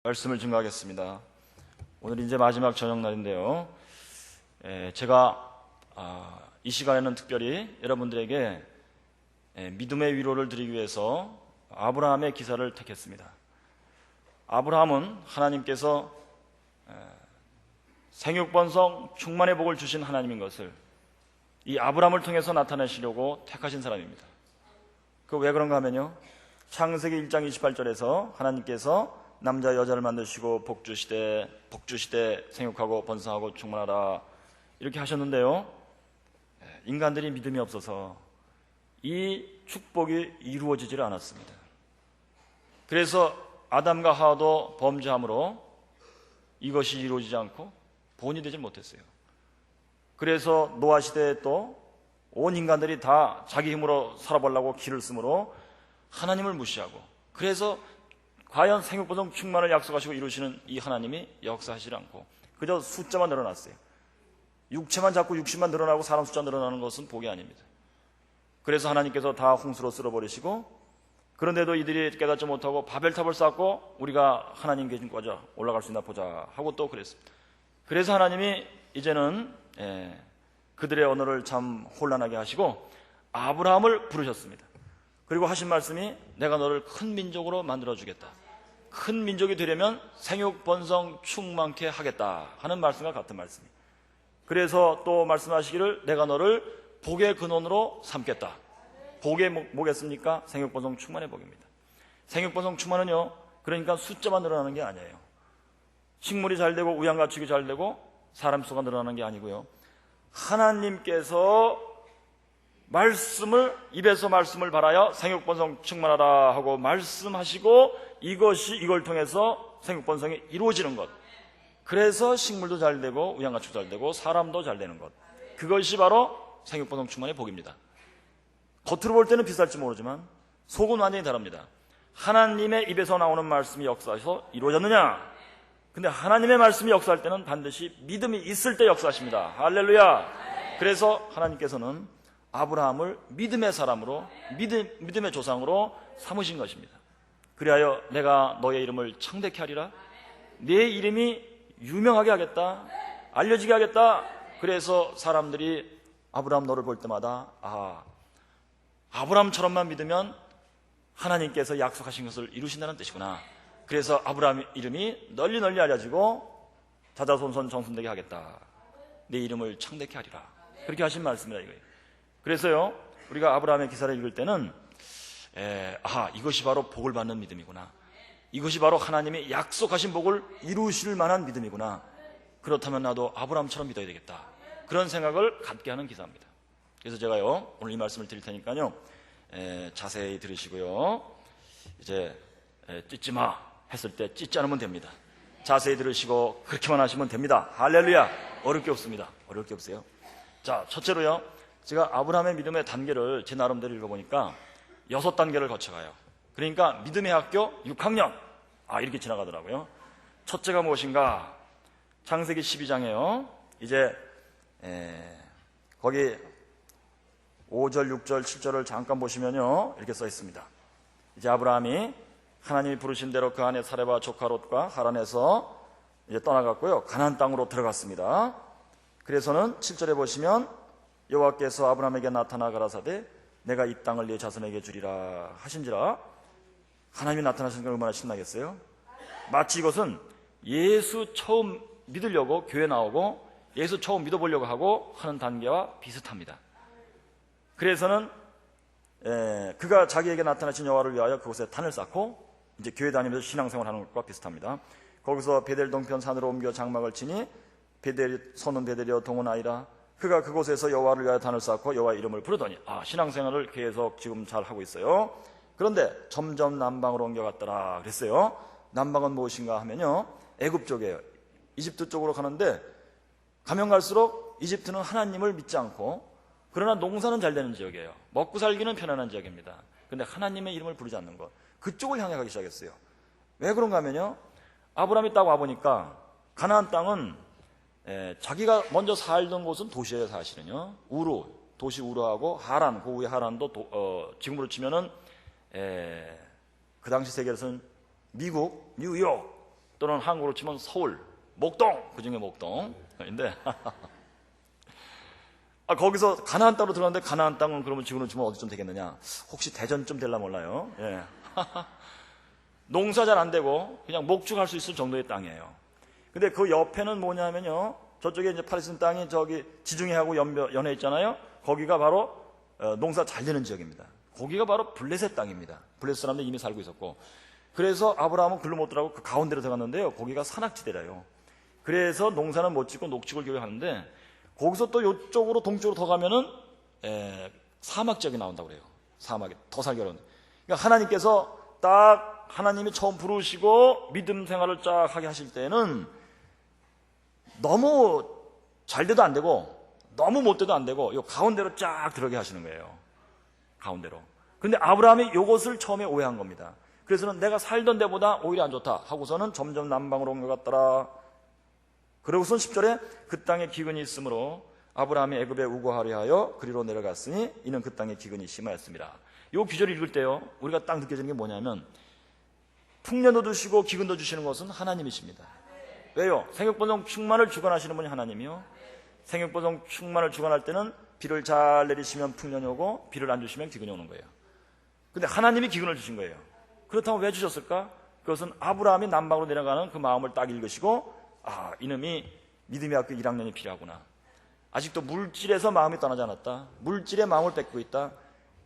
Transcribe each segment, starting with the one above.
말씀을 증거하겠습니다. 오늘 이제 마지막 저녁날인데요. 제가 이 시간에는 특별히 여러분들에게 믿음의 위로를 드리기 위해서 아브라함의 기사를 택했습니다. 아브라함은 하나님께서 생육번성 충만의 복을 주신 하나님인 것을 이 아브라함을 통해서 나타내시려고 택하신 사람입니다. 그 왜 그런가 하면요, 창세기 1장 28절에서 하나님께서 남자 여자를 만드시고 복주시되 생육하고 번성하고 충만하라 이렇게 하셨는데요, 인간들이 믿음이 없어서 이 축복이 이루어지질 않았습니다. 그래서 아담과 하와도 범죄함으로 이것이 이루어지지 않고 본이 되지 못했어요. 그래서 노아 시대에 또 온 인간들이 다 자기 힘으로 살아보려고 길을 쓰므로 하나님을 무시하고, 그래서 과연 생육번성 충만을 약속하시고 이루시는 이 하나님이 역사하시지 않고 그저 숫자만 늘어났어요. 육체만 자꾸 60만 늘어나고 사람 숫자 늘어나는 것은 복이 아닙니다. 그래서 하나님께서 다 홍수로 쓸어버리시고, 그런데도 이들이 깨닫지 못하고 바벨탑을 쌓고 우리가 하나님 계신 곳에 올라갈 수 있나 보자 하고 또 그랬습니다. 그래서 하나님이 이제는 그들의 언어를 참 혼란하게 하시고 아브라함을 부르셨습니다. 그리고 하신 말씀이 내가 너를 큰 민족으로 만들어주겠다, 큰 민족이 되려면 생육번성 충만케 하겠다 하는 말씀과 같은 말씀이에요. 그래서 또 말씀하시기를 내가 너를 복의 근원으로 삼겠다. 복의 뭐겠습니까? 생육번성 충만의 복입니다. 생육번성 충만은요, 그러니까 숫자만 늘어나는 게 아니에요. 식물이 잘 되고 우양가축이 잘 되고 사람 수가 늘어나는 게 아니고요, 하나님께서 말씀을, 입에서 말씀을 발하여 생육번성 충만하라 하고 말씀하시고 이걸 통해서 생육번성이 이루어지는 것, 그래서 식물도 잘 되고 우양가축도 잘 되고 사람도 잘 되는 것, 그것이 바로 생육번성 충만의 복입니다. 겉으로 볼 때는 비쌀지 모르지만 속은 완전히 다릅니다. 하나님의 입에서 나오는 말씀이 역사해서 이루어졌느냐? 근데 하나님의 말씀이 역사할 때는 반드시 믿음이 있을 때 역사하십니다. 할렐루야. 그래서 하나님께서는 아브라함을 믿음의 사람으로, 믿음의 조상으로 삼으신 것입니다. 그리하여 내가 너의 이름을 창대케 하리라, 내 이름이 유명하게 하겠다, 알려지게 하겠다. 그래서 사람들이 아브라함 너를 볼 때마다 아브라함처럼만 믿으면 하나님께서 약속하신 것을 이루신다는 뜻이구나. 그래서 아브라함 이름이 널리 알려지고 자자손손 정손되게 하겠다, 내 이름을 창대케 하리라, 그렇게 하신 말씀이다 이거예요. 그래서요, 우리가 아브라함의 기사를 읽을 때는 이것이 바로 복을 받는 믿음이구나, 이것이 바로 하나님이 약속하신 복을 이루실 만한 믿음이구나, 그렇다면 나도 아브라함처럼 믿어야 되겠다, 그런 생각을 갖게 하는 기사입니다. 그래서 제가요, 오늘 이 말씀을 드릴 테니까요, 자세히 들으시고요, 이제 찢지마 했을 때 찢지 않으면 됩니다. 자세히 들으시고 그렇게만 하시면 됩니다. 할렐루야. 어렵게 없습니다. 어려울 게 없어요. 자, 첫째로요, 제가 아브라함의 믿음의 단계를 제 나름대로 읽어보니까 6단계를 거쳐가요. 그러니까 믿음의 학교 6학년 이렇게 지나가더라고요. 첫째가 무엇인가? 창세기 12장에요 이제 거기 5절, 6절, 7절을 잠깐 보시면요, 이렇게 써 있습니다. 이제 아브라함이 하나님이 부르신 대로 그 안에 사레와 조카 롯과 하란에서 이제 떠나갔고요, 가나안 땅으로 들어갔습니다. 그래서는 7절에 보시면 여호와께서 아브라함에게 나타나 가라사대 내가 이 땅을 네 자손에게 주리라 하신지라. 하나님이 나타나신 건 얼마나 신나겠어요? 마치 이것은 예수 처음 믿으려고 교회 나오고 예수 처음 믿어보려고 하고 하는 단계와 비슷합니다. 그래서는 그가 자기에게 나타나신 여호와를 위하여 그곳에 단을 쌓고 이제 교회 다니면서 신앙생활하는 것과 비슷합니다. 거기서 베델 동편 산으로 옮겨 장막을 치니 손은 베델이여 동은 아이라. 그가 그곳에서 여호와를 위하여 단을 쌓고 여호와의 이름을 부르더니 신앙생활을 계속 지금 잘 하고 있어요. 그런데 점점 남방으로 옮겨갔더라 그랬어요. 남방은 무엇인가 하면요, 애굽 쪽이에요. 이집트 쪽으로 가는데 가면 갈수록 이집트는 하나님을 믿지 않고, 그러나 농사는 잘 되는 지역이에요. 먹고 살기는 편안한 지역입니다. 그런데 하나님의 이름을 부르지 않는 것, 그쪽을 향해 가기 시작했어요. 왜 그런가 하면요, 아브라함이 딱 와보니까 가나안 땅은 자기가 먼저 살던 곳은 도시예요. 사실은요, 도시 우르하고 하란, 그 후에 하란도 지금으로 치면은 그 당시 세계에서는 미국, 뉴욕, 또는 한국으로 치면 서울, 목동, 그중에 목동인데 거기서 가나안 땅으로 들어갔는데 가나안 땅은 그러면 지구는 주면 어디쯤 되겠느냐? 혹시 대전쯤 될라 몰라요. 예. 농사 잘 안 되고 그냥 목축할 수 있을 정도의 땅이에요. 근데 그 옆에는 뭐냐면요, 저쪽에 이제 팔레스타인 땅이 저기 지중해하고 연해 있잖아요. 거기가 바로 농사 잘 되는 지역입니다. 거기가 바로 블레셋 땅입니다. 블레셋 사람들이 이미 살고 있었고, 그래서 아브라함은 글로 못 들어가고 그 가운데로 들어갔는데요, 거기가 산악지대래요. 그래서 농사는 못 짓고 녹축을 교육하는데, 거기서 또 이쪽으로 동쪽으로 더 가면은 사막 지역이 나온다고 그래요. 사막에 더 살기 어려운. 그러니까 하나님께서 딱 하나님이 처음 부르시고 믿음 생활을 쫙 하게 하실 때는 너무 잘 돼도 안 되고 너무 못 돼도 안 되고 요 가운데로 쫙 들어게 하시는 거예요. 가운데로. 근데 아브라함이 요것을 처음에 오해한 겁니다. 그래서는 내가 살던 데보다 오히려 안 좋다 하고서는 점점 남방으로 옮겨갔더라. 그러고선 10절에 그 땅에 기근이 있으므로 아브라함이 애굽에 우거하려 하여 그리로 내려갔으니 이는 그 땅에 기근이 심하였습니다. 요 구절을 읽을 때요, 우리가 딱 느껴지는 게 뭐냐면 풍년도 주시고 기근도 주시는 것은 하나님이십니다. 왜요? 생육보성 충만을 주관하시는 분이 하나님이요, 생육보성 충만을 주관할 때는 비를 잘 내리시면 풍년이 오고 비를 안 주시면 기근이 오는 거예요. 근데 하나님이 기근을 주신 거예요. 그렇다면 왜 주셨을까? 그것은 아브라함이 남방으로 내려가는 그 마음을 딱 읽으시고, 이놈이 믿음의 학교 1학년이 필요하구나. 아직도 물질에서 마음이 떠나지 않았다. 물질에 마음을 뺏고 있다.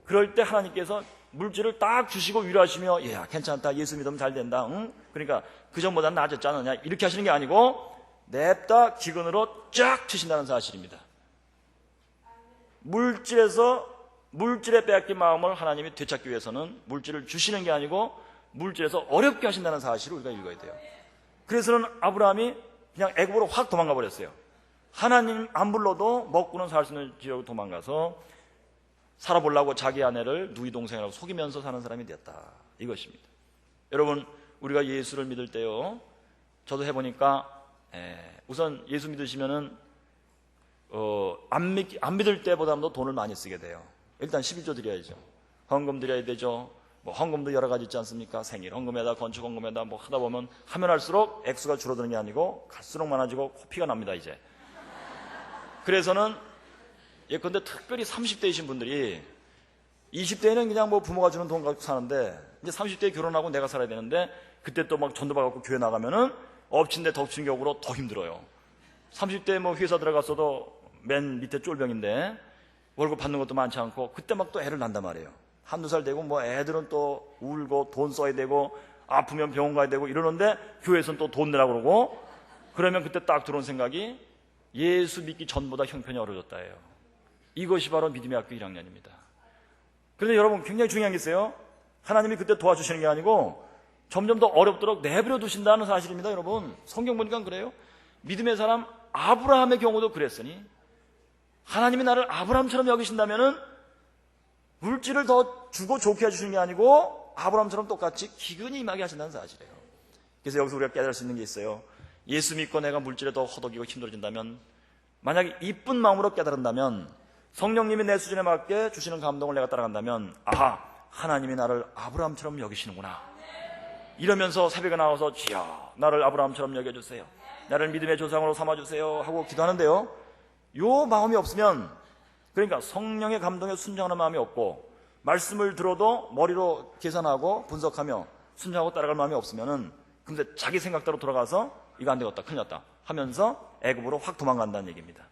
그럴 때 하나님께서 물질을 딱 주시고 위로하시며, 야, 괜찮다. 예수 믿으면 잘 된다. 응? 그러니까 그 전보다 나아졌지 않느냐. 이렇게 하시는 게 아니고 냅다 기근으로 쫙 치신다는 사실입니다. 물질에 빼앗긴 마음을 하나님이 되찾기 위해서는 물질을 주시는 게 아니고 물질에서 어렵게 하신다는 사실을 우리가 읽어야 돼요. 그래서는 아브라함이 그냥 애굽으로 확 도망가 버렸어요. 하나님 안 불러도 먹고는 살 수 있는 지역으로 도망가서 살아보려고 자기 아내를 누이 동생이라고 속이면서 사는 사람이 되었다. 이것입니다. 여러분, 우리가 예수를 믿을 때요, 저도 해보니까 우선 예수 믿으시면은 안 믿을 때보다도 돈을 많이 쓰게 돼요. 일단 11조 드려야죠. 헌금 드려야 되죠. 뭐 헌금도 여러 가지 있지 않습니까? 생일 헌금에다 건축 헌금에다 뭐 하다 보면 하면 할수록 액수가 줄어드는 게 아니고 갈수록 많아지고 코피가 납니다, 이제. 그래서는 예컨대 특별히 30대이신 분들이 20대에는 그냥 뭐 부모가 주는 돈 가지고 사는데 이제 30대에 결혼하고 내가 살아야 되는데 그때 또 막 전도 받고 교회 나가면은 엎친 데 덮친 격으로 더 힘들어요. 30대에 뭐 회사 들어갔어도 맨 밑에 쫄병인데 월급 받는 것도 많지 않고 그때 막 또 애를 낳는단 말이에요. 한두 살 되고 뭐 애들은 또 울고 돈 써야 되고 아프면 병원 가야 되고 이러는데 교회에서는 또 돈 내라고 그러고, 그러면 그때 딱 들어온 생각이 예수 믿기 전보다 형편이 어려졌다예요. 이것이 바로 믿음의 학교 1학년입니다. 그런데 여러분, 굉장히 중요한 게 있어요. 하나님이 그때 도와주시는 게 아니고 점점 더 어렵도록 내버려 두신다는 사실입니다. 여러분, 성경 보니까 그래요. 믿음의 사람 아브라함의 경우도 그랬으니 하나님이 나를 아브라함처럼 여기신다면은 물질을 더 주고 좋게 해주시는 게 아니고 아브라함처럼 똑같이 기근이 임하게 하신다는 사실이에요. 그래서 여기서 우리가 깨달을 수 있는 게 있어요. 예수 믿고 내가 물질에 더 허덕이고 힘들어진다면, 만약에 이쁜 마음으로 깨달은다면, 성령님이 내 수준에 맞게 주시는 감동을 내가 따라간다면, 하나님이 나를 아브라함처럼 여기시는구나. 이러면서 새벽에 나와서 주여 나를 아브라함처럼 여겨주세요, 나를 믿음의 조상으로 삼아주세요 하고 기도하는데요, 요 마음이 없으면, 그러니까 성령의 감동에 순종하는 마음이 없고 말씀을 들어도 머리로 계산하고 분석하며 순종하고 따라갈 마음이 없으면은, 근데 자기 생각대로 돌아가서 이거 안 되겠다, 큰일 났다 하면서 애굽으로 확 도망간다는 얘기입니다.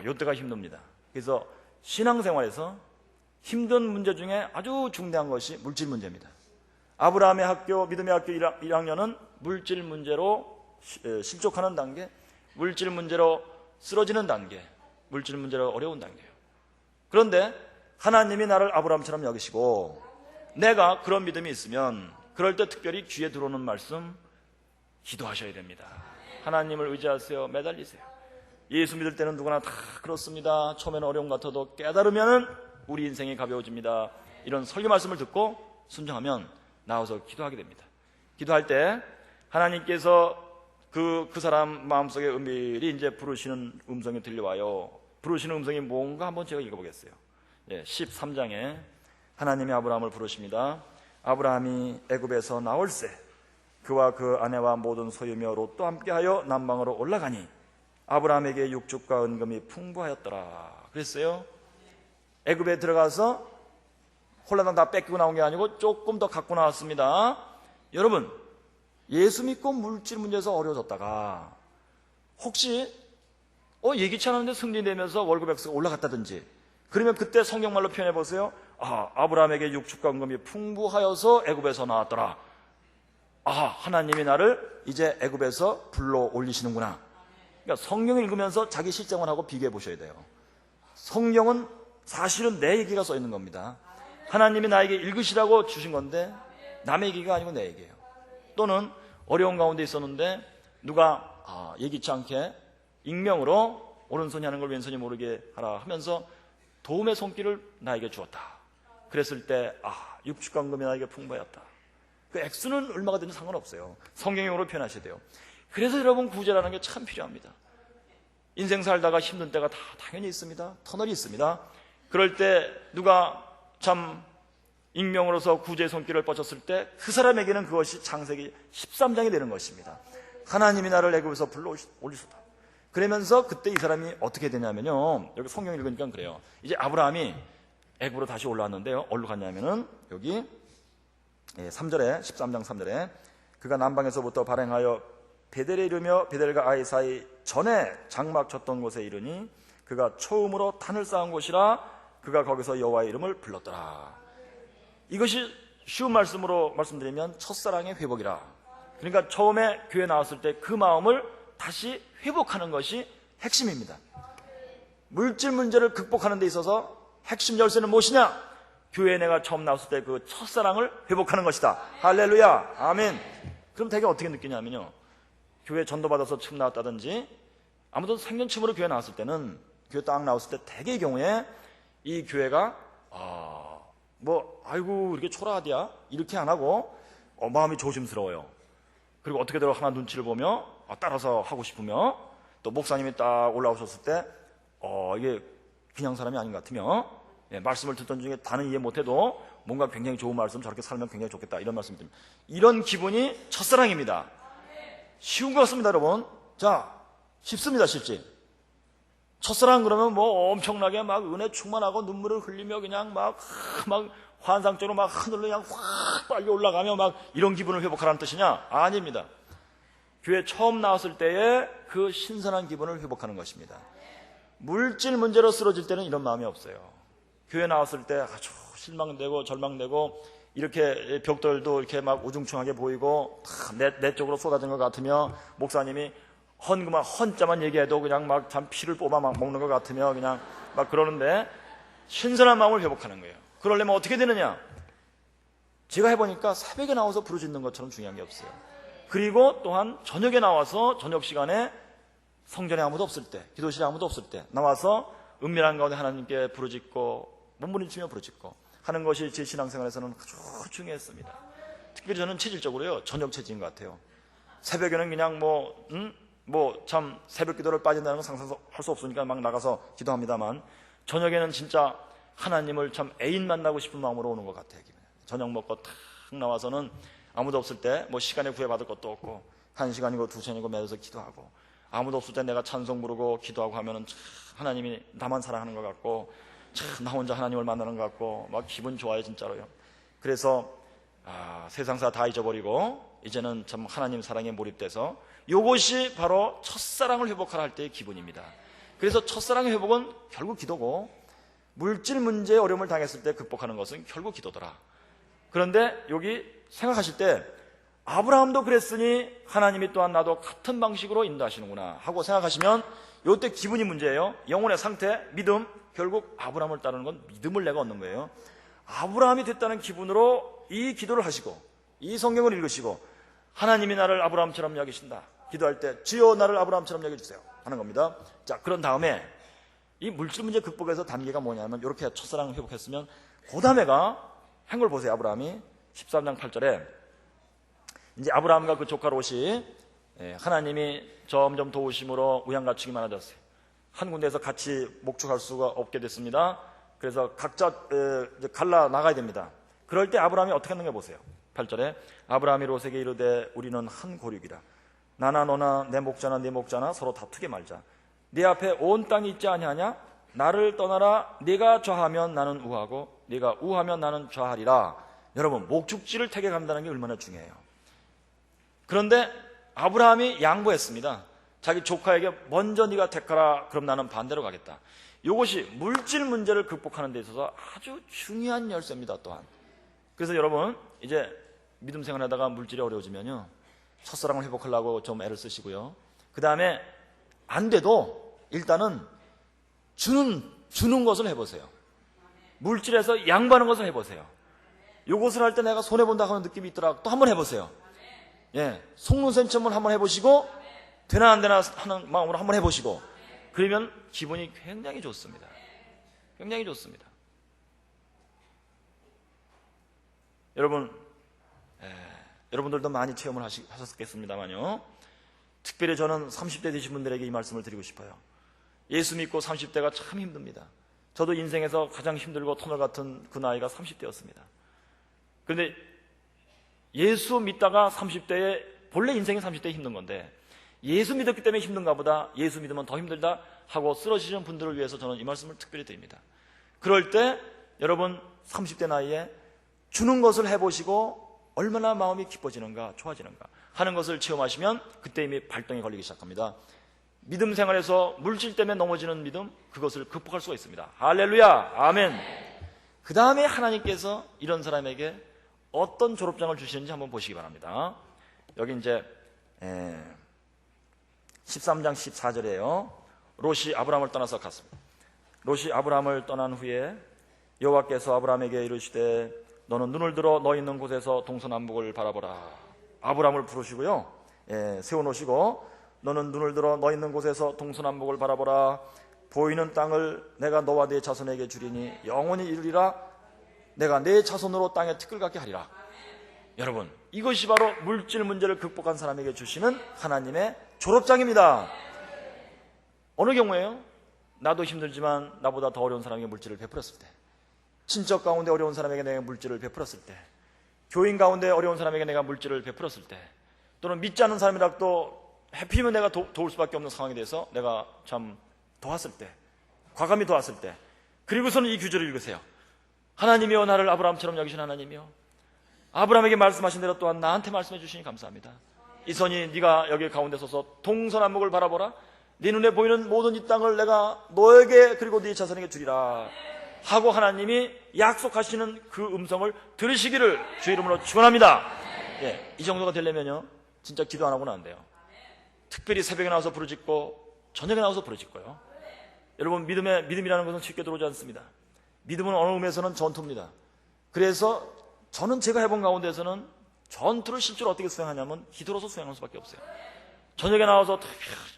요때가 힘듭니다. 그래서 신앙생활에서 힘든 문제 중에 아주 중대한 것이 물질 문제입니다. 아브라함의 학교, 믿음의 학교 1학년은 물질 문제로 실족하는 단계, 물질 문제로 쓰러지는 단계, 물질 문제로 어려운 단계예요. 그런데 하나님이 나를 아브라함처럼 여기시고 내가 그런 믿음이 있으면 그럴 때 특별히 귀에 들어오는 말씀, 기도하셔야 됩니다. 하나님을 의지하세요. 매달리세요. 예수 믿을 때는 누구나 다 그렇습니다. 처음에는 어려움 같아도 깨달으면 우리 인생이 가벼워집니다. 이런 설교 말씀을 듣고 순종하면 나와서 기도하게 됩니다. 기도할 때 하나님께서 그 사람 마음속에 은밀히 이제 부르시는 음성이 들려와요. 부르시는 음성이 뭔가 한번 제가 읽어보겠어요. 13장에 하나님이 아브라함을 부르십니다. 아브라함이 애굽에서 나올새 그와 그 아내와 모든 소유며 롯도 함께하여 남방으로 올라가니 아브라함에게 육축과 은금이 풍부하였더라. 그랬어요. 애굽에 들어가서 홀라당 다 뺏기고 나온 게 아니고 조금 더 갖고 나왔습니다. 여러분, 예수 믿고 물질 문제에서 어려워졌다가 혹시 예기치 않았는데 승리되면서 월급 액수가 올라갔다든지, 그러면 그때 성경말로 표현해 보세요. 아브라함에게 육축과 은금이 풍부하여서 애굽에서 나왔더라. 하나님이 나를 이제 애굽에서 불러 올리시는구나. 그러니까 성경을 읽으면서 자기 실정을 하고 비교해 보셔야 돼요. 성경은 사실은 내 얘기가 써 있는 겁니다. 하나님이 나에게 읽으시라고 주신 건데 남의 얘기가 아니고 내 얘기예요. 또는 어려운 가운데 있었는데 누가 예기치 않게 익명으로 오른손이 하는 걸 왼손이 모르게 하라 하면서 도움의 손길을 나에게 주었다. 그랬을 때 육축과 은금이 나에게 풍부하였다. 그 액수는 얼마가 되는지 상관없어요. 성경용으로 표현하셔야 돼요. 그래서 여러분, 구제라는 게 참 필요합니다. 인생 살다가 힘든 때가 다 당연히 있습니다. 터널이 있습니다. 그럴 때 누가 참 익명으로서 구제의 손길을 뻗쳤을 때 그 사람에게는 그것이 창세기 13장이 되는 것입니다. 하나님이 나를 애굽에서 불러 올리셨다. 그러면서 그때 이 사람이 어떻게 되냐면요, 여기 성경 읽으니까 그래요. 이제 아브라함이 애굽으로 다시 올라왔는데요, 어디로 갔냐면은 여기 3절에 13장 3절에 그가 남방에서부터 발행하여 베델에 이르며 베델과 아이 사이 전에 장막 쳤던 곳에 이르니 그가 처음으로 탄을 쌓은 곳이라 그가 거기서 여호와의 이름을 불렀더라. 이것이 쉬운 말씀으로 말씀드리면 첫사랑의 회복이라. 그러니까 처음에 교회 나왔을 때 그 마음을 다시 회복하는 것이 핵심입니다. 물질 문제를 극복하는 데 있어서 핵심 열쇠는 무엇이냐? 교회에 내가 처음 나왔을 때 그 첫사랑을 회복하는 것이다. 할렐루야, 아멘. 그럼 되게 어떻게 느끼냐면요, 교회 전도받아서 처음 나왔다든지 아무튼 생년침으로 교회 나왔을 때는, 교회 딱 나왔을 때 대개의 경우에 이 교회가 아이고 이렇게 초라하디야 이렇게 안 하고 마음이 조심스러워요. 그리고 어떻게든 하나 눈치를 보며 따라서 하고 싶으며, 또 목사님이 딱 올라오셨을 때 이게 그냥 사람이 아닌 것 같으며, 말씀을 듣던 중에 다는 이해 못해도 뭔가 굉장히 좋은 말씀, 저렇게 살면 굉장히 좋겠다, 이런 말씀 드립니다. 이런 기분이 첫사랑입니다. 쉬운 것 같습니다, 여러분. 자, 쉽습니다, 쉽지. 첫사랑 그러면 엄청나게 막 은혜 충만하고 눈물을 흘리며 그냥 막 환상적으로 막 하늘로 그냥 확 빨리 올라가며 막 이런 기분을 회복하라는 뜻이냐? 아닙니다. 교회 처음 나왔을 때의 그 신선한 기분을 회복하는 것입니다. 물질 문제로 쓰러질 때는 이런 마음이 없어요. 교회 나왔을 때 아주 실망되고 절망되고 이렇게 벽돌도 이렇게 막 우중충하게 보이고 내 쪽으로 쏟아진 것 같으며, 목사님이 헌자만 얘기해도 그냥 막 참 피를 뽑아 막 먹는 것 같으며 그냥 막 그러는데 신선한 마음을 회복하는 거예요. 그러려면 어떻게 되느냐? 제가 해보니까 새벽에 나와서 부르짖는 것처럼 중요한 게 없어요. 그리고 또한 저녁에 나와서 저녁 시간에 성전에 아무도 없을 때, 기도실에 아무도 없을 때 나와서 은밀한 가운데 하나님께 부르짖고 몸부림치며 부르짖고 하는 것이 제 신앙생활에서는 아주 중요했습니다. 특별히 저는 체질적으로요, 저녁 체질인 것 같아요. 새벽에는 그냥 참 새벽 기도를 빠진다는 건 상상할 수 없으니까 막 나가서 기도합니다만, 저녁에는 진짜 하나님을 참 애인 만나고 싶은 마음으로 오는 것 같아요. 저녁 먹고 탁 나와서는 아무도 없을 때 시간에 구애받을 것도 없고 1시간이고 2시간이고 매여서 기도하고, 아무도 없을 때 내가 찬송 부르고 기도하고 하면은 참 하나님이 나만 사랑하는 것 같고 참 나 혼자 하나님을 만나는 것 같고 막 기분 좋아요, 진짜로요. 그래서 세상사 다 잊어버리고 이제는 참 하나님 사랑에 몰입돼서, 이것이 바로 첫사랑을 회복하라 할 때의 기분입니다. 그래서 첫사랑의 회복은 결국 기도고, 물질 문제에 어려움을 당했을 때 극복하는 것은 결국 기도더라. 그런데 여기 생각하실 때 아브라함도 그랬으니 하나님이 또한 나도 같은 방식으로 인도하시는구나 하고 생각하시면, 이때 기분이 문제예요. 영혼의 상태, 믿음. 결국 아브라함을 따르는 건 믿음을 내가 얻는 거예요. 아브라함이 됐다는 기분으로 이 기도를 하시고 이 성경을 읽으시고, 하나님이 나를 아브라함처럼 여기신다 기도할 때 주여 나를 아브라함처럼 여겨주세요 하는 겁니다. 자, 그런 다음에 이 물질 문제 극복에서 단계가 뭐냐면, 이렇게 첫사랑을 회복했으면 그 다음에가 한 걸 보세요. 아브라함이 13장 8절에 이제 아브라함과 그 조카 롯이 하나님이 점점 도우심으로 우양가축이 많아졌어요. 한 군데에서 같이 목축할 수가 없게 됐습니다. 그래서 각자 갈라 나가야 됩니다. 그럴 때 아브라함이 어떻게 하는가 보세요. 8절에 아브라함이 롯에게 이르되 우리는 한 고륙이라. 나나 너나 내 목자나 네 목자나 서로 다투게 말자. 네 앞에 온 땅이 있지 아니하냐? 나를 떠나라. 네가 좌하면 나는 우하고 네가 우하면 나는 좌하리라. 여러분, 목축지를 택해 간다는 게 얼마나 중요해요. 그런데 아브라함이 양보했습니다. 자기 조카에게 먼저 네가 택하라. 그럼 나는 반대로 가겠다. 이것이 물질 문제를 극복하는 데 있어서 아주 중요한 열쇠입니다. 또한. 그래서 여러분, 이제 믿음 생활하다가 물질이 어려워지면요, 첫사랑을 회복하려고 좀 애를 쓰시고요, 그 다음에 안 돼도 일단은 주는 것을 해보세요. 물질에서 양보하는 것을 해보세요. 이것을 할 때 내가 손해본다 하는 느낌이 있더라. 또 한번 해보세요. 예, 속눈썹을 한번 해보시고 되나 안 되나 하는 마음으로 한번 해보시고, 그러면 기분이 굉장히 좋습니다. 굉장히 좋습니다. 여러분, 여러분들도 많이 체험을 하셨겠습니다만요, 특별히 저는 30대 되신 분들에게 이 말씀을 드리고 싶어요. 예수 믿고 30대가 참 힘듭니다. 저도 인생에서 가장 힘들고 터널 같은 그 나이가 30대였습니다. 그런데 예수 믿다가 30대에, 본래 인생이 30대에 힘든 건데 예수 믿었기 때문에 힘든가 보다, 예수 믿으면 더 힘들다 하고 쓰러지신 분들을 위해서 저는 이 말씀을 특별히 드립니다. 그럴 때 여러분 30대 나이에 주는 것을 해보시고 얼마나 마음이 기뻐지는가, 좋아지는가 하는 것을 체험하시면 그때 이미 발동이 걸리기 시작합니다. 믿음 생활에서 물질 때문에 넘어지는 믿음, 그것을 극복할 수가 있습니다. 할렐루야, 아멘. 그 다음에 하나님께서 이런 사람에게 어떤 졸업장을 주시는지 한번 보시기 바랍니다. 여기 이제 13장 14절이에요. 롯이 아브라함을 떠나서 갔습니다. 롯이 아브라함을 떠난 후에 여호와께서 아브라함에게 이르시되 너는 눈을 들어 너 있는 곳에서 동서남북을 바라보라. 아브라함을 부르시고요, 세워놓으시고 너는 눈을 들어 너 있는 곳에서 동서남북을 바라보라. 보이는 땅을 내가 너와 네 자손에게 주리니 영원히 이루리라. 내가 네 자손으로 땅에 티끌 같게 하리라. 여러분, 이것이 바로 물질 문제를 극복한 사람에게 주시는 하나님의 졸업장입니다. 어느 경우에요? 나도 힘들지만 나보다 더 어려운 사람에게 물질을 베풀었을 때, 친척 가운데 어려운 사람에게 내가 물질을 베풀었을 때, 교인 가운데 어려운 사람에게 내가 물질을 베풀었을 때, 또는 믿지 않는 사람이라도 해피면 내가 도울 수밖에 없는 상황에 대해서 내가 참 도왔을 때, 과감히 도왔을 때, 그리고서는 이 구절을 읽으세요. 하나님이여 나를 아브라함처럼 여기신 하나님이여, 아브라함에게 말씀하신 대로 또한 나한테 말씀해 주시니 감사합니다. 이 선이 네가 여기 가운데 서서 동서남북을 바라보라. 네 눈에 보이는 모든 이 땅을 내가 너에게 그리고 네 자손에게 주리라 하고 하나님이 약속하시는 그 음성을 들으시기를 주의 이름으로 축원합니다. 예, 이 정도가 되려면요 진짜 기도 안 하고는 안 돼요. 특별히 새벽에 나와서 부르짖고 저녁에 나와서 부르짖고요. 여러분, 믿음이라는 것은 쉽게 들어오지 않습니다. 믿음은 어느 의미에서는 전투입니다. 그래서 저는 제가 해본 가운데서는 전투를 실제로 어떻게 수행하냐면 기도로서 수행할 수밖에 없어요. 저녁에 나와서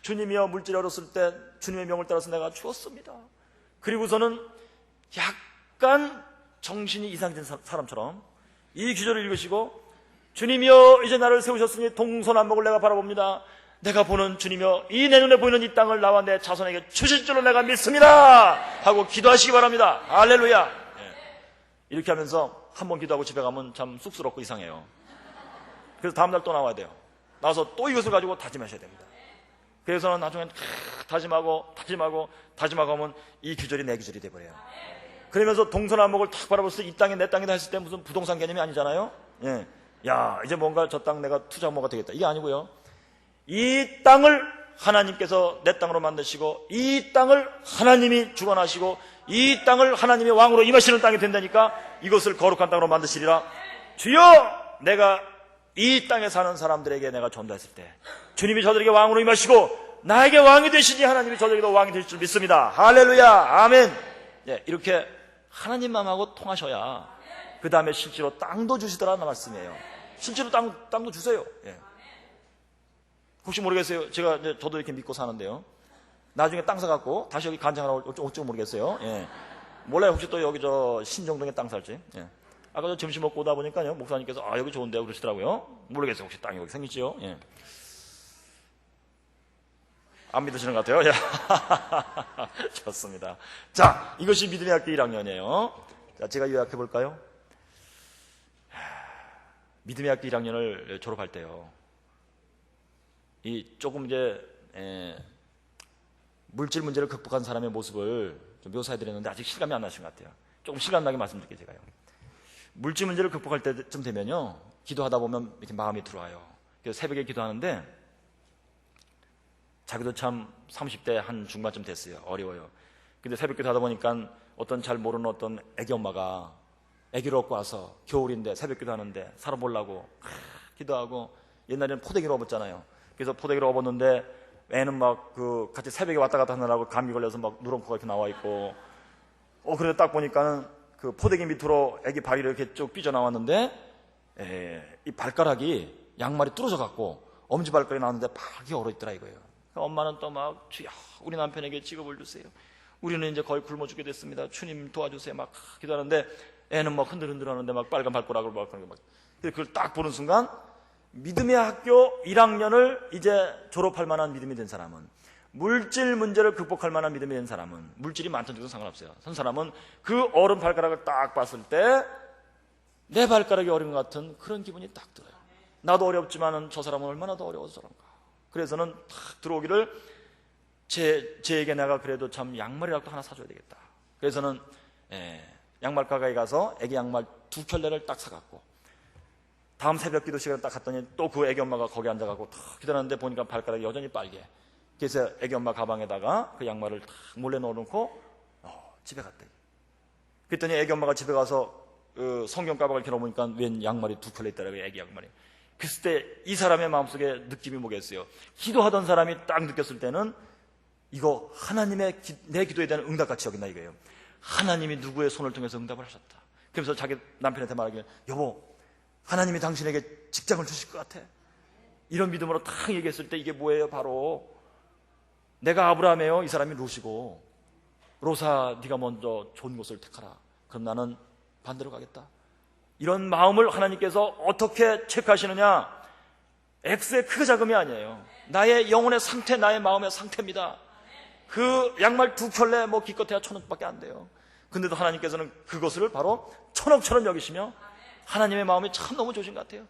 주님이여 물질이 어렸을 때 주님의 명을 따라서 내가 죽었습니다. 그리고서는 약간 정신이 이상된 사람처럼 이 구절을 읽으시고 주님이여 이제 나를 세우셨으니 동서남북을 내가 바라봅니다. 내가 보는 주님이여 이 내 눈에 보이는 이 땅을 나와 내 자손에게 주실 줄로 내가 믿습니다 하고 기도하시기 바랍니다. 할렐루야. 네. 이렇게 하면서 한번 기도하고 집에 가면 참 쑥스럽고 이상해요. 그래서 다음날 또 나와야 돼요. 나와서 또 이것을 가지고 다짐하셔야 됩니다. 그래서는 나중에 다짐하고 하면 이 규절이 내 규절이 돼버려요. 그러면서 동서남북을 탁 바라볼 때 이 땅이 내 땅이다 했을 때 무슨 부동산 개념이 아니잖아요. 예. 야, 이제 뭔가 저 땅 내가 투자 뭐가 되겠다, 이게 아니고요. 이 땅을 하나님께서 내 땅으로 만드시고 이 땅을 하나님이 주관하시고 이 땅을 하나님이 왕으로 임하시는 땅이 된다니까 이것을 거룩한 땅으로 만드시리라. 주여, 내가 이 땅에 사는 사람들에게 내가 전도했을 때 주님이 저들에게 왕으로 임하시고 나에게 왕이 되시니 하나님이 저들에게도 왕이 되실 줄 믿습니다. 할렐루야, 아멘. 예, 이렇게 하나님 마음하고 통하셔야 그 다음에 실제로 땅도 주시더라는 말씀이에요. 실제로 땅도 주세요. 예. 혹시 모르겠어요. 저도 이렇게 믿고 사는데요, 나중에 땅 사갖고 다시 여기 간장하라고 어쩌고 모르겠어요. 예. 몰라요. 혹시 또 여기 저 신정동에 땅 살지. 예. 아까 저 점심 먹고 오다 보니까요, 목사님께서 여기 좋은데요 그러시더라고요. 모르겠어요. 혹시 땅이 여기 생기지요? 예. 안 믿으시는 것 같아요. 예. 좋습니다. 자, 이것이 믿음의 학교 1학년이에요. 자, 제가 요약해 볼까요? 믿음의 학교 1학년을 졸업할 때요, 이 조금 이제 물질 문제를 극복한 사람의 모습을 좀 묘사해드렸는데 아직 실감이 안 나신 것 같아요. 조금 실감 나게 말씀드릴게요. 제가요, 물질 문제를 극복할 때쯤 되면요, 기도하다 보면 이렇게 마음이 들어와요. 그래서 새벽에 기도하는데 자기도 참 30대 한 중반쯤 됐어요. 어려워요. 근데 새벽 기도하다 보니까 어떤 잘 모르는 어떤 애기 엄마가 애기를 얻고 와서 겨울인데 새벽 기도하는데 살아보려고 기도하고, 옛날에는 포대기로 업었잖아요. 그래서 포대기로 업었는데 애는 막 같이 새벽에 왔다 갔다 하느라고 감기 걸려서 막 누렁코가 이렇게 나와 있고, 그래서 딱 보니까는 그 포대기 밑으로 애기 발이 이렇게 쭉 삐져나왔는데, 이 발가락이 양말이 뚫어져 갖고 엄지발가락이 나왔는데 팍이 얼어있더라 이거예요. 그러니까 엄마는 또 막, 주여 우리 남편에게 직업을 주세요, 우리는 이제 거의 굶어 죽게 됐습니다, 주님 도와주세요 막 기도하는데, 애는 막 흔들흔들 하는데 막 빨간 발가락을 막 그런 거 막. 그걸 딱 보는 순간 믿음의 학교 1학년을 이제 졸업할 만한 믿음이 된 사람은, 물질 문제를 극복할 만한 믿음이 된 사람은, 물질이 많든 적든 상관없어요. 선 사람은 그 어른 발가락을 딱 봤을 때 내 발가락이 어린 것 같은 그런 기분이 딱 들어요. 나도 어렵지만은 저 사람은 얼마나 더 어려워서 저런가. 그래서는 탁 들어오기를, 제에게 내가 그래도 참 양말이라도 하나 사줘야 되겠다. 그래서는 양말 가게에 가서 애기 양말 2켤레를 딱 사갖고, 다음 새벽 기도 시간에 딱 갔더니 또 그 애기 엄마가 거기 앉아갖고 탁 기다렸는데 보니까 발가락이 여전히 빨개. 그래서 애기 엄마 가방에다가 그 양말을 탁 몰래 넣어놓고 집에 갔대. 그랬더니 애기 엄마가 집에 가서 성경 가방을 이렇게 넣어보니까 웬 양말이 2켤레 있더라고요, 애기 양말이. 그랬을 때 이 사람의 마음속에 느낌이 뭐겠어요? 기도하던 사람이 딱 느꼈을 때는 이거 하나님의 내 기도에 대한 응답같이 여긴다 이거예요. 하나님이 누구의 손을 통해서 응답을 하셨다. 그러면서 자기 남편한테 말하기를, 여보 하나님이 당신에게 직장을 주실 것 같아. 이런 믿음으로 탁 얘기했을 때 이게 뭐예요? 바로 내가 아브라함이에요, 이 사람이 롯이고, 롯아 네가 먼저 좋은 곳을 택하라. 그럼 나는 반대로 가겠다. 이런 마음을 하나님께서 어떻게 체크하시느냐? X의 크게 작음이 아니에요. 나의 영혼의 상태, 나의 마음의 상태입니다. 그 양말 2켤레 뭐 기껏해야 1,000원밖에 안 돼요. 근데도 하나님께서는 그것을 바로 1,000억처럼 여기시며, 하나님의 마음이 참 너무 좋으신 것 같아요.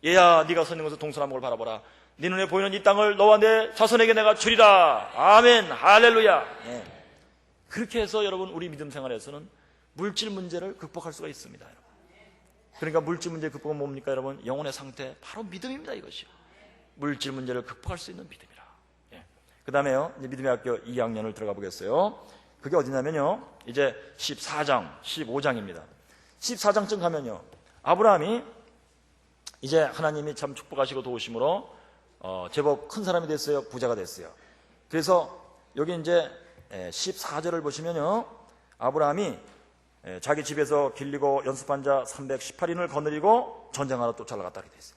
얘야 네가 서 있는 곳에서 동서남북을 바라보라. 네 눈에 보이는 이 땅을 너와 내 자손에게 내가 주리라. 아멘 할렐루야. 그렇게 해서 여러분 우리 믿음 생활에서는 물질 문제를 극복할 수가 있습니다. 여러분. 그러니까 물질 문제 극복은 뭡니까 여러분? 영혼의 상태, 바로 믿음입니다. 이것이요, 물질 문제를 극복할 수 있는 믿음이라. 그 다음에요, 이제 믿음의 학교 2학년을 들어가 보겠어요. 그게 어디냐면요, 이제 14장 15장입니다 14장쯤 가면요, 아브라함이 이제 하나님이 참 축복하시고 도우심으로 제법 큰 사람이 됐어요. 부자가 됐어요. 그래서 여기 이제 14절을 보시면요, 아브라함이 자기 집에서 길리고 연습한 자 318인을 거느리고 전쟁하러 또 잘나갔다게 됐어요.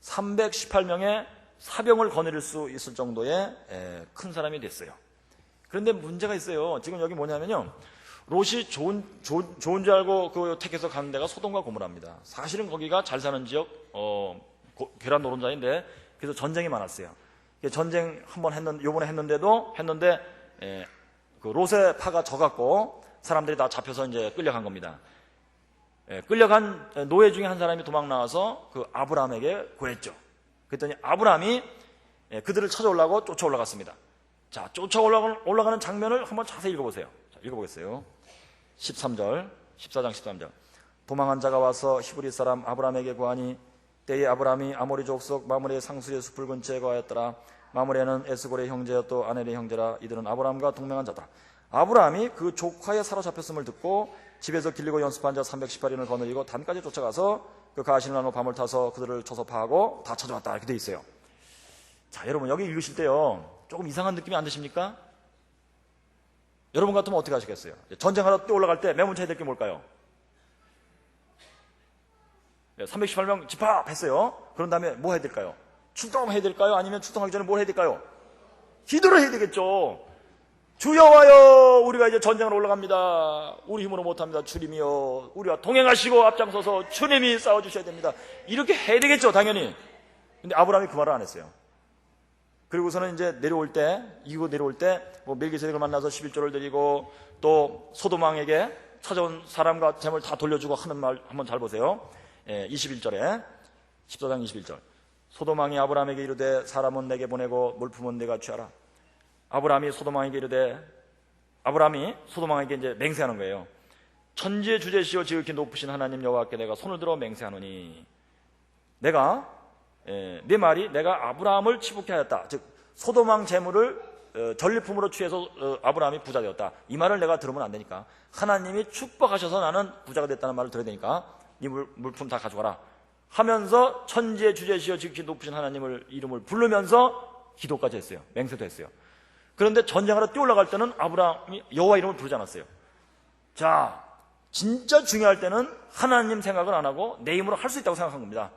318명의 사병을 거느릴 수 있을 정도의 큰 사람이 됐어요. 그런데 문제가 있어요. 지금 여기 뭐냐면요, 롯이 좋은 줄 알고 그 택해서 가는 데가 소돔과 고모라입니다. 사실은 거기가 잘 사는 지역, 괴란 노른자인데, 그래서 전쟁이 많았어요. 전쟁 한번 했는데, 요번에 했는데, 그 롯의 파가 져갖고 사람들이 다 잡혀서 이제 끌려간 겁니다. 끌려간 노예 중에 한 사람이 도망 나와서 그 아브라함에게 구했죠. 그랬더니 아브라함이 그들을 찾아오려고 쫓아 올라갔습니다. 자, 쫓아 올라가는 장면을 한번 자세히 읽어보세요. 자, 읽어보겠어요. 13절, 14장 13절. 도망한 자가 와서 히브리 사람 아브라함에게 구하니, 때에 아브라함이 아모리 족속 마므레의 상수리의 숲을 근처에 거하였더라. 마므레는 에스골의 형제였또 아넬의 형제라. 이들은 아브라함과 동맹한 자다. 아브라함이 그 조카에 사로잡혔음을 듣고 집에서 길리고 연습한 자 318인을 거느리고 단까지 쫓아가서 그 가시는 나무 밤을 타서 그들을 쳐서 파하고 다 찾아왔다. 이렇게 돼 있어요. 자, 여러분 여기 읽으실 때요, 조금 이상한 느낌이 안 드십니까? 여러분 같으면 어떻게 하시겠어요? 전쟁하러 뛰어 올라갈 때 맨 먼저 해야 될 게 뭘까요? 318명 집합했어요. 그런 다음에 뭐 해야 될까요? 출동해야 될까요? 아니면 출동하기 전에 뭘 해야 될까요? 기도를 해야 되겠죠. 주여 와요, 우리가 이제 전쟁으로 올라갑니다. 우리 힘으로 못합니다. 주님이여 우리와 동행하시고 앞장서서 주님이 싸워주셔야 됩니다. 이렇게 해야 되겠죠, 당연히. 근데 아브라함이 그 말을 안 했어요. 그리고서는 이제 내려올 때, 이후 내려올 때 뭐 멜기세덱을 만나서 11조를 드리고, 또 소돔 왕에게 찾아온 사람과 재물 다 돌려주고 하는 말 한번 잘 보세요. 21절에 14장 21절. 소돔왕이 아브라함에게 이르되 사람은 내게 보내고 물품은 내가 취하라. 아브라함이 소돔왕에게 이제 맹세하는 거예요. 천지의 주제시여 지극히 높으신 하나님 여호와께 내가 손을 들어 맹세하노니 내 말이 내가 아브라함을 치북케 하였다. 즉 소돔왕 재물을 전리품으로 취해서 아브라함이 부자 되었다. 이 말을 내가 들으면 안 되니까 하나님이 축복하셔서 나는 부자가 됐다는 말을 들어야 되니까 이 물품 다 가져가라 하면서 천지의 주제시여 지극히 높으신 하나님을 이름을 부르면서 기도까지 했어요. 맹세도 했어요. 그런데 전쟁하러 뛰어올라갈 때는 아브라함이 여호와 이름을 부르지 않았어요. 자, 진짜 중요할 때는 하나님 생각을 안 하고 내 힘으로 할 수 있다고 생각한 겁니다.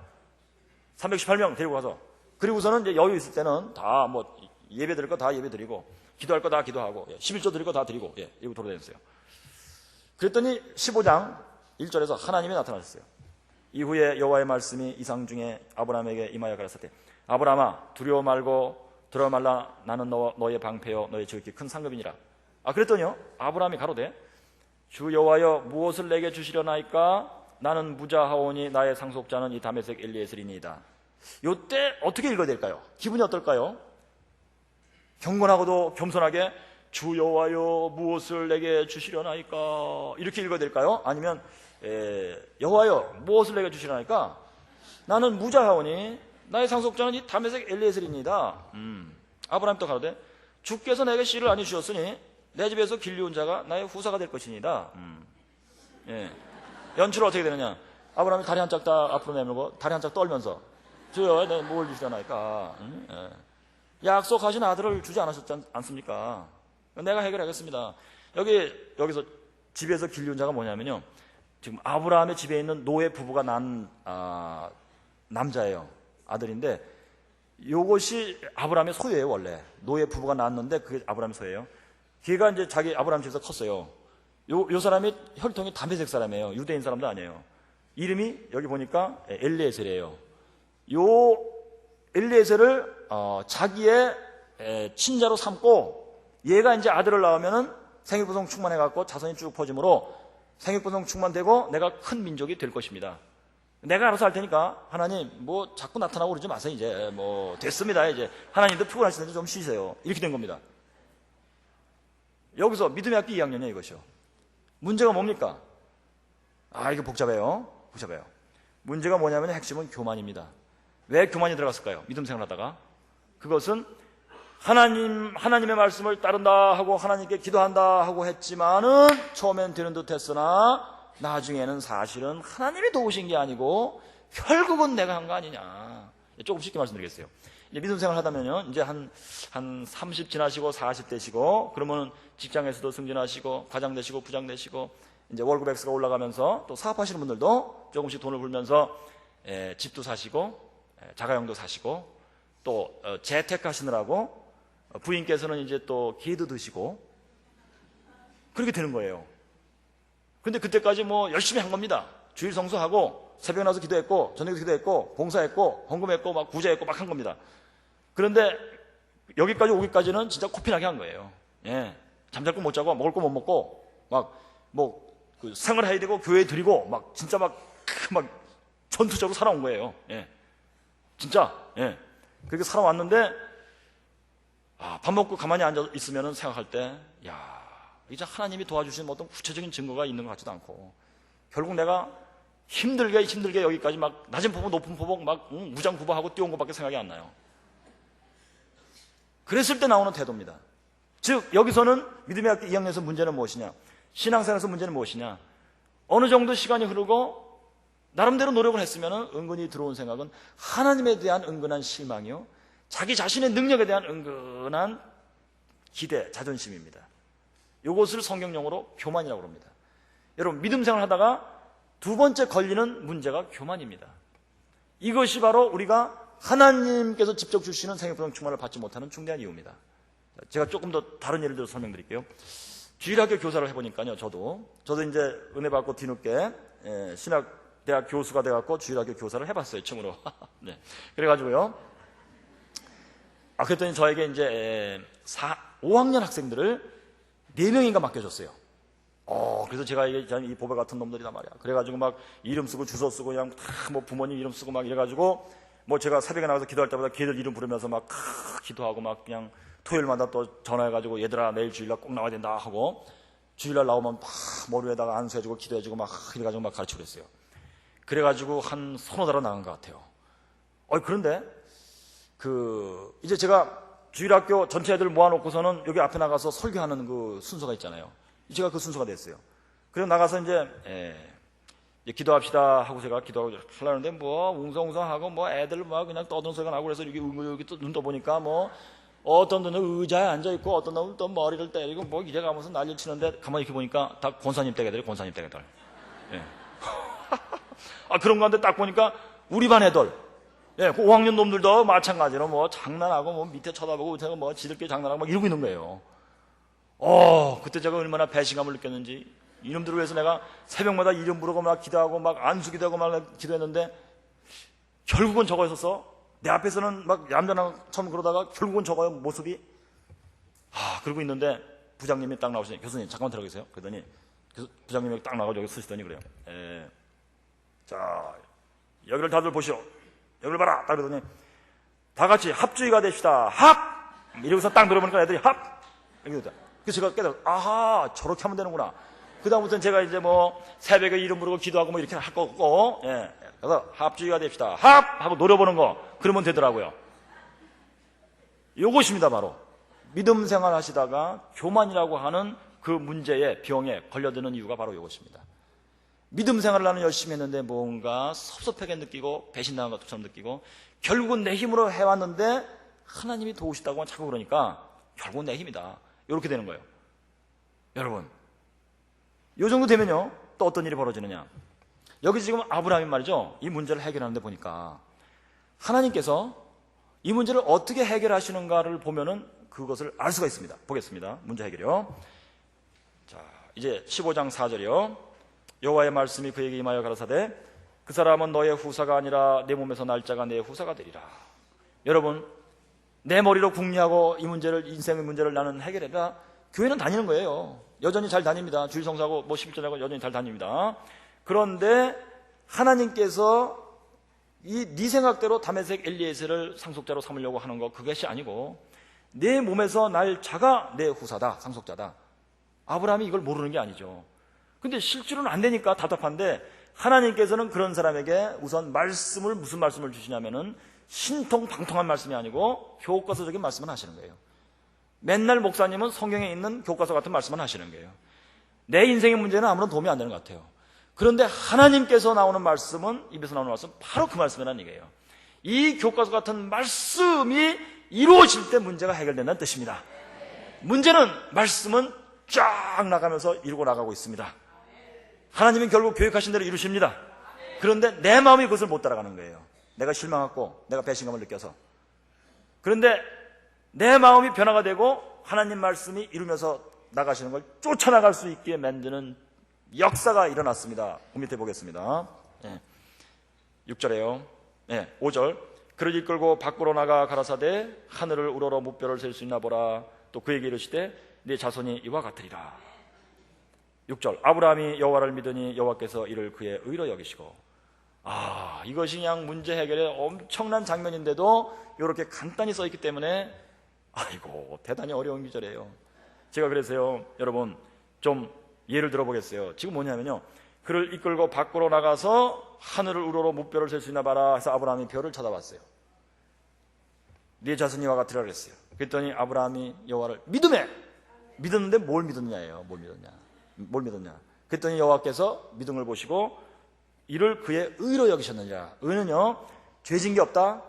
318명 데리고 가서, 그리고서는 이제 여유 있을 때는 다 뭐 예배 드릴 거 다 예배 드리고 기도할 거 다 기도하고 11조 드릴 거 다 드리고 이러고 돌아다녔어요. 그랬더니 15장 1절에서 하나님이 나타나셨어요. 이후에 여호와의 말씀이 이상 중에 아브라함에게 임하여 가라사대 아브라함아 두려워 말고 들어 말라 나는 너의 방패요 너의 지극히 큰 상급이니라. 그랬더니요 아브라함이 가로되 주 여호와여 무엇을 내게 주시려나이까 나는 무자하오니 나의 상속자는 이 다메섹 엘리에셀이니이다. 요때 어떻게 읽어야 될까요? 기분이 어떨까요? 경건하고도 겸손하게 주 여호와여 무엇을 내게 주시려나이까 이렇게 읽어야 될까요? 아니면 여호와여 무엇을 내게 주시려나이까 나는 무자하오니 나의 상속자는 이 다메섹 엘리에셀이니이다. 아브라함이 또 가로되 주께서 내게 씨를 아니 주셨으니 내 집에서 길리온 자가 나의 후사가 될 것이니이다. 연출은 어떻게 되느냐? 아브라함이 다리 한 짝 다 앞으로 내밀고 다리 한 짝 떨면서 주여 내가 뭘 주시려나이까? 약속하신 아들을 주지 않으셨지 않습니까? 내가 해결하겠습니다. 여기서 집에서 길리온 자가 뭐냐면요, 지금 아브라함의 집에 있는 노예 부부가 난 남자예요. 아들인데 요것이 아브라함의 소유예요. 원래 노예 부부가 낳았는데 그게 아브라함의 소유예요. 걔가 이제 아브라함 집에서 컸어요. 요 사람이 혈통이 다메섹 사람이에요. 유대인 사람도 아니에요. 이름이 여기 보니까 엘리에셀이에요. 요 엘리에셀을 자기의 친자로 삼고 얘가 이제 아들을 낳으면은 생육부성 충만해갖고 자손이 쭉 퍼짐으로 생육부성 충만되고 내가 큰 민족이 될 것입니다. 내가 알아서 할 테니까 하나님 뭐 자꾸 나타나고 그러지 마세요. 이제 뭐 됐습니다. 이제 하나님도 피곤하시는데 좀 쉬세요. 이렇게 된 겁니다. 여기서 믿음의 학기 2학년이에요. 이것이요. 문제가 뭡니까? 이거 복잡해요. 문제가 뭐냐면 핵심은 교만입니다. 왜 교만이 들어갔을까요? 믿음 생활하다가 그것은 하나님의 말씀을 따른다 하고 하나님께 기도한다 하고 했지만은 처음엔 되는 듯 했으나 나중에는 사실은 하나님이 도우신 게 아니고 결국은 내가 한 거 아니냐. 조금 쉽게 말씀드리겠어요. 이제 믿음 생활 하다면요, 이제 한 30 지나시고 40 되시고, 그러면 직장에서도 승진하시고, 과장 되시고, 부장 되시고, 이제 월급 X가 올라가면서 또 사업하시는 분들도 조금씩 돈을 벌면서 집도 사시고, 자가용도 사시고, 또 재택하시느라고 부인께서는 이제 또 기도 드시고, 그렇게 되는 거예요. 근데 그때까지 뭐 열심히 한 겁니다. 주일 성수하고, 새벽에 나와서 기도했고, 저녁에 기도했고, 봉사했고, 헌금했고, 막 구제했고, 막 한 겁니다. 그런데 여기까지 오기까지는 진짜 코피나게 한 거예요. 잠잘 거 못 자고, 먹을 거 못 먹고, 생활해야 되고, 교회에 드리고, 진짜 전투적으로 살아온 거예요. 진짜, 그렇게 살아왔는데, 밥 먹고 가만히 앉아 있으면 생각할 때, 이제 하나님이 도와주신 어떤 구체적인 증거가 있는 것 같지도 않고, 결국 내가 힘들게 여기까지 낮은 포복, 높은 포복, 무장구보하고 뛰어온 것밖에 생각이 안 나요. 그랬을 때 나오는 태도입니다. 즉, 여기서는 믿음의 학교 2학년에서 문제는 무엇이냐? 신앙생활에서 문제는 무엇이냐? 어느 정도 시간이 흐르고, 나름대로 노력을 했으면 은근히 들어온 생각은 하나님에 대한 은근한 실망이요, 자기 자신의 능력에 대한 은근한 기대, 자존심입니다. 이것을 성경용어로 교만이라고 합니다. 여러분, 믿음 생활 하다가 두 번째 걸리는 문제가 교만입니다. 이것이 바로 우리가 하나님께서 직접 주시는 생육부성 충만을 받지 못하는 중대한 이유입니다. 제가 조금 더 다른 예를 들어서 설명드릴게요. 주일학교 교사를 해보니까요, 저도 이제 은혜 받고 뒤늦게 신학대학 교수가 돼갖고 주일학교 교사를 해봤어요, 층으로. 네. 그래가지고요. 그랬더니 저에게 이제 5학년 학생들을 4명인가 맡겨줬어요. 그래서 제가 이게 참 이 보배 같은 놈들이다 말이야. 그래가지고 막 이름 쓰고 주소 쓰고 그냥 다 뭐 부모님 이름 쓰고 막 이래가지고 뭐 제가 새벽에 나가서 기도할 때마다 걔들 이름 부르면서 막 기도하고 막 그냥 토요일마다 또 전화해가지고 얘들아 내일 주일날 꼭 나와야 된다 하고 주일날 나오면 막 머리 위에다가 안수해주고 기도해주고 막 이래가지고 막 가르치고 그랬어요. 그래가지고 한 서너 달은 나간 것 같아요. 그런데 이제 제가 주일학교 전체 애들 모아놓고서는 여기 앞에 나가서 설교하는 그 순서가 있잖아요. 제가 그 순서가 됐어요. 그래서 나가서 이제 기도합시다 하고 제가 기도하고 하려는데 뭐 웅성웅성하고 뭐 애들 막 그냥 떠드는 소리가 나고 그래서 여기 또 눈 떠보니까 뭐 어떤 놈은 의자에 앉아있고 어떤 놈은 또 머리를 때리고 뭐 이래가면서 난리를 치는데 가만히 이렇게 보니까 다 권사님 댁애들이 권사님 댁애들. 예. 그런 가운데 딱 보니까 우리 반 애들, 그 5학년 놈들도 마찬가지로 뭐 장난하고 뭐 밑에 쳐다보고 제가 뭐 지들끼리 장난하고 막 이러고 있는 거예요. 그때 제가 얼마나 배신감을 느꼈는지 이놈들을 위해서 내가 새벽마다 이름 부르고 막 기도하고 막 안수기도 하고 막 기도했는데 결국은 저거 있었어. 내 앞에서는 막 얌전한 처음 그러다가 결국은 저거요 모습이. 그러고 있는데 부장님이 딱 나오시니 교수님 잠깐만 들어 계세요. 그러더니 부장님이 딱 나가서 여기 쓰시더니 그래요. 자, 여기를 다들 보시오. 여기를 봐라. 딱 그러더니 다 같이 합주의가 됩시다. 합! 이러고서 딱 들어보니까 애들이 합! 이러다. 그래서 제가 깨달았어. 아하, 저렇게 하면 되는구나. 그다음부터는 제가 이제 뭐 새벽에 이름 부르고 기도하고 뭐 이렇게 할 거고, 그래서 합주의가 됩시다. 합! 하고 노려보는 거. 그러면 되더라고요. 요것입니다, 바로. 믿음 생활 하시다가 교만이라고 하는 그 문제에 병에 걸려드는 이유가 바로 이것입니다. 믿음 생활을 나는 열심히 했는데 뭔가 섭섭하게 느끼고 배신당한 것처럼 느끼고 결국은 내 힘으로 해왔는데 하나님이 도우시다고 자꾸 그러니까 결국은 내 힘이다. 이렇게 되는 거예요. 여러분, 이 정도 되면요 또 어떤 일이 벌어지느냐. 여기 지금 아브라함이 말이죠, 이 문제를 해결하는데 보니까 하나님께서 이 문제를 어떻게 해결하시는가를 보면은 그것을 알 수가 있습니다. 보겠습니다. 문제 해결이요. 자, 이제 15장 4절이요. 여호와의 말씀이 그에게 임하여 가라사대 그 사람은 너의 후사가 아니라 내 몸에서 날 자가 내 후사가 되리라. 여러분, 내 머리로 궁리하고 이 문제를, 인생의 문제를 나는 해결해라. 교회는 다니는 거예요. 여전히 잘 다닙니다. 주일 성사하고 뭐 11절하고 여전히 잘 다닙니다. 그런데 하나님께서 네 생각대로 다메섹 엘리에셀을 상속자로 삼으려고 하는 거 그것이 아니고 내 몸에서 날 자가 내 후사다, 상속자다. 아브라함이 이걸 모르는 게 아니죠. 근데 실제로는 안 되니까 답답한데 하나님께서는 그런 사람에게 우선 말씀을, 무슨 말씀을 주시냐면은 신통방통한 말씀이 아니고 교과서적인 말씀을 하시는 거예요. 맨날 목사님은 성경에 있는 교과서 같은 말씀을 하시는 거예요. 내 인생의 문제는 아무런 도움이 안 되는 것 같아요. 그런데 하나님께서 나오는 말씀은, 입에서 나오는 말씀은 바로 그 말씀이라는 얘기예요. 이 교과서 같은 말씀이 이루어질 때 문제가 해결된다는 뜻입니다. 문제는 말씀은 쫙 나가면서 이루고 나가고 있습니다. 하나님은 결국 계획하신 대로 이루십니다. 그런데 내 마음이 그것을 못 따라가는 거예요. 내가 실망하고 내가 배신감을 느껴서. 그런데 내 마음이 변화가 되고 하나님 말씀이 이루면서 나가시는 걸 쫓아나갈 수 있게 만드는 역사가 일어났습니다. 그 밑에 보겠습니다. 6절에요. 5절. 그를 이끌고 밖으로 나가 가라사대 하늘을 우러러 무뼈를 셀 수 있나 보라. 또 그에게 이르시되 네 자손이 이와 같으리라. 6절. 아브라함이 여호와를 믿으니 여호와께서 이를 그의 의로 여기시고. 이것이 그냥 문제 해결의 엄청난 장면인데도 이렇게 간단히 써있기 때문에 아이고 대단히 어려운 기절이에요. 제가 그래서요, 여러분 좀 예를 들어보겠어요. 지금 뭐냐면요, 그를 이끌고 밖으로 나가서 하늘을 우러러 무뼈를 셀 수 있나 봐라 해서 아브라함이 별을 쳐다봤어요. 네 자손이 이와 같으리라 그랬어요. 그랬더니 아브라함이 여호와를 믿었는데 뭘 믿었냐예요. 뭘 믿었냐. 그랬더니 여호와께서 믿음을 보시고 이를 그의 의로 여기셨느니라. 의는요, 죄진 게 없다.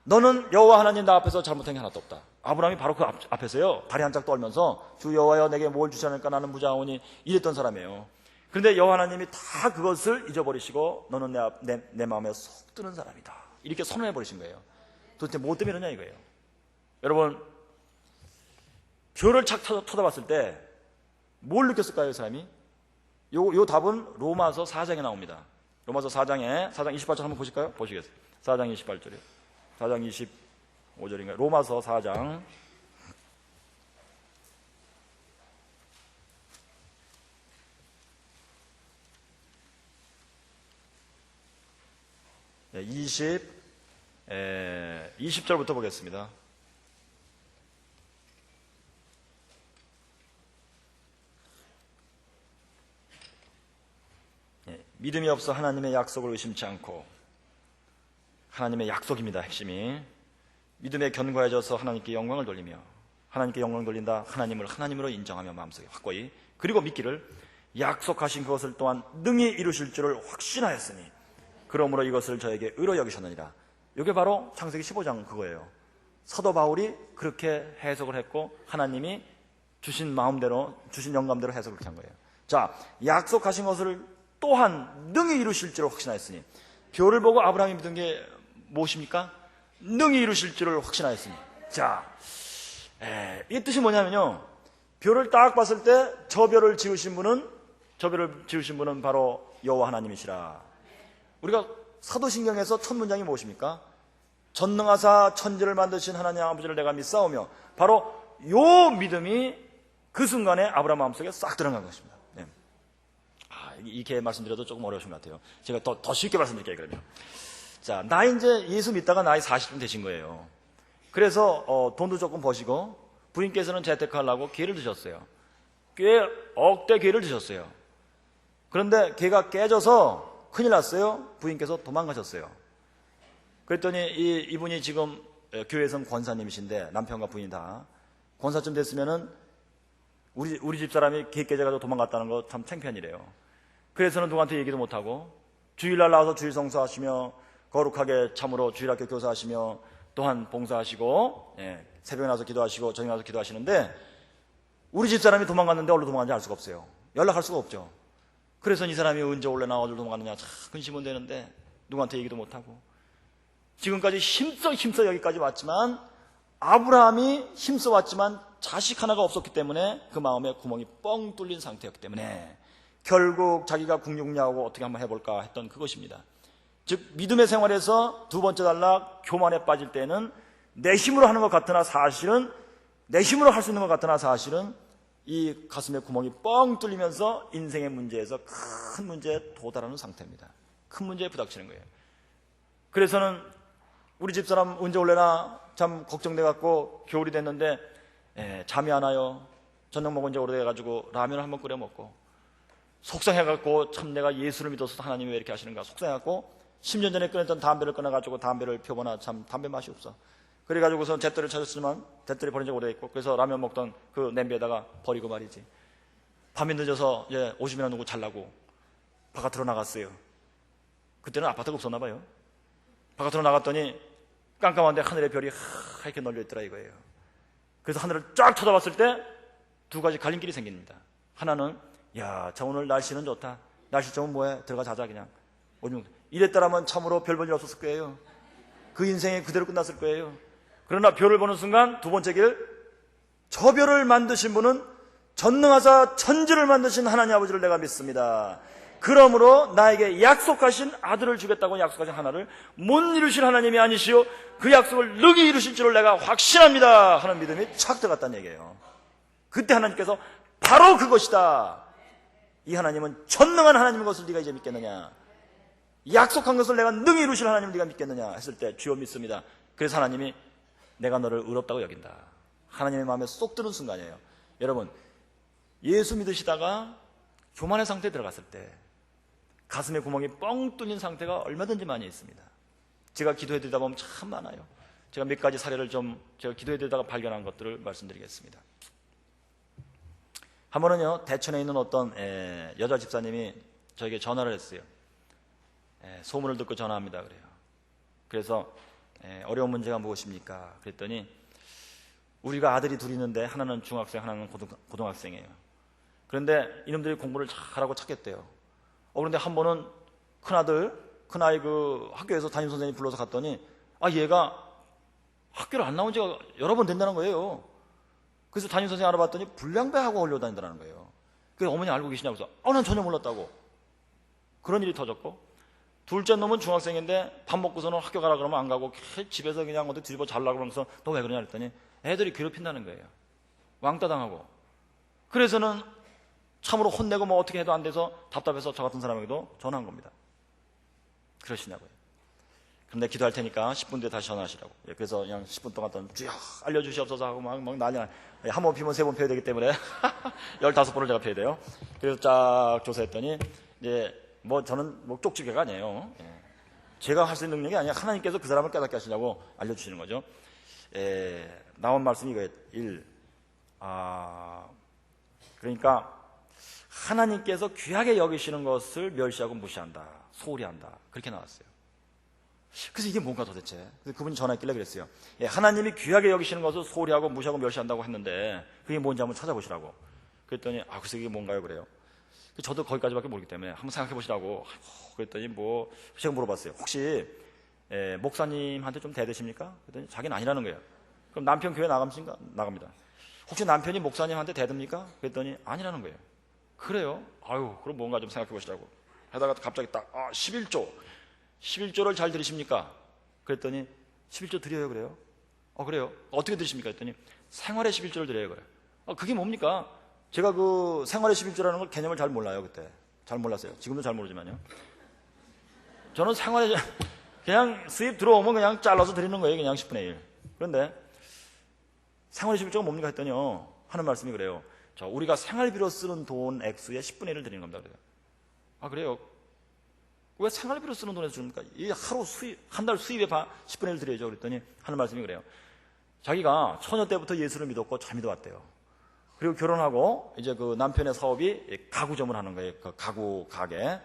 너는 여호와 하나님 나 앞에서 잘못한 게 하나도 없다. 아브라함이 바로 그 앞에서요, 다리 한짝 떨면서 주 여호와여 내게 뭘 주지 않을까 나는 무장하오니 이랬던 사람이에요. 그런데 여호와 하나님이 다 그것을 잊어버리시고 너는 내 마음에 속 드는 사람이다, 이렇게 선언해 버리신 거예요. 도대체 뭐 때문에 그러냐 이거예요. 여러분, 별을 착 쳐다봤을 때 뭘 느꼈을까요, 이 사람이? 요 답은 로마서 4장에 나옵니다. 로마서 4장 28절 한번 보실까요? 보시겠어요? 4장 28절이요. 4장 25절인가요? 로마서 4장. 20절부터 보겠습니다. 믿음이 없어 하나님의 약속을 의심치 않고, 하나님의 약속입니다. 핵심이 믿음에 견고해져서 하나님께 영광을 돌리며, 하나님께 영광을 돌린다, 하나님을 하나님으로 인정하며 마음속에 확고히, 그리고 믿기를 약속하신 그것을 또한 능히 이루실 줄을 확신하였으니 그러므로 이것을 저에게 의로 여기셨느니라. 이게 바로 창세기 15장 그거예요. 사도 바울이 그렇게 해석을 했고, 하나님이 주신 마음대로, 주신 영감대로 해석을 한 거예요. 자, 약속하신 것을 또한 능히 이루실 줄을 확신하였으니, 벼를 보고 아브라함이 믿은 게 무엇입니까? 능히 이루실 줄을 확신하였으니. 자, 이 뜻이 뭐냐면요, 벼를 딱 봤을 때 저 벼를 지으신 분은 바로 여호와 하나님이시라. 우리가 사도신경에서 첫 문장이 무엇입니까? 전능하사 천지를 만드신 하나님 아버지를 내가 믿사오며, 바로 요 믿음이 그 순간에 아브라함 마음속에 싹 들어간 것입니다. 네. 이렇게 말씀드려도 조금 어려우신 것 같아요. 제가 더 쉽게 말씀드릴게요, 그러면. 자, 이제 예수 믿다가 나이 40쯤 되신 거예요. 그래서 돈도 조금 버시고 부인께서는 재테크하려고 기회를 드셨어요. 꽤 억대 기회를 드셨어요. 그런데 걔가 깨져서 큰일 났어요. 부인께서 도망가셨어요. 그랬더니 이분이 지금 교회에서는 권사님이신데, 남편과 부인이 다 권사쯤 됐으면은 우리 집사람이 개 깨져가지고 도망갔다는 거 참 창피한 일이에요. 그래서는 누구한테 얘기도 못하고 주일날 나와서 주일 성수하시며 거룩하게 참으로 주일학교 교사하시며 또한 봉사하시고, 새벽에 나와서 기도하시고 저녁에 나와서 기도하시는데, 우리 집사람이 도망갔는데 어디로 도망갔는지 알 수가 없어요. 연락할 수가 없죠. 그래서 이 사람이 언제 올래나 어디로 도망갔느냐 참 근심은 되는데 누구한테 얘기도 못하고, 지금까지 힘써 여기까지 왔지만, 아브라함이 힘써 왔지만 자식 하나가 없었기 때문에 그 마음에 구멍이 뻥 뚫린 상태였기 때문에 결국 자기가 궁중야하고 어떻게 한번 해볼까 했던 그것입니다. 즉, 믿음의 생활에서 두 번째 단락 교만에 빠질 때는 내 힘으로 하는 것 같으나 사실은, 내 힘으로 할 수 있는 것 같으나 사실은 이 가슴에 구멍이 뻥 뚫리면서 인생의 문제에서 큰 문제에 도달하는 상태입니다. 큰 문제에 부닥치는 거예요. 그래서는 우리 집사람 언제 올래나 참 걱정돼갖고 겨울이 됐는데 잠이 안 와요. 저녁 먹은 지 오래돼가지고 라면을 한번 끓여 먹고, 속상해갖고 참 내가 예수를 믿어서 하나님이 왜 이렇게 하시는가 속상해갖고 10년 전에 끊었던 담배를 끊어가지고 담배를 펴보나 참 담배 맛이 없어. 그래가지고선 잿더리를 찾았지만 잿더리 버린 지 오래됐고, 그래서 라면 먹던 그 냄비에다가 버리고 말이지. 밤이 늦어서 이제 오줌이나 누구 잘라고 바깥으로 나갔어요. 그때는 아파트가 없었나 봐요. 바깥으로 나갔더니 깜깜한데 하늘의 별이 하얗게 널려 있더라 이거예요. 그래서 하늘을 쫙 쳐다봤을 때 두 가지 갈림길이 생깁니다. 하나는, 야, 자, 오늘 날씨는 좋다. 날씨 좋으면 뭐해? 들어가 자자 그냥. 이랬더라면 참으로 별 볼 일 없었을 거예요. 그 인생이 그대로 끝났을 거예요. 그러나 별을 보는 순간 두 번째 길, 저 별을 만드신 분은 전능하사 천지를 만드신 하나님 아버지를 내가 믿습니다. 그러므로 나에게 약속하신 아들을 주겠다고 약속하신 하나를 못 이루실 하나님이 아니시오, 그 약속을 능히 이루실 줄을 내가 확신합니다 하는 믿음이 착 들어갔다는 얘기예요. 그때 하나님께서 바로 그것이다, 이 하나님은 전능한 하나님인 것을 네가 이제 믿겠느냐, 약속한 것을 내가 능히 이루실 하나님을 네가 믿겠느냐 했을 때, 주여 믿습니다. 그래서 하나님이 내가 너를 의롭다고 여긴다, 하나님의 마음에 쏙 드는 순간이에요. 여러분, 예수 믿으시다가 교만의 상태에 들어갔을 때 가슴에 구멍이 뻥 뚫린 상태가 얼마든지 많이 있습니다. 제가 기도해드리다 보면 참 많아요. 제가 몇 가지 사례를 제가 기도해드리다가 발견한 것들을 말씀드리겠습니다. 한 번은요, 대천에 있는 어떤 여자 집사님이 저에게 전화를 했어요. 소문을 듣고 전화합니다. 그래요. 그래서 어려운 문제가 무엇입니까? 그랬더니 우리가 아들이 둘이 있는데 하나는 중학생, 하나는 고등학생이에요. 그런데 이놈들이 공부를 잘하고 찾겠대요. 그런데 한 번은 큰아이 그 학교에서 담임선생님이 불러서 갔더니, 얘가 학교를 안 나온 지가 여러 번 된다는 거예요. 그래서 담임선생님 알아봤더니 불량배하고 올려다닌다는 거예요. 그래서 어머니 알고 계시냐고 해서 난 전혀 몰랐다고. 그런 일이 터졌고, 둘째 놈은 중학생인데 밥 먹고서는 학교 가라 그러면 안 가고 집에서 그냥 어디 뒤집어 잘라고 그러면서 너 왜 그러냐 그랬더니 애들이 괴롭힌다는 거예요. 왕따 당하고. 그래서는 참으로 혼내고 뭐 어떻게 해도 안 돼서 답답해서 저 같은 사람에게도 전화한 겁니다. 그러시냐고요. 그럼 내가 기도할 테니까 10분 뒤에 다시 전화하시라고. 그래서 그냥 10분 동안 주여 알려주시옵소서 하고 막 난리나. 한 번 피면 3번 펴야 되기 때문에 15번을 제가 펴야 돼요. 그래서 쫙 조사했더니 이제 뭐 저는 뭐 쪽지게가 아니에요. 제가 할 수 있는 능력이 아니라 하나님께서 그 사람을 깨닫게 하시려고 알려주시는 거죠. 나온 말씀이 이거예요. 1. 그러니까 하나님께서 귀하게 여기시는 것을 멸시하고 무시한다, 소홀히 한다, 그렇게 나왔어요. 그래서 이게 뭔가 도대체? 그래서 그분이 전화했길래 그랬어요. 하나님이 귀하게 여기시는 것을 소홀히 하고 무시하고 멸시한다고 했는데 그게 뭔지 한번 찾아보시라고. 그랬더니 글쎄 이게 뭔가요? 그래요. 저도 거기까지밖에 모르기 때문에 한번 생각해 보시라고. 그랬더니 뭐 제가 물어봤어요. 혹시 목사님한테 좀 대드십니까? 그랬더니 자기는 아니라는 거예요. 그럼 남편 교회 나갑니까? 나갑니다. 혹시 남편이 목사님한테 대듭니까? 그랬더니 아니라는 거예요. 그래요? 그럼 뭔가 좀 생각해 보시라고. 하다가 갑자기 딱 11조를 잘 들으십니까? 그랬더니 11조 드려요. 그래요? 그래요? 어떻게 드십니까? 그랬더니 생활의 11조를 드려요. 그래요. 그게 뭡니까? 제가 그 생활의 11조라는 걸 개념을 잘 몰라요. 그때 잘 몰랐어요. 지금도 잘 모르지만요. 저는 생활의 그냥 수입 들어오면 그냥 잘라서 드리는 거예요. 그냥 10분의 1. 그런데 생활의 11조가 뭡니까? 했더니요, 하는 말씀이 그래요. 우리가 생활비로 쓰는 돈 액수의 10분의 1을 드리는 겁니다. 그래요. 그래요? 왜 생활비로 쓰는 돈에서 줍니까? 이 하루 수입, 한 달 수입의 10분의 1 드려야죠. 그랬더니 하는 말씀이 그래요. 자기가 처녀 때부터 예수를 믿었고 잘 믿어왔대요. 그리고 결혼하고 이제 그 남편의 사업이 가구점을 하는 거예요. 그 가구 가게.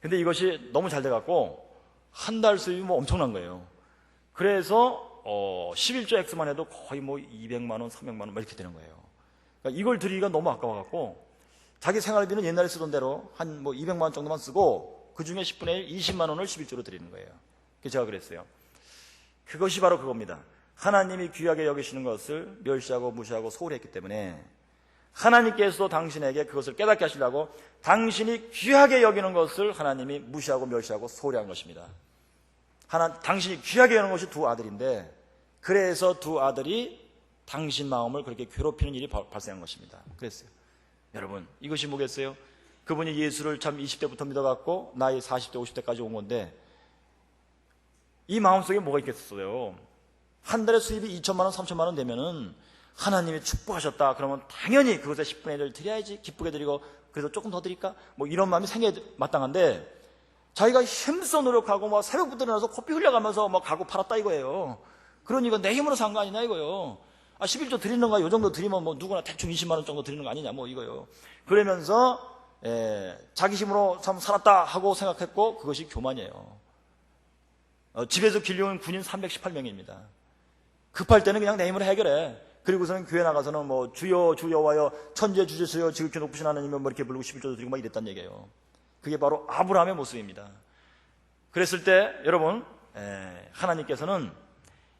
근데 이것이 너무 잘 돼갖고 한 달 수입이 뭐 엄청난 거예요. 그래서 11조 X만 해도 거의 뭐 200만 원, 300만 원 이렇게 되는 거예요. 그러니까 이걸 드리기가 너무 아까워갖고 자기 생활비는 옛날에 쓰던 대로 한 뭐 200만 원 정도만 쓰고 그 중에 10분의 1, 20만 원을 11조로 드리는 거예요. 그래서 제가 그랬어요. 그것이 바로 그겁니다. 하나님이 귀하게 여기시는 것을 멸시하고 무시하고 소홀히 했기 때문에 하나님께서도 당신에게 그것을 깨닫게 하시려고 당신이 귀하게 여기는 것을 하나님이 무시하고 멸시하고 소홀히 한 것입니다. 당신이 귀하게 여기는 것이 두 아들인데 그래서 두 아들이 당신 마음을 그렇게 괴롭히는 일이 발생한 것입니다. 그랬어요. 여러분, 이것이 뭐겠어요? 그분이 예수를 참 20대부터 믿어갖고 나이 40대, 50대까지 온 건데 이 마음속에 뭐가 있겠어요? 한 달에 수입이 2천만 원, 3천만 원 되면은 하나님이 축복하셨다. 그러면 당연히 그것의 10분의 1을 드려야지. 기쁘게 드리고 그래서 조금 더 드릴까? 뭐 이런 마음이 생겨야 마땅한데 자기가 힘써 노력하고 뭐 새벽부터 일어나서 코피 흘려가면서 뭐 가구 팔았다 이거예요. 그러니 이거 내 힘으로 산 거 아니냐 이거요. 11조 드리는 거 요 정도 드리면 뭐 누구나 대충 20만 원 정도 드리는 거 아니냐 뭐 이거요. 그러면서 자기 힘으로 참 살았다 하고 생각했고 그것이 교만이에요. 집에서 길려온 군인 318명입니다. 급할 때는 그냥 내 힘으로 해결해. 그리고서는 교회 나가서는 뭐 주여 주여와여 천지의 주제수여 지극히 높으신 하나님은 뭐 이렇게 부르고 11조도 드리고 막 이랬단 얘기예요. 그게 바로 아브라함의 모습입니다. 그랬을 때 여러분 하나님께서는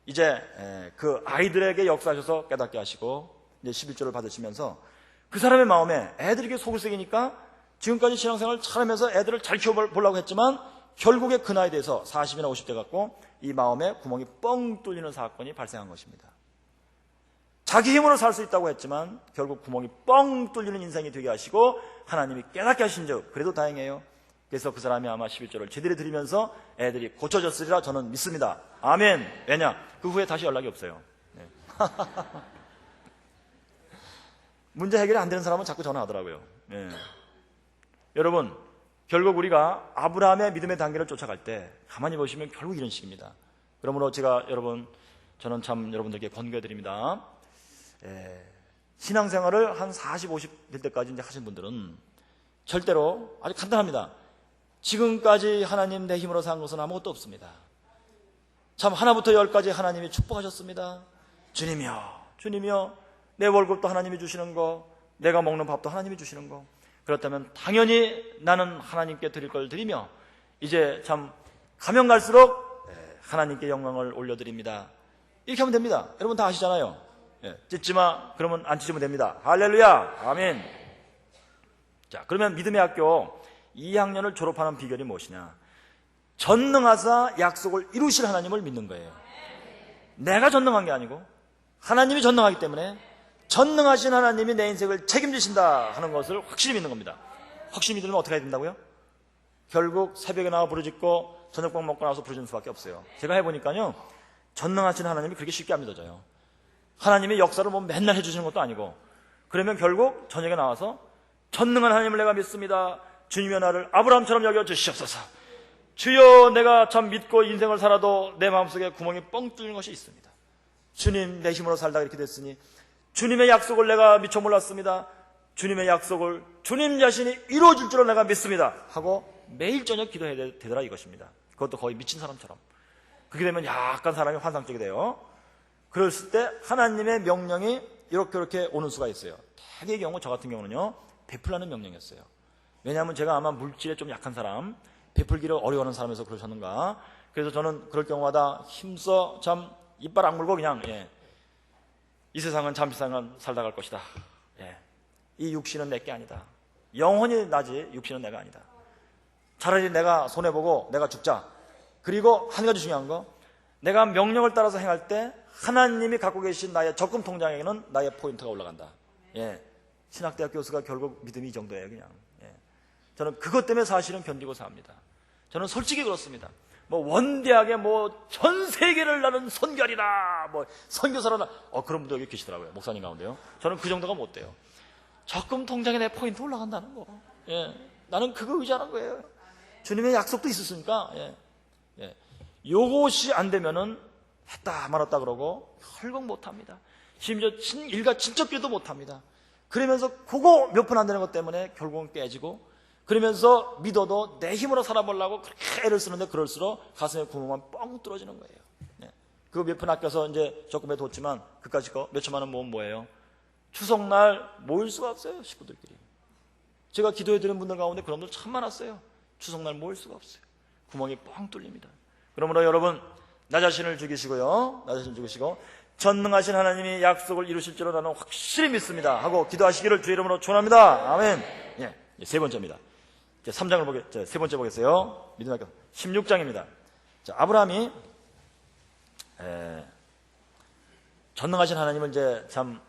이제 그 아이들에게 역사하셔서 깨닫게 하시고 이제 11조를 받으시면서 그 사람의 마음에 애들에게 속을 새기니까 지금까지 신앙생활을 잘하면서 애들을 잘 키워보려고 했지만 결국에 그 나이에 대해서 40이나 50대 갖고 이 마음에 구멍이 뻥 뚫리는 사건이 발생한 것입니다. 자기 힘으로 살 수 있다고 했지만 결국 구멍이 뻥 뚫리는 인생이 되게 하시고 하나님이 깨닫게 하신 적 그래도 다행이에요. 그래서 그 사람이 아마 11조를 제대로 드리면서 애들이 고쳐졌으리라 저는 믿습니다. 아멘. 왜냐? 그 후에 다시 연락이 없어요. 네. 문제 해결이 안 되는 사람은 자꾸 전화하더라고요. 네. 여러분, 결국 우리가 아브라함의 믿음의 단계를 쫓아갈 때 가만히 보시면 결국 이런 식입니다. 그러므로 제가 저는 참 여러분들께 권고해드립니다. 신앙생활을 한 40, 50 될 때까지 이제 하신 분들은 절대로 아주 간단합니다. 지금까지 하나님 내 힘으로 산 것은 아무것도 없습니다. 참 하나부터 열까지 하나님이 축복하셨습니다. 주님이여 내 월급도 하나님이 주시는 거, 내가 먹는 밥도 하나님이 주시는 거. 그렇다면 당연히 나는 하나님께 드릴 걸 드리며 이제 참 가면 갈수록 하나님께 영광을 올려드립니다. 이렇게 하면 됩니다. 여러분 다 아시잖아요. 찢지마 그러면 안 찢으면 됩니다. 할렐루야 아멘. 자, 그러면 믿음의 학교 2학년을 졸업하는 비결이 무엇이냐? 전능하사 약속을 이루실 하나님을 믿는 거예요. 내가 전능한 게 아니고 하나님이 전능하기 때문에 전능하신 하나님이 내 인생을 책임지신다 하는 것을 확실히 믿는 겁니다. 확실히 믿으면 어떻게 해야 된다고요? 결국 새벽에 나와 부르짖고 저녁밥 먹고 나서 부르짖는 수밖에 없어요. 제가 해보니까요, 전능하신 하나님이 그렇게 쉽게 안 믿어져요. 하나님의 역사를 뭐 맨날 해주시는 것도 아니고, 그러면 결국 저녁에 나와서 전능한 하나님을 내가 믿습니다. 주님의 나를 아브라함처럼 여겨주시옵소서. 주여, 내가 참 믿고 인생을 살아도 내 마음속에 구멍이 뻥 뚫린 것이 있습니다. 주님, 내 힘으로 살다가 이렇게 됐으니 주님의 약속을 내가 미처 몰랐습니다. 주님의 약속을 주님 자신이 이루어줄 줄을 내가 믿습니다 하고 매일 저녁 기도해야 되더라, 이것입니다. 그것도 거의 미친 사람처럼. 그렇게 되면 약간 사람이 환상적이 돼요. 그랬을 때 하나님의 명령이 이렇게 오는 수가 있어요. 대개의 경우, 저 같은 경우는요, 베풀라는 명령이었어요. 왜냐하면 제가 아마 물질에 좀 약한 사람, 베풀기를 어려워하는 사람에서 그러셨는가. 그래서 저는 그럴 경우마다 힘써 참 이빨 악물고 그냥, 이 세상은 잠시 살다 갈 것이다. 이 육신은 내게 아니다. 영혼이 나지 육신은 내가 아니다. 차라리 내가 손해보고 내가 죽자. 그리고 한 가지 중요한 거, 내가 명령을 따라서 행할 때 하나님이 갖고 계신 나의 적금 통장에는 나의 포인트가 올라간다. 신학대학 교수가 결국 믿음이 이 정도예요, 그냥. 저는 그것 때문에 사실은 견디고 삽니다. 저는 솔직히 그렇습니다. 뭐 원대하게 뭐 전 세계를 나는 선교하리라, 뭐 선교사라나, 그런 분들 여기 계시더라고요, 목사님 가운데요. 저는 그 정도가 못 돼요. 적금 통장에 내 포인트 올라간다는 거. 나는 그거 의지하는 거예요. 주님의 약속도 있었으니까. 요것이 안 되면은 했다 말았다 그러고 결국 못합니다. 심지어 일가 친척기도 못합니다. 그러면서 그거 몇 푼 안 되는 것 때문에 결국은 깨지고, 그러면서 믿어도 내 힘으로 살아보려고 그렇게 애를 쓰는데 그럴수록 가슴에 구멍만 뻥 뚫어지는 거예요. 그거 몇 푼 아껴서 이제 적금에 뒀지만 그까짓 거 몇 천만 원 모으면 뭐예요? 추석날 모일 수가 없어요, 식구들끼리. 제가 기도해드린 분들 가운데 그런 분들 참 많았어요. 추석날 모일 수가 없어요. 구멍이 뻥 뚫립니다. 그러므로 여러분, 나 자신을 죽이시고요, 나 자신을 죽이시고 전능하신 하나님이 약속을 이루실 줄로 나는 확실히 믿습니다 하고 기도하시기를 주의 이름으로 축원합니다. 아멘. 세 번째입니다. 이제 3장을 세 번째 보겠어요. 믿음의 학교 16장입니다. 자, 아브라함이 전능하신 하나님을 이제 참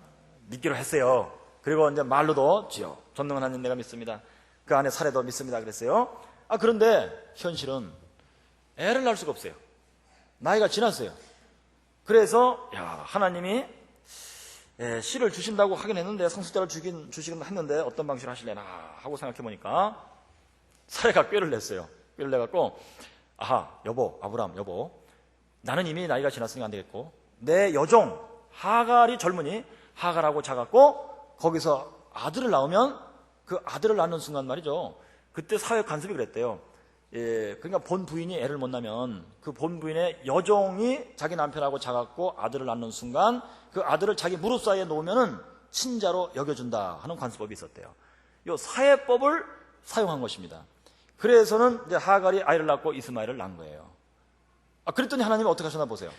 믿기로 했어요. 그리고 이제 말로도 주여 전능한 하나님 내가 믿습니다. 그 안에 살해도 믿습니다 그랬어요. 그런데 현실은 애를 낳을 수가 없어요. 나이가 지났어요. 그래서 하나님이 씨를 주신다고 하긴 했는데, 상속자를 주시긴 했는데 어떤 방식으로 하실래나 하고 생각해보니까 사례가 꾀를 냈어요. 꾀를 내갖고, 여보, 아브라함 여보, 나는 이미 나이가 지났으니까 안 되겠고, 내 여종 하갈이 젊으니 하갈하고 작았고 거기서 아들을 낳으면 그 아들을 낳는 순간 말이죠, 그때 사회 관습이 그랬대요. 그러니까 본 부인이 애를 못 낳으면 그 본 부인의 여종이 자기 남편하고 작았고 아들을 낳는 순간 그 아들을 자기 무릎 사이에 놓으면은 친자로 여겨준다 하는 관습법이 있었대요. 이 사회법을 사용한 것입니다. 그래서는 이제 하갈이 아이를 낳고 이스마엘을 낳은 거예요. 그랬더니 하나님이 어떻게 하셨나 보세요.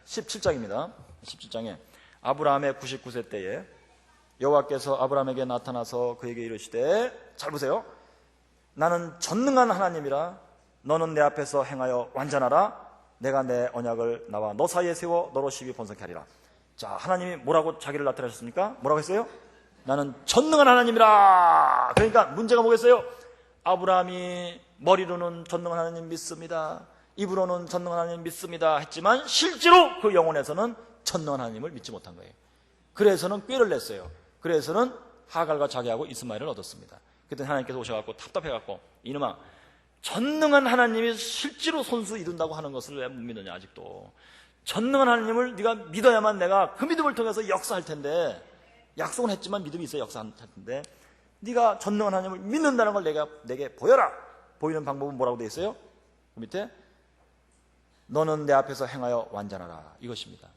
17장입니다. 17장에 아브라함의 99세 때에 여호와께서 아브라함에게 나타나서 그에게 이르시되, 잘 보세요. 나는 전능한 하나님이라 너는 내 앞에서 행하여 완전하라. 내가 내 언약을 나와 너 사이에 세워 너로 시비 번성케 하리라. 자, 하나님이 뭐라고 자기를 나타내셨습니까? 뭐라고 했어요? 나는 전능한 하나님이라. 그러니까 문제가 뭐겠어요? 아브라함이 머리로는 전능한 하나님 믿습니다, 입으로는 전능한 하나님 믿습니다 했지만 실제로 그 영혼에서는 전능한 하나님을 믿지 못한 거예요. 그래서는 꾀를 냈어요. 그래서는 하갈과 자기하고 이스마엘을 얻었습니다. 그때 하나님께서 오셔갖고 답답해갖고, 이놈아, 전능한 하나님이 실제로 손수 이룬다고 하는 것을 왜 못 믿느냐 아직도. 전능한 하나님을 네가 믿어야만 내가 그 믿음을 통해서 역사할 텐데, 약속은 했지만 믿음이 있어야 역사할 텐데, 네가 전능한 하나님을 믿는다는 걸 내게 보여라. 보이는 방법은 뭐라고 되어 있어요? 그 밑에 너는 내 앞에서 행하여 완전하라, 이것입니다.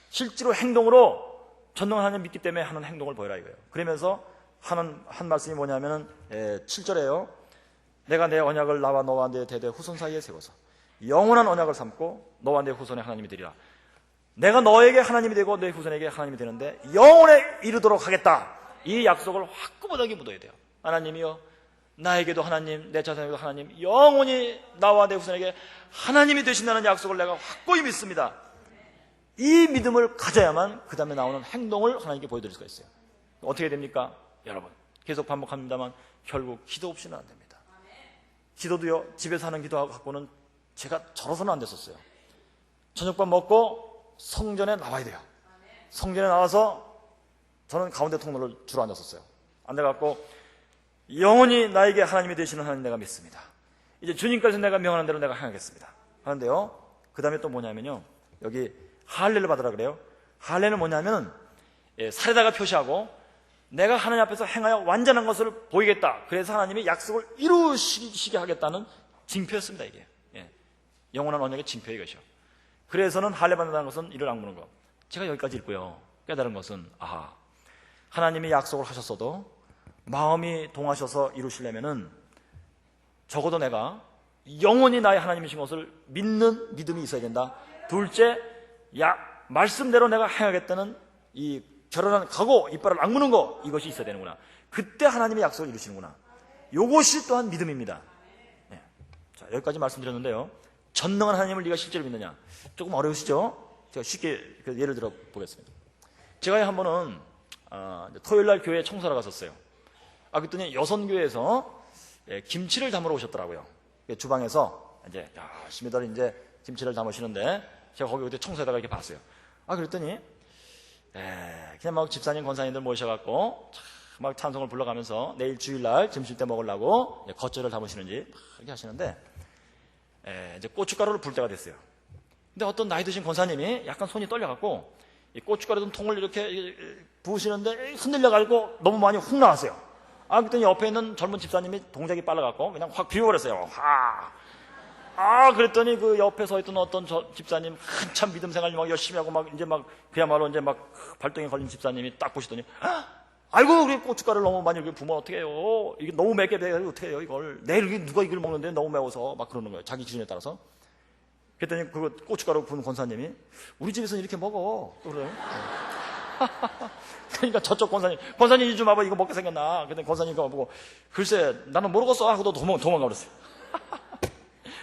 실제로 행동으로 전능한 하나님 믿기 때문에 하는 행동을 보여라 이거예요. 그러면서 한 말씀이 뭐냐면은 7절에요. 내가 내 언약을 나와 너와 내 대대 후손 사이에 세워서 영원한 언약을 삼고 너와 내 후손의 하나님이 되리라. 내가 너에게 하나님이 되고 내 후손에게 하나님이 되는데 영원에 이르도록 하겠다. 이 약속을 확고하게 묻어야 돼요. 하나님이요, 나에게도 하나님, 내 자손에게도 하나님, 영원히 나와 내 후손에게 하나님이 되신다는 약속을 내가 확고히 믿습니다. 이 믿음을 가져야만 그 다음에 나오는 행동을 하나님께 보여드릴 수가 있어요. 어떻게 됩니까? 여러분, 계속 반복합니다만 결국 기도 없이는 안 됩니다. 기도도요, 집에서 하는 기도하고 갖고는 제가 저러서는 안 됐었어요. 저녁밥 먹고 성전에 나와야 돼요. 성전에 나와서 저는 가운데 통로를 주로 앉았었어요. 앉아갖고 영원히 나에게 하나님이 되시는 하나님 내가 믿습니다. 이제 주님께서 내가 명하는 대로 내가 행하겠습니다 하는데요, 그 다음에 또 뭐냐면요, 여기 할례를 받으라 그래요. 할례는 뭐냐면 살에다가 표시하고 내가 하나님 앞에서 행하여 완전한 것을 보이겠다, 그래서 하나님이 약속을 이루시게 하겠다는 징표였습니다. 이게 영원한 언약의 징표예요, 이것이요. 그래서는 할례 받는다는 것은 이를 악무는 것. 제가 여기까지 읽고요, 깨달은 것은 하나님이 약속을 하셨어도 마음이 동하셔서 이루시려면은 적어도 내가 영원히 나의 하나님이신 것을 믿는 믿음이 있어야 된다. 둘째, 말씀대로 내가 행하겠다는 이 결혼한 각오, 이빨을 악무는 거, 이것이 있어야 되는구나. 그때 하나님의 약속을 이루시는구나. 이것이 또한 믿음입니다. 자, 여기까지 말씀드렸는데요, 전능한 하나님을 네가 실제로 믿느냐, 조금 어려우시죠? 제가 쉽게 예를 들어 보겠습니다. 제가 한 번은 토요일날 교회에 청소하러 갔었어요. 그랬더니 여선교회에서 김치를 담으러 오셨더라고요. 주방에서 이제 열심히들 이제 김치를 담으시는데 제가 거기 그때 청소에다가 이렇게 봤어요. 그랬더니 그냥 막 집사님, 권사님들 모셔갖고 막 찬송을 불러가면서 내일 주일날 점심 때 먹으려고 겉절을 담으시는지 이렇게 하시는데 이제 고춧가루를 불 때가 됐어요. 근데 어떤 나이 드신 권사님이 약간 손이 떨려갖고 이 고춧가루 통을 이렇게 부으시는데 흔들려가지고 너무 많이 훅 나왔어요. 그랬더니 옆에 있는 젊은 집사님이 동작이 빨라갖고 그냥 확 비워버렸어요. 그랬더니 그 옆에 서 있던 어떤 집사님, 한참 믿음 생활 막 열심히 하고 막 이제 막 그야말로 이제 막 발동에 걸린 집사님이 딱 보시더니 아이고, 우리 고춧가루를 너무 많이 이렇게 부으면 어떡해요? 이게 너무 맵게 배가지고 어떡해요, 이걸. 내일 누가 이걸 먹는데 너무 매워서 막 그러는 거예요. 자기 기준에 따라서. 그랬더니 그 고춧가루 부은 권사님이 우리 집에서는 이렇게 먹어. 또 그래요. 그러니까 저쪽 권사님 좀 와봐, 이거 먹게 생겼나. 그랬더니 권사님이 보고 글쎄 나는 모르겠어 하고 도망가 버렸어요.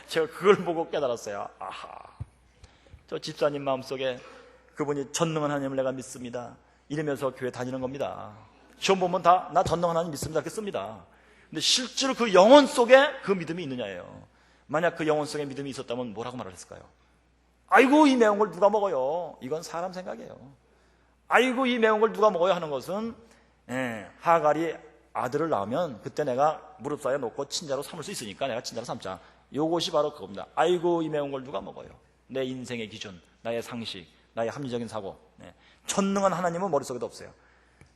제가 그걸 보고 깨달았어요. 저 집사님 마음속에 그분이 전능한 하나님을 내가 믿습니다 이러면서 교회 다니는 겁니다. 시험 보면 다 나 전능한 하나님 믿습니다 이렇게 씁니다. 근데 실제로 그 영혼 속에 그 믿음이 있느냐예요. 만약 그 영혼 속에 믿음이 있었다면 뭐라고 말을 했을까요? 아이고, 이 매운 걸 누가 먹어요. 이건 사람 생각이에요. 아이고, 이 매운 걸 누가 먹어요 하는 것은 하갈이 아들을 낳으면 그때 내가 무릎 사이에 놓고 친자로 삼을 수 있으니까 내가 친자로 삼자. 요것이 바로 그겁니다. 아이고, 이 매운 걸 누가 먹어요. 내 인생의 기준, 나의 상식, 나의 합리적인 사고. 전능한 하나님은 머릿속에도 없어요.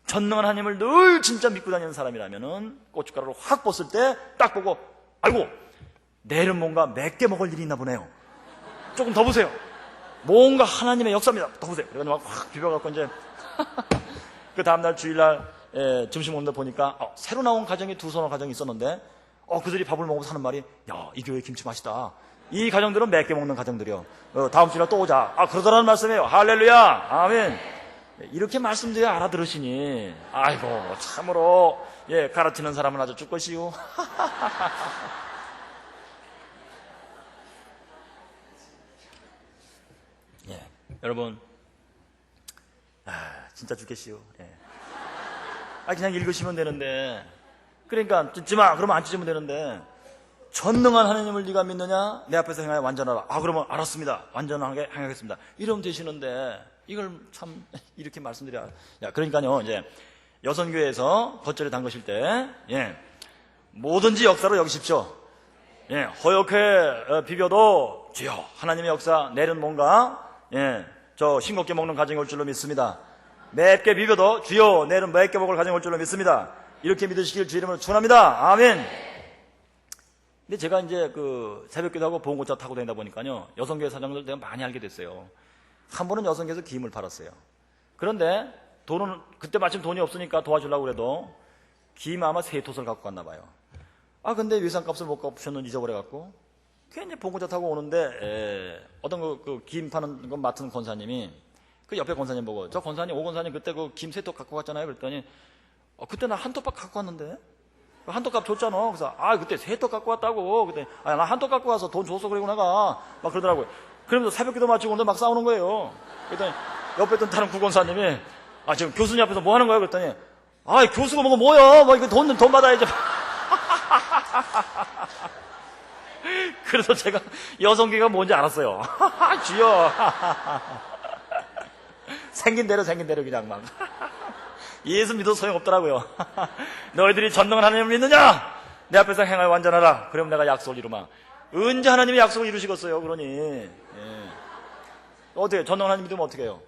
전능한 하나님을 늘 진짜 믿고 다니는 사람이라면은 고춧가루를 확 벗을 때 딱 보고 아이고, 내일은 뭔가 맵게 먹을 일이 있나 보네요. 조금 더 보세요. 뭔가 하나님의 역사입니다. 더 보세요. 그래서 막 확 비벼갖고 이제 그 다음날 주일날 점심 먹는데 보니까 새로 나온 가정이 두 서너 가정이 있었는데 그들이 밥을 먹으면서 하는 말이 이 교회 김치 맛있다. 이 가정들은 맵게 먹는 가정들이요. 다음 주일날 또 오자. 그러더라는 말씀이에요. 할렐루야. 아멘. 이렇게 말씀드려야 알아들으시니 아이고, 참으로 가르치는 사람은 아주 죽것이요. 여러분, 진짜 죽겠시요. 그냥 읽으시면 되는데, 그러니까 찢지마 그러면 안 찢으면 되는데, 전능한 하나님을 네가 믿느냐? 내 앞에서 행하여 완전하라. 그러면 알았습니다. 완전하게 행하겠습니다. 이러면 되시는데 이걸 참 이렇게 말씀드려야. 그러니까요, 이제 여선교회에서 겉절에 담그실 때 뭐든지 역사로 여기십시오. 허옇게 비벼도 주여 하나님의 역사, 내일은 뭔가 저 싱겁게 먹는 가정이 올 줄로 믿습니다. 맵게 비벼도 주여 내일은 맵게 먹을 가정이 올 줄로 믿습니다. 이렇게 믿으시길 주 이름으로 축원합니다. 아멘. 근데 제가 이제 그 새벽기도 하고 보험고차 타고 다니다 보니까요, 여성교회 사장들 내가 많이 알게 됐어요. 한 번은 여성교회에서 김을 팔았어요. 그런데 돈은 그때 마침 돈이 없으니까 도와주려고 그래도 김 아마 세 톳을 갖고 갔나 봐요. 근데 예산값을 못 갚으셨는지 잊어버려갖고 괜히 보험고차 타고 오는데 어떤 그 김 파는 거 맡은 권사님이 그 옆에 권사님 보고 저 권사님, 오 권사님 그때 그 김 세 톳 갖고 갔잖아요. 그랬더니 그때 나 한 톱밥 갖고 왔는데 한 톱값 줬잖아. 그래서 그때 세 톱 갖고 왔다고. 그때 나 한 톱 갖고 와서 돈 줬어 그러고 내가 막 그러더라고요. 그러면서 새벽기도 마치고 오는데 막 싸우는 거예요. 그랬더니 옆에 있던 다른 구권사님이 지금 교수님 앞에서 뭐 하는 거야? 그랬더니 교수가 뭐야? 이거 돈 받아야지. 그래서 제가 여성계가 뭔지 알았어요. 주여. 생긴 대로 그냥 막. 예수 믿어도 소용없더라고요. 너희들이 전능한 하나님을 믿느냐? 내 앞에서 행하여 완전하라. 그럼 내가 약속을 이루마. 언제 하나님이 약속을 이루시겠어요? 그러니. 예. 어떻게 전능한 하나님 믿으면 어떻게 해요?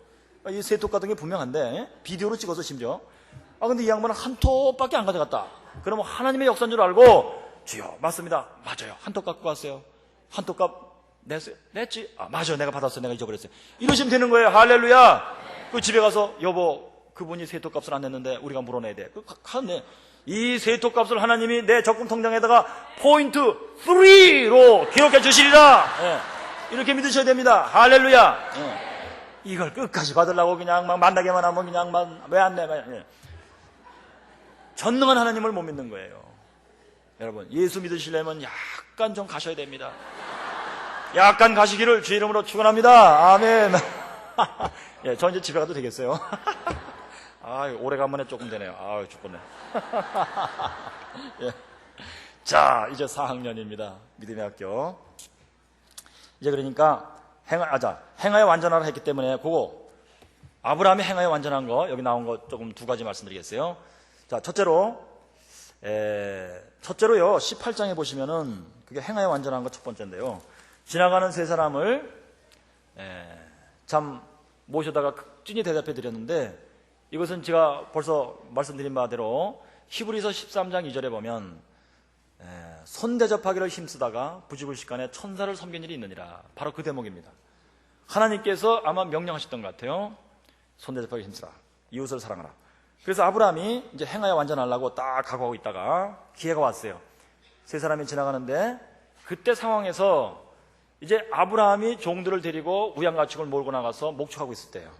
이 세톱 같은 게 분명한데 비디오로 찍어서 심지어. 근데 이 양반은 한 톱밖에 안 가져갔다. 그러면 하나님의 역사인 줄 알고 주여 맞습니다. 맞아요. 한 톱 갖고 왔어요. 한 톱값 냈어요. 냈지? 맞아요. 내가 받았어요. 내가 잊어버렸어요. 이러시면 되는 거예요. 할렐루야. 그 집에 가서 여보 그분이 세톱값을 안 냈는데 우리가 물어내야 돼. 하네. 이 세톱값을 하나님이 내 적금 통장에다가 포인트 3로 기록해 주시리라. 예. 이렇게 믿으셔야 됩니다. 할렐루야. 예. 이걸 끝까지 받으려고 그냥 막 만나게만 하면 그냥 왜 안 내? 예. 전능한 하나님을 못 믿는 거예요. 여러분 예수 믿으시려면 약간 좀 가셔야 됩니다. 약간 가시기를 주의 이름으로 축원합니다. 아멘. 예, 저 이제 집에 가도 되겠어요. 오래간만에 조금 되네요. 죽겠네. 예. 자, 이제 4학년입니다. 믿음의 학교. 이제 그러니까 행하여 완전하라 했기 때문에 그거 아브라함이 행하여 완전한 거 여기 나온 거 조금 두 가지 말씀드리겠어요. 자, 첫째로요 18장에 보시면은 그게 행하여 완전한 거 첫 번째인데요. 지나가는 세 사람을 참 모셔다가 찐히 대답해 드렸는데 이것은 제가 벌써 말씀드린 바대로 히브리서 13장 2절에 보면 손대접하기를 힘쓰다가 부지불식간에 천사를 섬긴 일이 있느니라. 바로 그 대목입니다. 하나님께서 아마 명령하셨던 것 같아요. 손대접하기 힘쓰라. 이웃을 사랑하라. 그래서 아브라함이 이제 행하여 완전하려고 딱 각오하고 있다가 기회가 왔어요. 세 사람이 지나가는데 그때 상황에서 이제 아브라함이 종들을 데리고 우양가축을 몰고 나가서 목축하고 있을 때예요.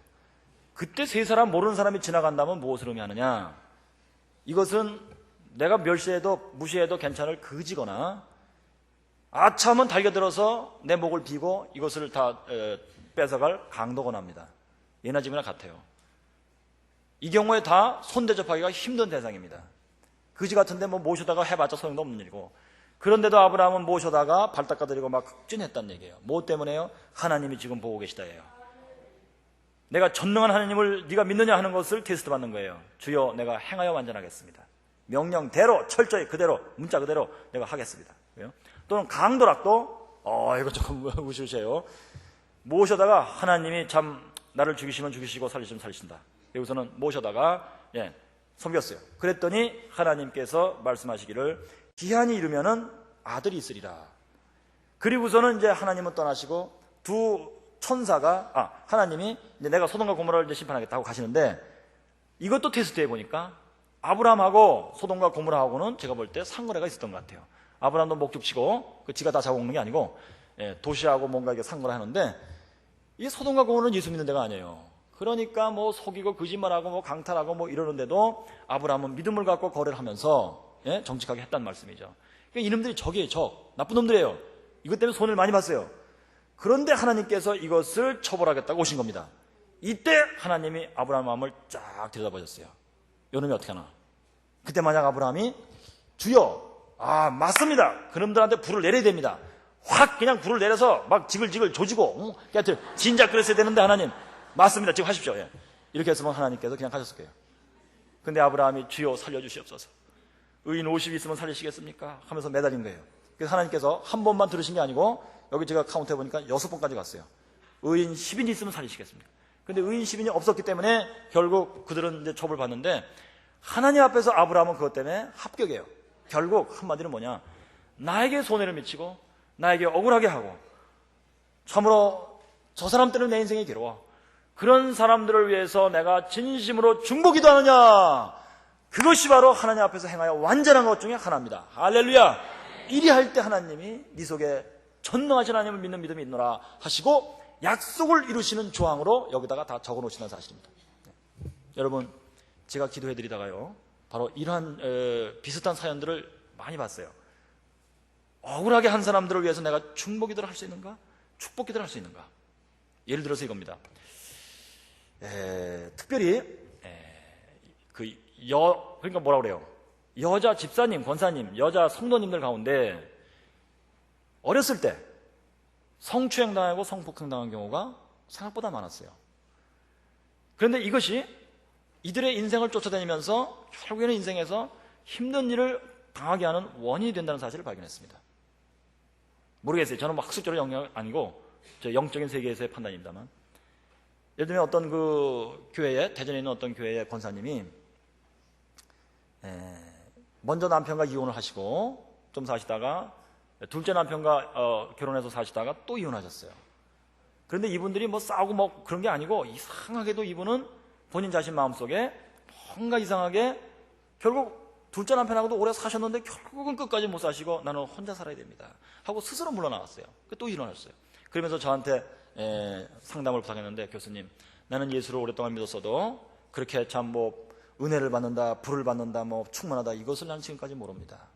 그때 세 사람 모르는 사람이 지나간다면 무엇을 의미하느냐? 이것은 내가 멸시해도 무시해도 괜찮을 거지거나 아참은 달겨들어서 내 목을 비고 이것을 다 뺏어갈 강도거나 합니다. 예나 지금이나 같아요. 이 경우에 다 손대접하기가 힘든 대상입니다. 거지 같은데 뭐 모셔다가 해봤자 소용도 없는 일이고 그런데도 아브라함은 모셔다가 발 닦아드리고 막 극진했다는 얘기예요. 뭐 때문에요? 하나님이 지금 보고 계시다예요. 내가 전능한 하나님을 네가 믿느냐 하는 것을 테스트 받는 거예요. 주여 내가 행하여 완전하겠습니다. 명령대로 철저히 그대로 문자 그대로 내가 하겠습니다. 또는 강도락도 이거 조금 무시하세요. 모셔다가 하나님이 참 나를 죽이시면 죽이시고 살리시면 살리신다. 여기서는 모셔다가 섬겼어요. 그랬더니 하나님께서 말씀하시기를 기한이 이르면은 아들이 있으리라. 그리고서는 이제 하나님은 떠나시고 두 천사가 하나님이 이제 내가 소돔과 고모라를 이제 심판하겠다고 가시는데 이것도 테스트해 보니까 아브라함하고 소돔과 고모라하고는 제가 볼 때 상거래가 있었던 것 같아요. 아브라함도 목축치고 지가 다 잡아먹는 게 아니고 도시하고 뭔가 이게 상거래 하는데 이 소돔과 고모는 예수 믿는 데가 아니에요. 그러니까 뭐 속이고 거짓말하고 뭐 강탈하고 뭐 이러는데도 아브라함은 믿음을 갖고 거래를 하면서 정직하게 했단 말씀이죠. 그러니까 이놈들이 적이에요. 적. 나쁜 놈들이에요. 이것 때문에 손해를 많이 봤어요. 그런데 하나님께서 이것을 처벌하겠다고 오신 겁니다. 이때 하나님이 아브라함 마음을 쫙 들여다보셨어요. 요놈이 어떻게 하나? 그때 만약 아브라함이 주여 맞습니다. 그놈들한테 불을 내려야 됩니다. 확 그냥 불을 내려서 막 지글지글 조지고 진작 그랬어야 되는데 하나님 맞습니다. 지금 하십시오. 이렇게 했으면 하나님께서 그냥 하셨을 거예요. 근데 아브라함이 주여 살려주시옵소서. 의인 50이 있으면 살리시겠습니까? 하면서 매달린 거예요. 그래서 하나님께서 한 번만 들으신 게 아니고 여기 제가 카운트 해보니까 6번까지 갔어요. 의인 10인이 있으면 살리시겠습니까? 근데 의인 10인이 없었기 때문에 결국 그들은 이제 처벌받는데 하나님 앞에서 아브라함은 그것 때문에 합격이에요. 결국 한마디로 뭐냐? 나에게 손해를 미치고 나에게 억울하게 하고 참으로 저 사람 때문에 내 인생이 괴로워. 그런 사람들을 위해서 내가 진심으로 중보기도 하느냐? 그것이 바로 하나님 앞에서 행하여 완전한 것 중에 하나입니다. 할렐루야. 이리 할 때 하나님이 네 속에 전능하신 하나님을 믿는 믿음이 있노라 하시고 약속을 이루시는 조항으로 여기다가 다 적어놓으시는 사실입니다. 여러분 제가 기도해드리다가요 바로 이러한 비슷한 사연들을 많이 봤어요. 억울하게 한 사람들을 위해서 내가 중보기도를 할 수 있는가? 축복기도를 할 수 있는가? 예를 들어서 이겁니다. 특별히 그러니까 뭐라 그래요? 여자 집사님, 권사님, 여자 성도님들 가운데 어렸을 때 성추행 당하고 성폭행 당한 경우가 생각보다 많았어요. 그런데 이것이 이들의 인생을 쫓아다니면서 결국에는 인생에서 힘든 일을 당하게 하는 원인이 된다는 사실을 발견했습니다. 모르겠어요. 저는 뭐 학술적으로 영역 아니고 저 영적인 세계에서의 판단입니다만, 예를 들면 어떤 그 교회에, 대전에 있는 어떤 교회의 권사님이 먼저 남편과 이혼을 하시고 좀 사시다가 둘째 남편과 결혼해서 사시다가 또 이혼하셨어요. 그런데 이분들이 뭐 싸우고 뭐 그런 게 아니고 이상하게도 이분은 본인 자신 마음속에 뭔가 이상하게 결국 둘째 남편하고도 오래 사셨는데 결국은 끝까지 못 사시고 나는 혼자 살아야 됩니다 하고 스스로 물러나왔어요. 또 일어났어요. 그러면서 저한테 상담을 부탁했는데, 교수님, 나는 예수를 오랫동안 믿었어도 그렇게 참 뭐 은혜를 받는다, 불을 받는다, 뭐 충만하다, 이것을 나는 지금까지 모릅니다.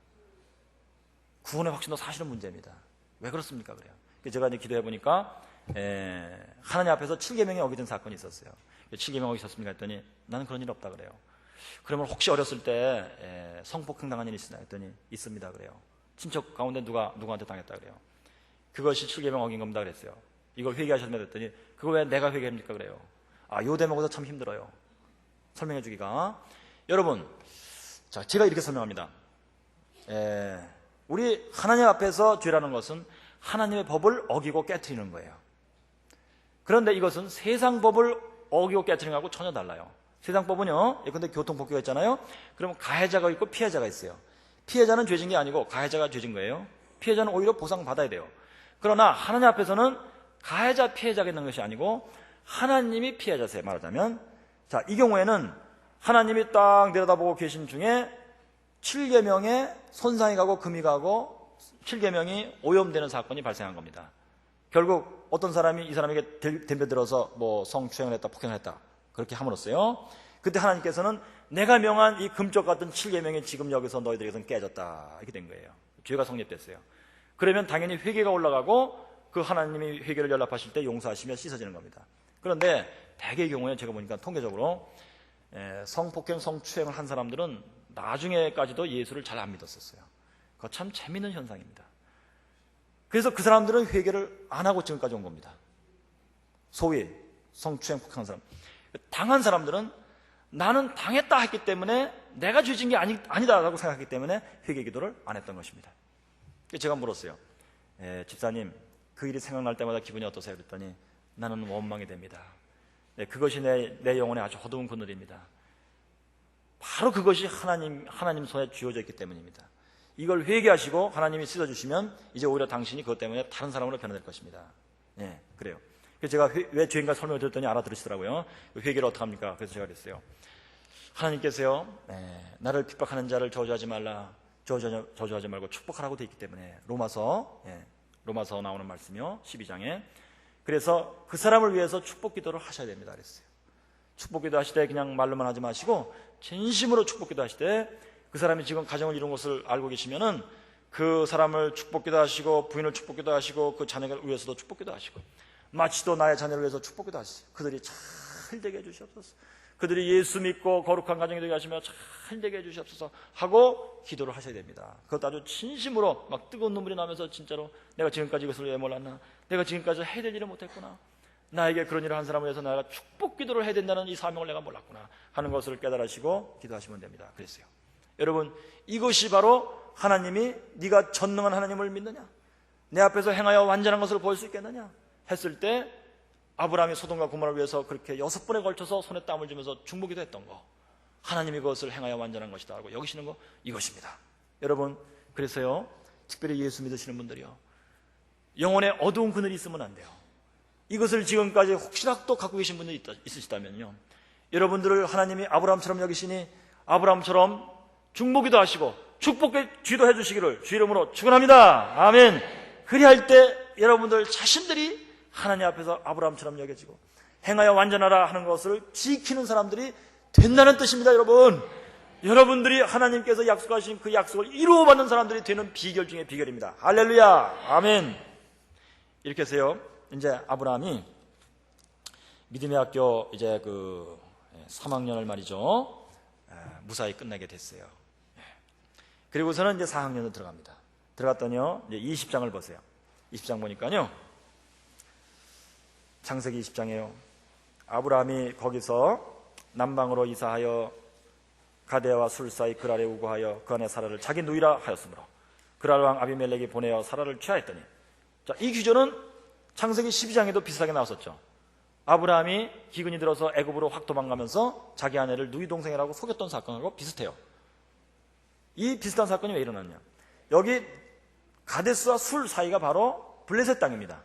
구원의 확신도 사실은 문제입니다. 왜 그렇습니까? 그래요. 제가 이제 기도해 보니까 하나님 앞에서 7계명이 어기던 사건이 있었어요. 7계명 어기셨습니까? 했더니 나는 그런 일 없다 그래요. 그러면 혹시 어렸을 때 성폭행 당한 일이 있으나 했더니 있습니다 그래요. 친척 가운데 누구한테 당했다 그래요. 그것이 7계명 어긴 겁니다 그랬어요. 이걸 회개하셨나 했더니 그거 왜 내가 회개합니까 그래요. 요 대목에서 참 힘들어요. 설명해 주기가. 여러분, 자, 제가 이렇게 설명합니다. 우리 하나님 앞에서 죄라는 것은 하나님의 법을 어기고 깨트리는 거예요. 그런데 이것은 세상 법을 어기고 깨트리는 것하고 전혀 달라요. 세상 법은요, 예컨대 교통법규가 있잖아요. 그러면 가해자가 있고 피해자가 있어요. 피해자는 죄진 게 아니고 가해자가 죄진 거예요. 피해자는 오히려 보상받아야 돼요. 그러나 하나님 앞에서는 가해자, 피해자가 있는 것이 아니고 하나님이 피해자세요. 말하자면, 자, 이 경우에는 하나님이 딱 내려다보고 계신 중에 7계명에 손상이 가고 금이 가고 7계명이 오염되는 사건이 발생한 겁니다. 결국 어떤 사람이 이 사람에게 덤벼들어서 뭐 성추행을 했다, 폭행을 했다, 그렇게 함으로써요, 그때 하나님께서는 내가 명한 이 금쪽 같은 7계명이 지금 여기서 너희들에게서는 깨졌다, 이렇게 된 거예요. 죄가 성립됐어요. 그러면 당연히 회개가 올라가고 그 하나님이 회개를 연락하실 때 용서하시며 씻어지는 겁니다. 그런데 대개의 경우에 제가 보니까 통계적으로 성폭행, 성추행을 한 사람들은 나중에까지도 예수를 잘 안 믿었었어요. 그거 참 재미있는 현상입니다. 그래서 그 사람들은 회개를 안 하고 지금까지 온 겁니다. 소위 성추행, 폭행한 사람. 당한 사람들은 나는 당했다 했기 때문에 내가 죄진 게 아니다라고 생각했기 때문에 회개 기도를 안 했던 것입니다. 제가 물었어요. 집사님, 그 일이 생각날 때마다 기분이 어떠세요? 그랬더니 나는 원망이 됩니다. 그것이 내 영혼에 아주 어두운 그늘입니다. 바로 그것이 하나님 손에 쥐어져 있기 때문입니다. 이걸 회개하시고 하나님이 씻어주시면 이제 오히려 당신이 그것 때문에 다른 사람으로 변화될 것입니다. 그래요. 그래서 제가 왜 죄인가 설명을 드렸더니 알아들으시더라고요. 회개를 어떻게 합니까? 그래서 제가 그랬어요. 하나님께서요, 나를 핍박하는 자를 저주하지 말라, 저주하지 말고 축복하라고 되어 있기 때문에, 로마서 나오는 말씀이요, 12장에. 그래서 그 사람을 위해서 축복 기도를 하셔야 됩니다 그랬어요. 축복 기도 하실 때 그냥 말로만 하지 마시고 진심으로 축복 기도 하실 때, 그 사람이 지금 가정을 이룬 것을 알고 계시면은 그 사람을 축복 기도 하시고, 부인을 축복 기도 하시고, 그 자녀를 위해서도 축복 기도 하시고, 마치도 나의 자녀를 위해서 축복 기도 하시죠. 그들이 잘 되게 해주시옵소서, 그들이 예수 믿고 거룩한 가정이 되게 하시며 잘 되게 해주시옵소서 하고 기도를 하셔야 됩니다. 그것도 아주 진심으로 막 뜨거운 눈물이 나면서, 진짜로 내가 지금까지 이것을 왜 몰랐나, 내가 지금까지 해야 될 일을 못했구나, 나에게 그런 일을 한 사람을 위해서 내가 축복 기도를 해야 된다는 이 사명을 내가 몰랐구나 하는 것을 깨달으시고 기도하시면 됩니다. 그랬어요. 여러분, 이것이 바로 하나님이 네가 전능한 하나님을 믿느냐, 내 앞에서 행하여 완전한 것을 보일 수 있겠느냐 했을 때, 아브라함이 소돔과 고모라를 위해서 그렇게 6번에 걸쳐서 손에 땀을 주면서 중보기도 했던 거, 하나님이 그것을 행하여 완전한 것이다 하고 여기시는 거, 이것입니다. 여러분, 그래서요, 특별히 예수 믿으시는 분들이요, 영혼에 어두운 그늘이 있으면 안 돼요. 이것을 지금까지 혹시라도 갖고 계신 분들이 있으시다면요, 여러분들을 하나님이 아브라함처럼 여기시니 아브라함처럼 중보기도 하시고 축복의 쥐도 해주시기를 주 이름으로 축원합니다. 아멘. 그리할 때 여러분들 자신들이 하나님 앞에서 아브라함처럼 여겨지고 행하여 완전하라 하는 것을 지키는 사람들이 된다는 뜻입니다. 여러분들이 하나님께서 약속하신 그 약속을 이루어받는 사람들이 되는 비결 중에 비결입니다. 할렐루야. 아멘. 이렇게 해서요, 이제 아브라함이 믿음의 학교 이제 그 3학년을 말이죠, 무사히 끝내게 됐어요. 그리고서는 이제 4학년으로 들어갑니다. 들어갔더니요, 이제 20장을 보세요. 20장 보니까요. 창세기 20장이에요. 아브라함이 거기서 남방으로 이사하여 가데와 술 사이 그랄에 우거하여 그 안에 사라를 자기 누이라 하였으므로 그랄 왕 아비멜렉이 보내어 사라를 취하였더니, 자, 이 규절은 창세기 12장에도 비슷하게 나왔었죠. 아브라함이 기근이 들어서 애굽으로 확 도망가면서 자기 아내를 누이 동생이라고 속였던 사건하고 비슷해요. 이 비슷한 사건이 왜 일어났냐? 여기 가데스와 술 사이가 바로 블레셋 땅입니다.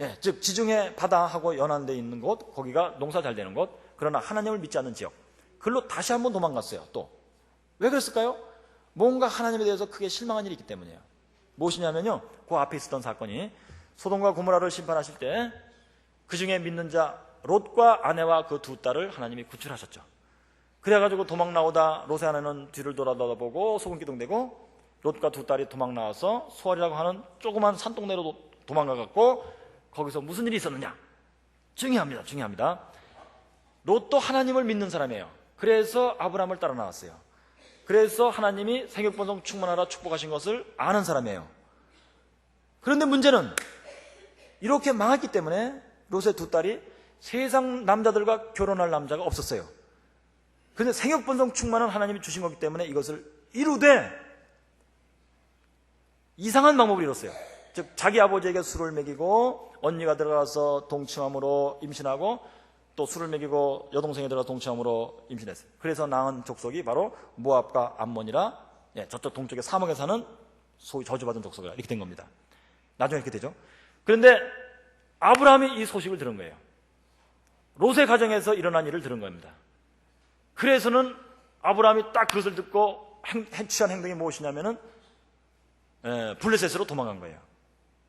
예, 즉 지중해 바다하고 연안되어 있는 곳, 거기가 농사 잘 되는 곳, 그러나 하나님을 믿지 않는 지역. 그걸로 다시 한번 도망갔어요. 또 왜 그랬을까요? 뭔가 하나님에 대해서 크게 실망한 일이 있기 때문이에요. 무엇이냐면요, 그 앞에 있었던 사건이 소돔과 고모라를 심판하실 때 그 중에 믿는 자 롯과 아내와 그 두 딸을 하나님이 구출하셨죠. 그래가지고 도망 나오다 롯의 아내는 뒤를 돌아보고 소금기둥대고, 롯과 두 딸이 도망 나와서 수월이라고 하는 조그만 산동네로 도망가갖고 거기서 무슨 일이 있었느냐? 중요합니다. 롯도 하나님을 믿는 사람이에요. 그래서 아브라함을 따라 나왔어요. 그래서 하나님이 생육번성 충만하라 축복하신 것을 아는 사람이에요. 그런데 문제는 이렇게 망했기 때문에 롯의 두 딸이 세상 남자들과 결혼할 남자가 없었어요. 그런데 생육번성 충만은 하나님이 주신 거기 때문에 이것을 이루되 이상한 방법을 이뤘어요. 즉 자기 아버지에게 술을 먹이고 언니가 들어가서 동침함으로 임신하고 또 술을 먹이고 여동생이 들어가서 동침함으로 임신했어요. 그래서 낳은 족속이 바로 모압과 암몬이라, 저쪽 동쪽의 사막에 사는 소위 저주받은 족속이라 이렇게 된 겁니다. 나중에 이렇게 되죠. 그런데 아브라함이 이 소식을 들은 거예요. 롯의 가정에서 일어난 일을 들은 겁니다. 그래서는 아브라함이 딱 그것을 듣고 취한 행동이 무엇이냐면은 블레셋으로 도망간 거예요.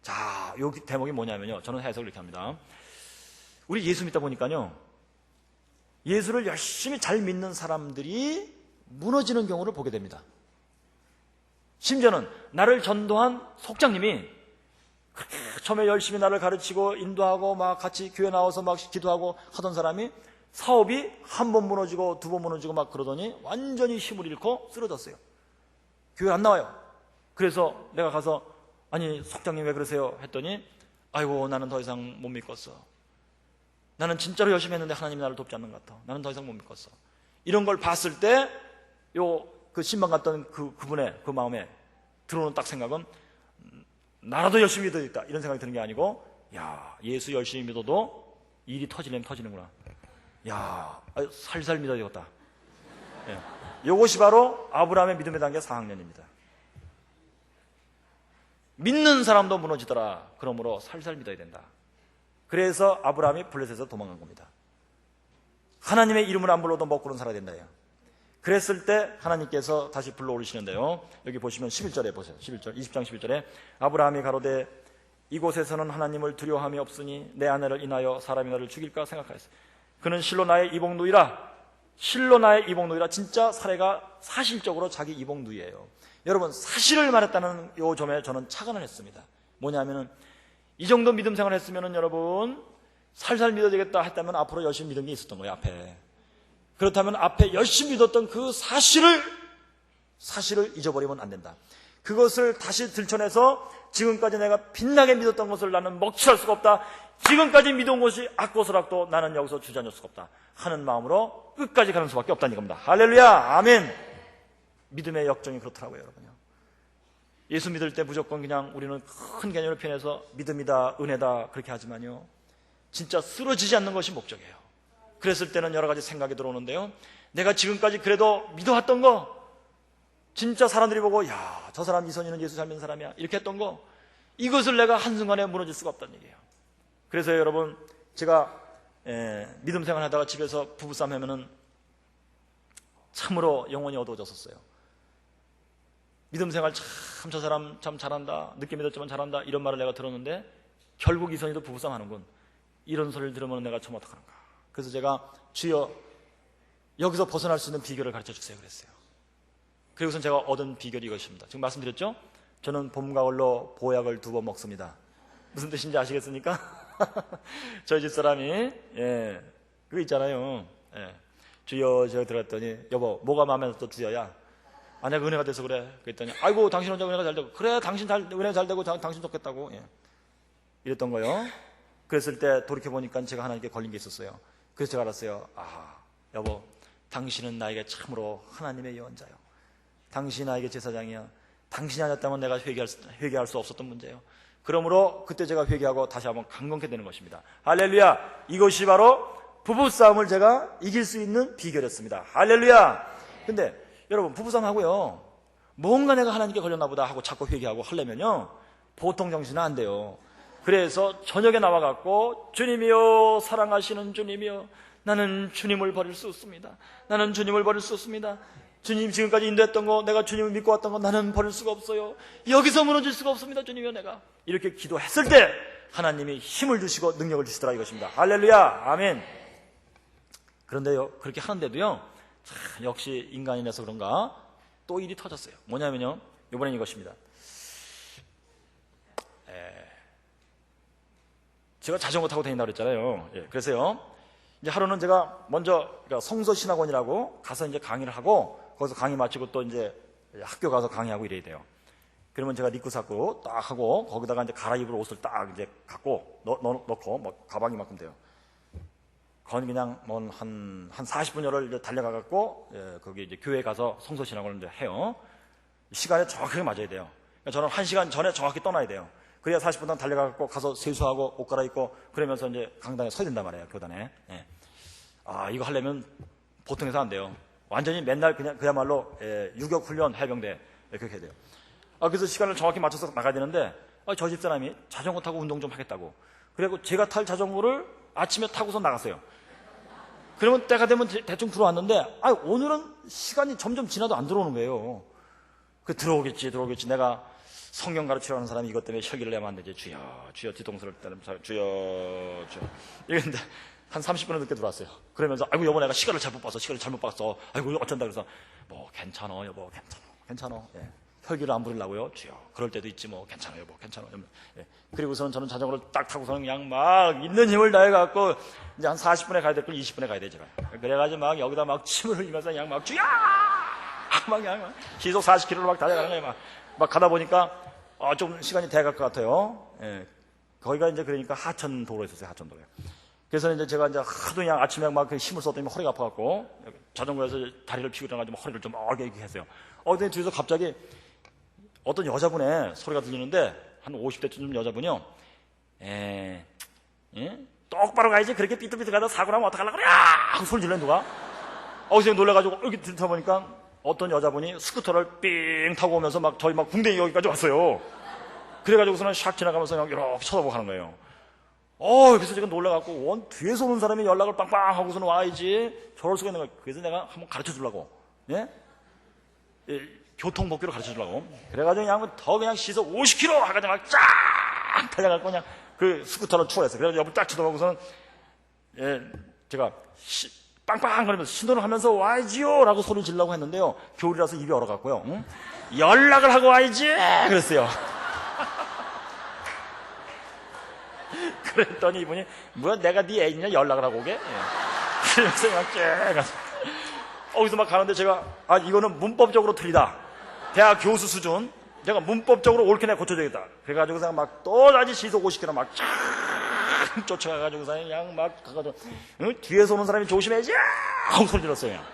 자, 여기 대목이 뭐냐면요, 저는 해석을 이렇게 합니다. 우리 예수 믿다 보니까요, 예수를 열심히 잘 믿는 사람들이 무너지는 경우를 보게 됩니다. 심지어는 나를 전도한 속장님이 그렇게 처음에 열심히 나를 가르치고 인도하고 막 같이 교회 나와서 막 기도하고 하던 사람이 사업이 한 번 무너지고 두 번 무너지고 막 그러더니 완전히 힘을 잃고 쓰러졌어요. 교회 안 나와요. 그래서 내가 가서 아니 속장님 왜 그러세요? 했더니 아이고 나는 더 이상 못 믿겠어. 나는 진짜로 열심히 했는데 하나님이 나를 돕지 않는 것 같아. 나는 더 이상 못 믿겠어. 이런 걸 봤을 때 그 신방 갔던 그분의 그 마음에 들어오는 딱 생각은 나라도 열심히 믿어야겠다 이런 생각이 드는 게 아니고, 야, 예수 열심히 믿어도 일이 터지려면 터지는구나. 야, 살살 믿어야 되겠다. 이것이 바로 아브라함의 믿음의 단계 4학년입니다. 믿는 사람도 무너지더라. 그러므로 살살 믿어야 된다. 그래서 아브라함이 블레셋에서 도망간 겁니다. 하나님의 이름을 안 불러도 먹고는 살아야 된다요. 그랬을 때 하나님께서 다시 불러오시는데요. 여기 보시면 11절에 보세요. 11절, 20장 11절에 아브라함이 가로되 이곳에서는 하나님을 두려워함이 없으니 내 아내를 인하여 사람이 나를 죽일까 생각하였어요. 그는 실로 나의 이복누이라. 실로 나의 이복누이라. 진짜 사례가 사실적으로 자기 이복누이예요. 여러분, 사실을 말했다는 이 점에 저는 착안을 했습니다. 뭐냐면은 이 정도 믿음 생활을 했으면은 여러분 살살 믿어야 되겠다 했다면 앞으로 열심히 믿은 게 있었던 거예요. 앞에. 그렇다면 앞에 열심히 믿었던 그 사실을 잊어버리면 안 된다. 그것을 다시 들춰내서 지금까지 내가 빛나게 믿었던 것을 나는 먹칠할 수가 없다. 지금까지 믿어온 것이 악고서락도 나는 여기서 주저앉을 수가 없다 하는 마음으로 끝까지 가는 수밖에 없다는 겁니다. 할렐루야, 아멘. 믿음의 역정이 그렇더라고요, 여러분요. 예수 믿을 때 무조건 그냥 우리는 큰 개념을 표현해서 믿음이다, 은혜다 그렇게 하지만요, 진짜 쓰러지지 않는 것이 목적이에요. 그랬을 때는 여러 가지 생각이 들어오는데요, 내가 지금까지 그래도 믿어왔던 거, 진짜 사람들이 보고 야, 저 사람 이선희는 예수 잘 믿는 사람이야 이렇게 했던 거, 이것을 내가 한순간에 무너질 수가 없다는 얘기예요. 그래서 여러분, 제가 믿음 생활하다가 집에서 부부싸움 하면은 참으로 영혼이 어두워졌었어요. 믿음 생활 참 저 사람 참 잘한다, 늦게 믿었지만 잘한다 이런 말을 내가 들었는데 결국 이선희도 부부싸움 하는군, 이런 소리를 들으면 내가 참 어떡하는가. 그래서 제가 주여 여기서 벗어날 수 있는 비결을 가르쳐 주세요 그랬어요. 그리고선 제가 얻은 비결이 이것입니다. 지금 말씀드렸죠? 저는 봄, 가을로 보약을 2번 먹습니다. 무슨 뜻인지 아시겠습니까? 저희 집 사람이 그거 있잖아요. 주여 제가 들었더니 여보 뭐가 마음에 또 주여야? 아, 내가 은혜가 돼서 그래. 그랬더니 아이고 당신 혼자 은혜가 잘 되고, 그래 당신 은혜 잘 되고 당신 좋겠다고. 이랬던 거예요. 그랬을 때 돌이켜보니까 제가 하나님께 걸린 게 있었어요. 그래서 제가 알았어요. 여보, 당신은 나에게 참으로 하나님의 예언자요. 당신이 나에게 제사장이야. 당신이 아니었다면 내가 회개할 수 없었던 문제예요. 그러므로 그때 제가 회개하고 다시 한번 강건케 되는 것입니다. 할렐루야. 이것이 바로 부부싸움을 제가 이길 수 있는 비결이었습니다. 할렐루야. 근데 여러분, 부부싸움 하고요, 뭔가 내가 하나님께 걸렸나 보다 하고 자꾸 회개하고 하려면요, 보통 정신은 안 돼요. 그래서 저녁에 나와갖고, 주님이여, 사랑하시는 주님이여, 나는 주님을 버릴 수 없습니다. 나는 주님을 버릴 수 없습니다. 주님 지금까지 인도했던 거, 내가 주님을 믿고 왔던 거 나는 버릴 수가 없어요. 여기서 무너질 수가 없습니다. 주님이여, 내가. 이렇게 기도했을 때 하나님이 힘을 주시고 능력을 주시더라 이것입니다. 할렐루야. 아멘. 그런데요, 그렇게 하는데도요, 역시 인간이라서 그런가 또 일이 터졌어요. 뭐냐면요, 이번엔 이것입니다. 제가 자전거 타고 다닌다고 그랬잖아요. 그래서요, 이제 하루는 제가 먼저 성서신학원이라고 가서 이제 강의를 하고, 거기서 강의 마치고 또 이제 학교 가서 강의하고 이래야 돼요. 그러면 제가 리쿠 사고 딱 하고, 거기다가 이제 갈아입을 옷을 딱 이제 갖고 넣고, 뭐 가방 이만큼 돼요. 거기 그냥 한 40분여를 달려가갖고, 거기 이제 교회 가서 성서신학원을 이제 해요. 시간에 정확하게 맞아야 돼요. 그러니까 저는 1시간 전에 정확히 떠나야 돼요. 그래야 40분 동안 달려가갖고 가서 세수하고 옷 갈아입고 그러면서 이제 강당에 서야 된단 말이에요, 교단에. 이거 하려면 보통 해서 안 돼요. 완전히 맨날 그야말로 유격 훈련 해병대 그렇게 해야 돼요. 그래서 시간을 정확히 맞춰서 나가야 되는데, 저 집사람이 자전거 타고 운동 좀 하겠다고. 그리고 제가 탈 자전거를 아침에 타고서 나갔어요. 그러면 때가 되면 대충 들어왔는데, 오늘은 시간이 점점 지나도 안 들어오는 거예요. 들어오겠지. 내가 성경 가르치러 하는 사람이 이것 때문에 혈기를 내면 안 되지. 주여, 뒤통수를 때리면서, 주여. 이랬는데, 한 30분은 늦게 들어왔어요. 그러면서, 여보, 내가 시간을 잘못 봤어. 어쩐다. 그래서, 괜찮아, 여보, 괜찮아. 혈기를 안 부리려고요. 주여, 그럴 때도 있지, 괜찮아, 여보, 괜찮아. 그리고서는 저는 자전거를 딱 타고서는 그냥 막 있는 힘을 다해갖고, 이제 한 40분에 가야 될 걸 20분에 가야 돼, 제가. 그래가지고 막 여기다 막 침을 흘리면서 그냥 막, 주여! 막 시속 40km로 막 달려가는 거예요, 막 가다 보니까, 좀 시간이 돼갈 것 같아요. 거기가 이제 그러니까 하천 도로에 있었어요, 하천 도로에. 그래서 이제 제가 이제 하도 그냥 아침에 막 힘을 썼더니 허리가 아파갖고, 자전거에서 다리를 피고 일어나가지고 허리를 좀 이렇게 했어요. 근데 뒤에서 갑자기 어떤 여자분의 소리가 들리는데, 한 50대쯤 여자분이요, 똑바로 가야지, 그렇게 삐뚤삐뚤 가다 사고 나면 어떡하려고 그래! 하고 소리 질러, 누가? 그래서 놀래가지고, 이렇게 들다 보니까, 어떤 여자분이 스쿠터를 삥 타고 오면서 저희 궁뎅이 여기까지 왔어요. 그래가지고서는 샥 지나가면서 그냥 이렇게 쳐다보고 하는 거예요. 그래서 제가 놀라갖고, 뒤에서 오는 사람이 연락을 빵빵 하고서는 와야지, 저럴 수가 있는 거예요. 그래서 내가 한번 가르쳐 주려고, 교통법규를 가르쳐 주려고. 그래가지고 그냥 시속 50km 하가지고 막 쫙 달려갖고 그냥 그 스쿠터를 추월했어요. 그래서 옆을 딱 쳐다보고서는, 제가 빵빵 거리면서 신호를 하면서 와야지요 라고 소리를 지르려고 했는데요, 겨울이라서 입이 얼어갖고요, 연락을 하고 와야지 그랬어요. 그랬더니 이분이, 뭐야, 내가 네 애인이냐, 연락을 하고 오게? 그래서 그냥 쭉 거기서 막 가는데 제가, 이거는 문법적으로 틀리다, 대학 교수 수준, 내가 문법적으로 옳게 내가 고쳐줘야겠다. 그래가지고서 막 또다시 시속 50km 막 쫙 쫓아가가지고서 그냥 막 가가지고, 뒤에서 오는 사람이 조심해야지 하고 소리 질렀어요. 그냥.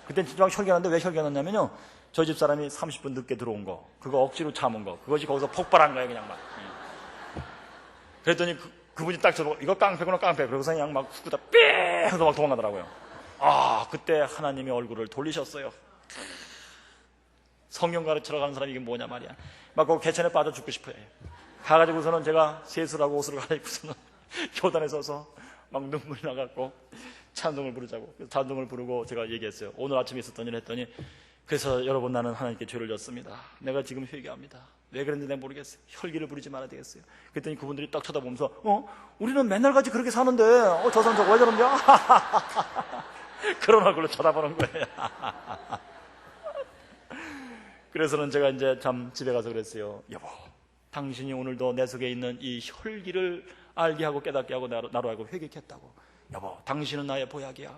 그땐 진짜 막 혈기하는데, 왜 혈기하느냐면요, 저희 집 사람이 30분 늦게 들어온 거, 그거 억지로 참은 거, 그것이 거기서 폭발한 거예요, 그냥 막. 그랬더니 그분이 딱 저보고, 이거 깡패구나, 깡패. 그러고서 그냥 막 스쿠터 삐 해서 막 도망가더라고요. 그때 하나님이 얼굴을 돌리셨어요. 성경 가르치러 가는 사람이 이게 뭐냐 말이야. 막 그 개천에 빠져 죽고 싶어요. 가가지고서는 제가 세수하고 옷을 갈아입고서는 교단에 서서 막 눈물이 나갖고 찬송을 부르자고. 그래서 찬송을 부르고 제가 얘기했어요. 오늘 아침에 있었던 일 했더니, 그래서 여러분, 나는 하나님께 죄를 졌습니다. 내가 지금 회개합니다. 왜 그런지 내가 모르겠어요. 혈기를 부리지 말아야 되겠어요. 그랬더니 그분들이 딱 쳐다보면서, 우리는 맨날 같이 그렇게 사는데, 저 사람 저거 왜 저러냐? 그런 얼굴로 쳐다보는 거예요. 그래서는 제가 이제 집에 가서 그랬어요. 여보, 당신이 오늘도 내 속에 있는 이 혈기를 알게 하고 깨닫게 하고 나로 알고 회개케 했다고. 여보, 당신은 나의 보약이야.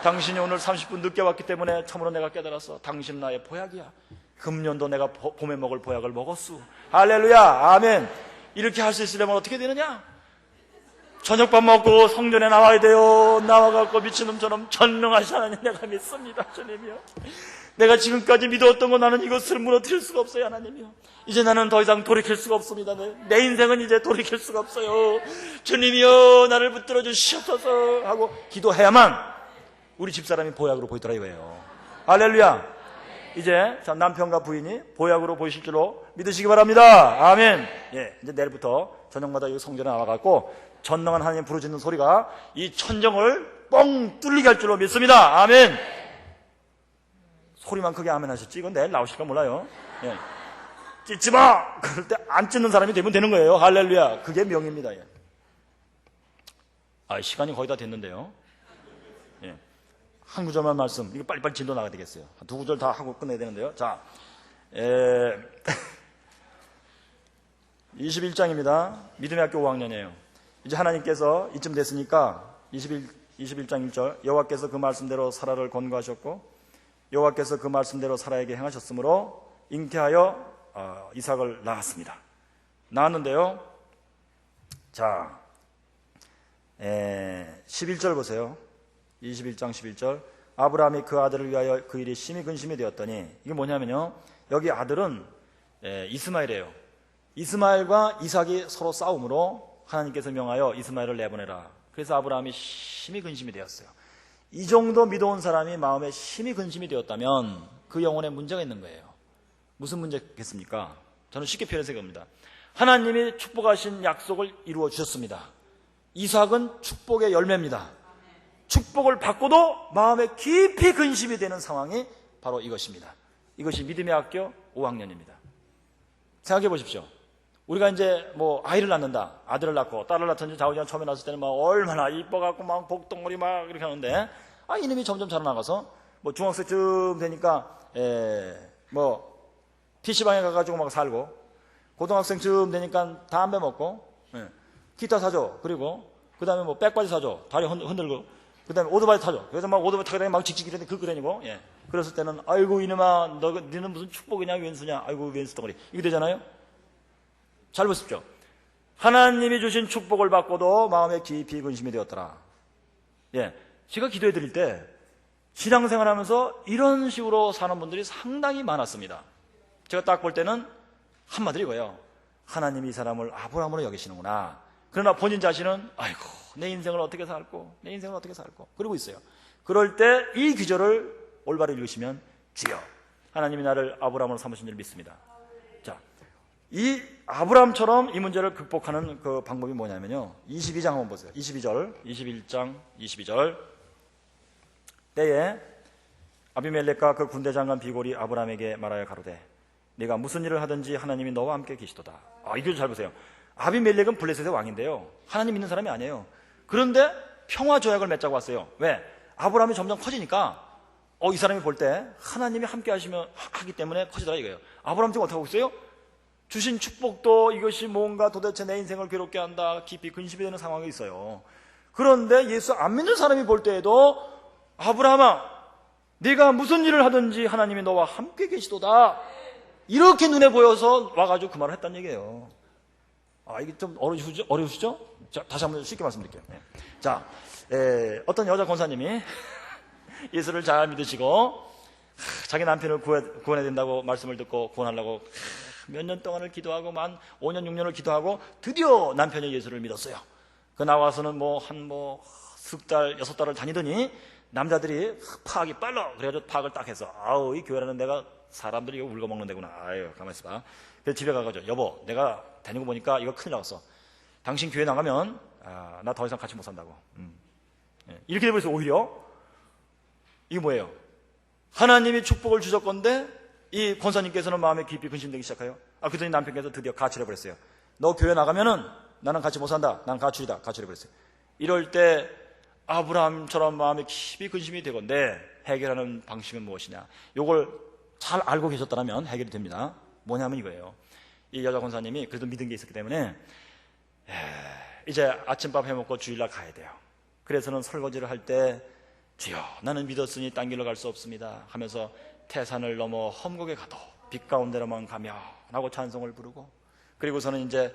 당신이 오늘 30분 늦게 왔기 때문에 참으로 내가 깨달았어. 당신은 나의 보약이야. 금년도 내가 봄에 먹을 보약을 먹었수. 할렐루야, 아멘. 이렇게 할 수 있으려면 어떻게 되느냐? 저녁밥 먹고 성전에 나와야 돼요. 나와갖고 미친놈처럼 전능하신 하나님 내가 믿습니다. 주님이요. 내가 지금까지 믿어왔던 거 나는 이것을 무너뜨릴 수가 없어요. 하나님이요. 이제 나는 더 이상 돌이킬 수가 없습니다. 내 인생은 이제 돌이킬 수가 없어요. 주님이요 나를 붙들어 주시옵소서 하고 기도해야만 우리 집사람이 보약으로 보이더라 이거예요. 할렐루야. 이제 남편과 부인이 보약으로 보이실 줄로 믿으시기 바랍니다. 아멘. 예, 이제 내일부터 저녁마다 여기 성전에 나와갖고 전능한 하나님 부르짖는 소리가 이 천정을 뻥 뚫리게 할 줄로 믿습니다. 아멘. 소리만 크게 아멘 하셨지 이건 내일 나오실까 몰라요. 예. 찢지 마! 그럴 때 안 찢는 사람이 되면 되는 거예요. 할렐루야. 그게 명입니다. 예. 시간이 거의 다 됐는데요. 예. 한 구절만 말씀. 이거 빨리빨리 진도 나가야 되겠어요. 두 구절 다 하고 끝내야 되는데요. 자, 21장입니다. 믿음의 학교 5학년이에요. 이제 하나님께서 이쯤 됐으니까 21장 1절 여호와께서 그 말씀대로 사라를 권고하셨고 여호와께서 그 말씀대로 사라에게 행하셨으므로 잉태하여 이삭을 낳았습니다. 낳았는데요. 자, 11절 보세요. 21장 11절 아브라함이 그 아들을 위하여 그 일이 심히 근심이 되었더니 이게 뭐냐면요. 여기 아들은 이스마엘이에요. 이스마엘과 이삭이 서로 싸움으로 하나님께서 명하여 이스마엘을 내보내라. 그래서 아브라함이 심히 근심이 되었어요. 이 정도 믿어온 사람이 마음에 심히 근심이 되었다면 그 영혼에 문제가 있는 거예요. 무슨 문제겠습니까? 저는 쉽게 표현해서 이겁니다. 하나님이 축복하신 약속을 이루어 주셨습니다. 이삭은 축복의 열매입니다. 축복을 받고도 마음에 깊이 근심이 되는 상황이 바로 이것입니다. 이것이 믿음의 학교 5학년입니다. 생각해 보십시오. 우리가 이제 아이를 낳는다. 아들을 낳고 딸을 낳든지 자우지간 처음에 낳았을 때는 얼마나 이뻐갖고 막 복덩어리 막 이렇게 하는데 이놈이 점점 자라나가서 중학생쯤 되니까 PC방에 가가지고 막 살고 고등학생쯤 되니까 담배 먹고 기타 사줘. 그리고 그 다음에 백바지 사줘. 다리 흔들고 그 다음에 오토바이 타줘. 그래서 막 오토바이 타게 되면 막 직직 이러는데 긁고 다니고 그랬을 때는 아이고 이놈아 너는 무슨 축복이냐 왼수냐 아이고 왼수 덩어리 이게 되잖아요. 잘 보십시오. 하나님이 주신 축복을 받고도 마음에 깊이 근심이 되었더라. 제가 기도해 드릴 때 신앙생활 하면서 이런 식으로 사는 분들이 상당히 많았습니다. 제가 딱 볼 때는 한마디로 이거예요. 하나님이 이 사람을 아브라함으로 여기시는구나. 그러나 본인 자신은 아이고 내 인생을 어떻게 살고 내 인생을 어떻게 살고 그러고 있어요. 그럴 때 이 기절을 올바로 읽으시면 주여 하나님이 나를 아브라함으로 삼으신 줄 믿습니다. 자, 이 아브라함처럼 이 문제를 극복하는 그 방법이 뭐냐면요. 22장 한번 보세요. 21장 22절 때에 아비멜렉과 그 군대 장관 비골이 아브라함에게 말하여 가로되 네가 무슨 일을 하든지 하나님이 너와 함께 계시도다. 이거 잘 보세요. 아비멜렉은 블레셋의 왕인데요. 하나님 믿는 사람이 아니에요. 그런데 평화 조약을 맺자고 왔어요. 왜? 아브라함이 점점 커지니까 이 사람이 볼 때 하나님이 함께 하기 때문에 커지더라 이거예요. 아브라함 지금 어떻게 하고 있어요? 주신 축복도 이것이 뭔가 도대체 내 인생을 괴롭게 한다 깊이 근심이 되는 상황이 있어요. 그런데 예수 안 믿는 사람이 볼 때에도 아브라함아 네가 무슨 일을 하든지 하나님이 너와 함께 계시도다 이렇게 눈에 보여서 와가지고 그 말을 했다는 얘기예요. 이게 좀 어려우시죠? 자, 다시 한번 쉽게 말씀드릴게요. 자, 어떤 여자 권사님이 예수를 잘 믿으시고 자기 남편을 구원해야 된다고 말씀을 듣고 구원하려고 몇 년 동안을 기도하고 5년 6년을 기도하고 드디어 남편이 예수를 믿었어요. 그 나와서는 석 달, 6달을 다니더니 남자들이 파악이 빨라. 그래가지고 파악을 딱 해서 이 교회라는 데가 사람들이 이거 울고먹는 데구나. 가만히 있어봐. 그래서 집에 가가지고 여보 내가 다니고 보니까 이거 큰일 나갔어. 당신 교회 나가면 나 더 이상 같이 못 산다고. 이렇게 돼버려서 오히려 이게 뭐예요? 하나님이 축복을 주셨건데 이 권사님께서는 마음에 깊이 근심되기 시작해요. 그랬더니 남편께서 드디어 가출해 버렸어요. 너 교회 나가면은 나는 같이 못 산다. 난 가출이다. 가출해 버렸어요. 이럴 때 아브라함처럼 마음에 깊이 근심이 되건데 해결하는 방식은 무엇이냐? 이걸 잘 알고 계셨다면 해결이 됩니다. 뭐냐면 이거예요. 이 여자 권사님이 그래도 믿은 게 있었기 때문에 이제 아침밥 해먹고 주일날 가야 돼요. 그래서는 설거지를 할 때 주여 나는 믿었으니 딴 길로 갈 수 없습니다 하면서 태산을 넘어 험곡에 가도 빛 가운데로만 가며 라고 찬송을 부르고 그리고서는 이제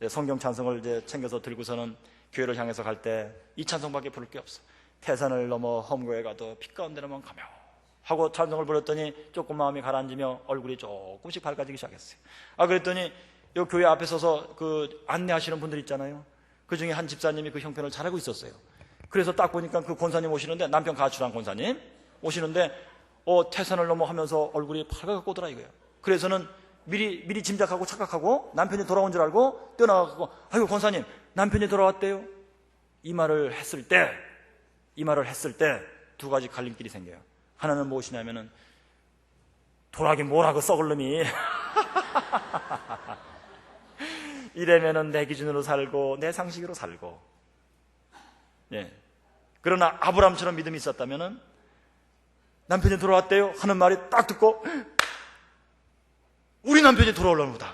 성경 찬송을 이제 챙겨서 들고서는 교회를 향해서 갈 때 이 찬송밖에 부를 게 없어. 태산을 넘어 험고에 가도 빛 가운데로만 가며 하고 찬송을 부르더니 조금 마음이 가라앉으며 얼굴이 조금씩 밝아지기 시작했어요. 그랬더니 요 교회 앞에 서서 그 안내하시는 분들 있잖아요. 그 중에 한 집사님이 그 형편을 잘 알고 있었어요. 그래서 딱 보니까 그 권사님 오시는데, 남편 가출한 권사님 오시는데 태산을 넘어 하면서 얼굴이 밝아갖고 오더라 이거예요. 그래서는 미리 짐작하고 착각하고 남편이 돌아온 줄 알고 뛰어나가고, 아이고 권사님 남편이 돌아왔대요. 이 말을 했을 때 두 가지 갈림길이 생겨요. 하나는 무엇이냐면은, 돌아긴 뭐라고 썩을 놈이 이래면은 내 기준으로 살고 내 상식으로 살고, 예. 그러나 아브라함처럼 믿음이 있었다면은 남편이 돌아왔대요 하는 말이 딱 듣고, 우리 남편이 돌아오려는 거다.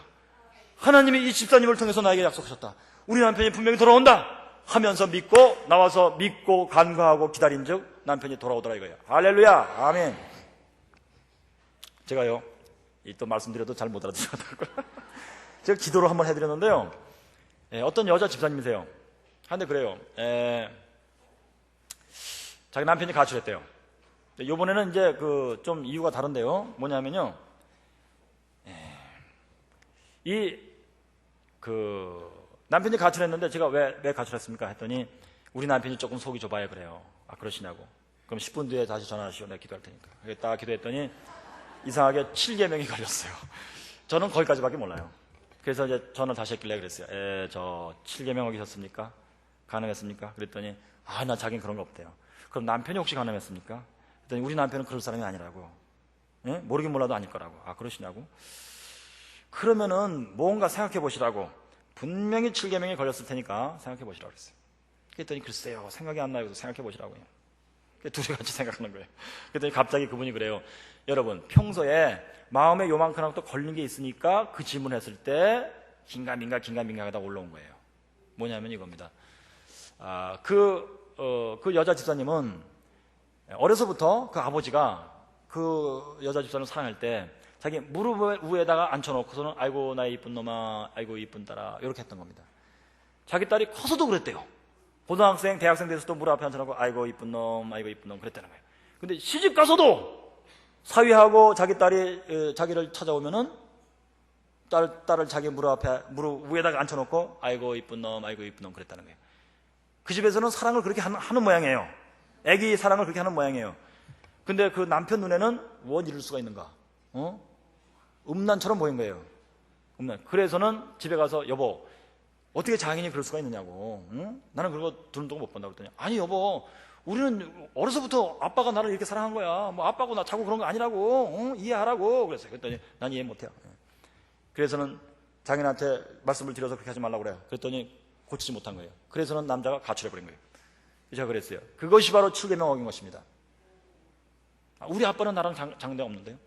하나님이 이 집사님을 통해서 나에게 약속하셨다. 우리 남편이 분명히 돌아온다 하면서 믿고 나와서 믿고 간구하고 기다린 즉 남편이 돌아오더라 이거예요. 할렐루야, 아멘. 제가요, 또 말씀드려도 잘 못 알아듣더라고요. 제가 기도를 한번 해드렸는데요, 어떤 여자 집사님이세요. 한데 그래요, 자기 남편이 가출했대요. 이번에는 이제 좀 이유가 다른데요. 뭐냐면요, 남편이 가출했는데 제가 왜 가출했습니까? 했더니 우리 남편이 조금 속이 좁아요 그래요. 그러시냐고. 그럼 10분 뒤에 다시 전화하시오. 내가 기도할 테니까. 딱 기도했더니 이상하게 7계명이 걸렸어요. 저는 거기까지밖에 몰라요. 그래서 이제 전화를 다시 했길래 그랬어요. 저 7계명 어기셨습니까? 가능했습니까? 그랬더니 나 자긴 그런 거 없대요. 그럼 남편이 혹시 가능했습니까? 그랬더니 우리 남편은 그럴 사람이 아니라고. 모르긴 몰라도 아닐 거라고. 그러시냐고. 그러면은 뭔가 생각해 보시라고. 분명히 7계명이 걸렸을 테니까 생각해 보시라고 그랬어요. 그랬더니 글쎄요, 생각이 안 나요. 생각해 보시라고요. 둘이 같이 생각하는 거예요. 그랬더니 갑자기 그분이 그래요. 여러분, 평소에 마음에 요만큼 또 걸린 게 있으니까 그 질문했을 때 긴가민가 하다 올라온 거예요. 뭐냐면 이겁니다. 그 여자 집사님은 어려서부터 그 아버지가 그 여자 집사님을 사랑할 때 자기 무릎 위에다가 앉혀놓고서는 아이고 나의 이쁜 놈아, 아이고 이쁜 딸아, 이렇게 했던 겁니다. 자기 딸이 커서도 그랬대요. 고등학생, 대학생 돼서도 무릎 앞에 앉혀놓고 아이고 이쁜 놈, 아이고 이쁜 놈 그랬다는 거예요. 근데 시집 가서도 사위하고 자기 딸이 자기를 찾아오면은 딸을 자기 무릎 위에다가 앉혀놓고 아이고 이쁜 놈, 아이고 이쁜 놈 그랬다는 거예요. 그 집에서는 사랑을 그렇게 하는 모양이에요. 애기 사랑을 그렇게 하는 모양이에요. 근데 그 남편 눈에는 뭘 이룰 수가 있는가? 음란처럼 보인 거예요. 음란. 그래서는 집에 가서 여보, 어떻게 장인이 그럴 수가 있느냐고. 나는 그거 두는 동안 못 본다고 그랬더니, 아니 여보, 우리는 어려서부터 아빠가 나를 이렇게 사랑한 거야. 뭐 아빠고 나 자고 그런 거 아니라고. 이해하라고. 그랬어요. 그랬더니 난 이해 못해요. 그래서는 장인한테 말씀을 드려서 그렇게 하지 말라고 그래요. 그랬더니 고치지 못한 거예요. 그래서는 남자가 가출해버린 거예요. 제가 그랬어요. 그것이 바로 7계명 어긴 것입니다. 우리 아빠는 나랑 장대 없는데요.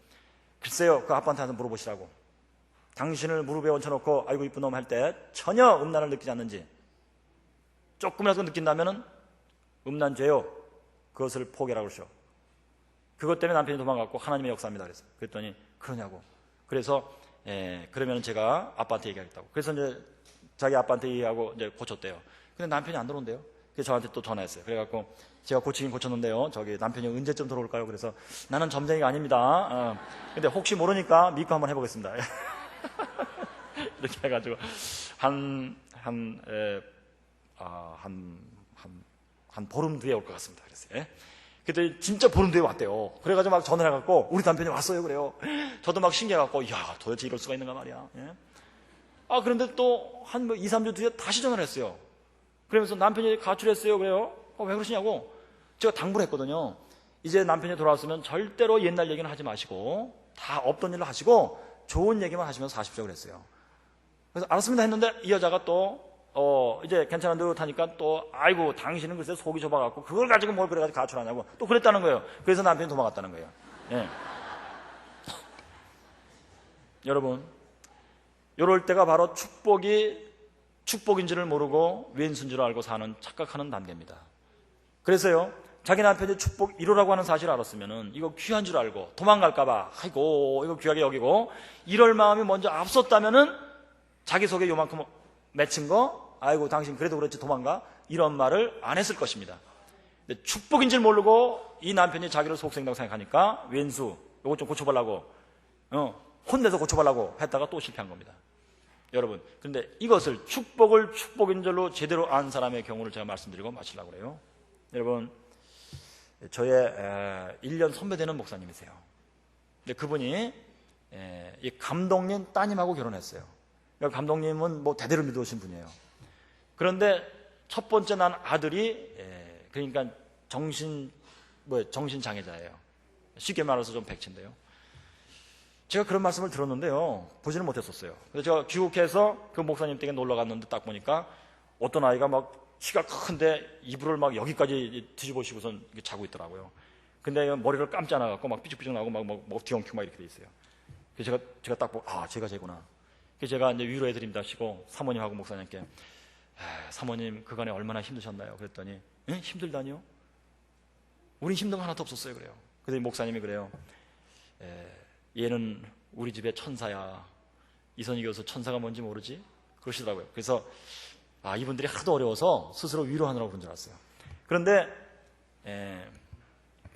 글쎄요, 그 아빠한테 한번 물어보시라고. 당신을 무릎에 얹혀놓고 아이고 이쁜 놈 할 때 전혀 음란을 느끼지 않는지, 조금이라도 느낀다면 음란죄요, 그것을 포기하라고 그러죠. 그것 때문에 남편이 도망갔고 하나님의 역사입니다. 그랬더니 그러냐고. 그래서 그러면 제가 아빠한테 얘기하겠다고. 그래서 이제 자기 아빠한테 얘기하고 이제 고쳤대요. 근데 남편이 안 들어온대요. 그래서 저한테 또 전화했어요. 그래갖고 제가 고치긴 고쳤는데요, 저기 남편이 언제쯤 들어올까요? 그래서 나는 점쟁이가 아닙니다. 근데 혹시 모르니까 믿고 한번 해보겠습니다. 이렇게 해가지고 한 보름 뒤에 올 것 같습니다. 그랬어요. 그때 진짜 보름 뒤에 왔대요. 그래가지고 막 전화를 해갖고 우리 남편이 왔어요. 그래요. 저도 막 신기해갖고, 야, 도대체 이럴 수가 있는가 말이야. 그런데 또 한 2, 3주 뒤에 다시 전화를 했어요. 그러면서 남편이 가출했어요. 그래요. 왜 그러시냐고. 제가 당부를 했거든요. 이제 남편이 돌아왔으면 절대로 옛날 얘기는 하지 마시고 다 없던 일로 하시고 좋은 얘기만 하시면서 사십시오 그랬어요. 그래서 알았습니다 했는데 이 여자가 또 이제 괜찮은 듯 하니까 또 아이고 당신은 글쎄 속이 좁아갖고 그걸 가지고 뭘 그래가지고 가출하냐고 또 그랬다는 거예요. 그래서 남편이 도망갔다는 거예요. 여러분, 이럴 때가 바로 축복인지를 모르고 왼수인 줄 알고 사는 착각하는 단계입니다. 그래서요, 자기 남편이 축복 1호라고 하는 사실을 알았으면은 이거 귀한 줄 알고 도망갈까봐 아이고 이거 귀하게 여기고 이럴 마음이 먼저 앞섰다면은 자기 속에 요만큼 맺힌 거, 아이고 당신 그래도 그렇지 도망가, 이런 말을 안 했을 것입니다. 근데 축복인 줄 모르고 이 남편이 자기를 속생다고 생각하니까 왼수 이거 좀 고쳐보려고 혼내서 고쳐보려고 했다가 또 실패한 겁니다. 여러분, 그런데 이것을 축복을 축복인 줄로 제대로 안 사람의 경우를 제가 말씀드리고 마치려고 그래요. 여러분, 저의 1년 선배되는 목사님이세요. 근데 그분이 이 감독님 따님하고 결혼했어요. 감독님은 뭐 대대로 믿어오신 분이에요. 그런데 첫 번째 난 아들이 그러니까 정신장애자예요. 쉽게 말해서 좀 백치인데요. 제가 그런 말씀을 들었는데요, 보지는 못했었어요. 그래서 제가 귀국해서 그 목사님 댁에 놀러 갔는데 딱 보니까 어떤 아이가 막 키가 큰데 이불을 막 여기까지 뒤집어쓰고선 자고 있더라고요. 근데 머리를 감지 않아갖고 막 삐죽삐죽 나고 막 뒤엉키고 막 이렇게 돼 있어요. 그래서 제가 딱 보고, 제가 쟤구나. 그래서 제가 이제 위로해드립니다 하시고 사모님하고 목사님께, 사모님 그간에 얼마나 힘드셨나요? 그랬더니, 힘들다니요? 우린 힘든 거 하나도 없었어요. 그래요. 그래서 목사님이 그래요. 얘는 우리 집의 천사야. 이선희 교수 천사가 뭔지 모르지? 그러시더라고요. 그래서 이분들이 하도 어려워서 스스로 위로하느라고 그런 줄 알았어요. 그런데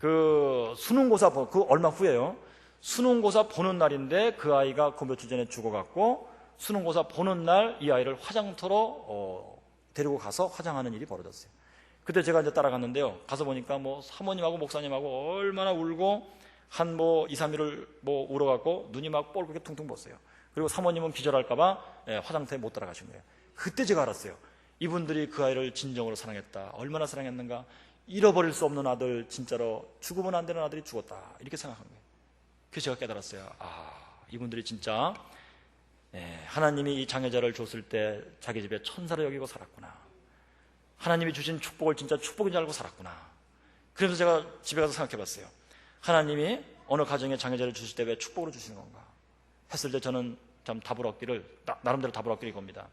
그 수능고사 그 얼마 후에요. 수능고사 보는 날인데 그 아이가 그 며칠 전에 죽어갖고 수능고사 보는 날 이 아이를 화장터로 데리고 가서 화장하는 일이 벌어졌어요. 그때 제가 이제 따라갔는데요. 가서 보니까 뭐 사모님하고 목사님하고 얼마나 울고 한 2, 3일을 울어갖고 눈이 막 뻘겋게 퉁퉁 부었어요. 그리고 사모님은 기절할까봐 화장터에 못 따라가신 거예요. 그때 제가 알았어요. 이분들이 그 아이를 진정으로 사랑했다. 얼마나 사랑했는가. 잃어버릴 수 없는 아들, 진짜로 죽으면 안 되는 아들이 죽었다. 이렇게 생각한 거예요. 그래서 제가 깨달았어요. 이분들이 진짜 하나님이 이 장애자를 줬을 때 자기 집에 천사로 여기고 살았구나. 하나님이 주신 축복을 진짜 축복인 줄 알고 살았구나. 그래서 제가 집에 가서 생각해 봤어요. 하나님이 어느 가정에 장애자를 주실 때 왜 축복으로 주시는 건가 했을 때 저는 참 나름대로 답을 얻기를 겁니다.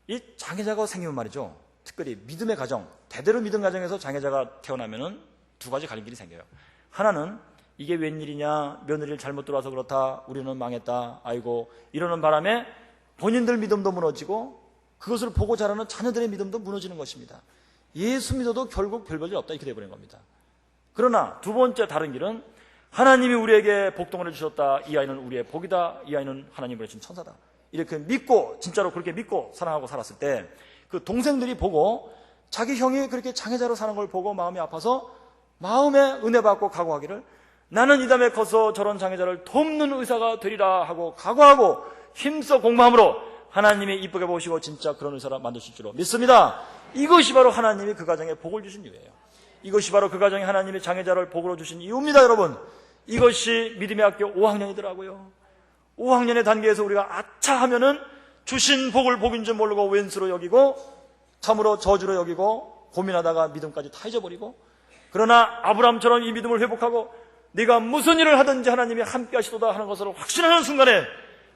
이 장애자가 생기면 말이죠, 특별히 믿음의 가정, 대대로 믿음 가정에서 장애자가 태어나면은 두 가지 갈림길이 생겨요. 하나는 이게 웬일이냐, 며느리를 잘못 들어와서 그렇다, 우리는 망했다, 아이고 이러는 바람에 본인들 믿음도 무너지고 그것을 보고 자라는 자녀들의 믿음도 무너지는 것입니다. 예수 믿어도 결국 별 볼일 없다, 이렇게 돼버린 겁니다. 그러나 두 번째 다른 길은 하나님이 우리에게 복동을 주셨다, 이 아이는 우리의 복이다, 이 아이는 하나님이 보내신 천사다, 이렇게 믿고 진짜로 그렇게 믿고 사랑하고 살았을 때 그 동생들이 보고 자기 형이 그렇게 장애자로 사는 걸 보고 마음이 아파서 마음에 은혜 받고 각오하기를, 나는 이 다음에 커서 저런 장애자를 돕는 의사가 되리라 하고 각오하고 힘써 공부함으로 하나님이 이쁘게 보시고 진짜 그런 의사를 만드실 줄로 믿습니다. 이것이 바로 하나님이 그 가정에 복을 주신 이유예요. 이것이 바로 그 가정에 하나님이 장애자를 복으로 주신 이유입니다. 여러분, 이것이 믿음의 학교 5학년이더라고요 5학년의 단계에서 우리가 아차 하면은 주신 복을 복인 줄 모르고 왼수로 여기고 참으로 저주로 여기고 고민하다가 믿음까지 다 잊어버리고, 그러나 아브라함처럼 이 믿음을 회복하고 네가 무슨 일을 하든지 하나님이 함께 하시도다 하는 것을 확신하는 순간에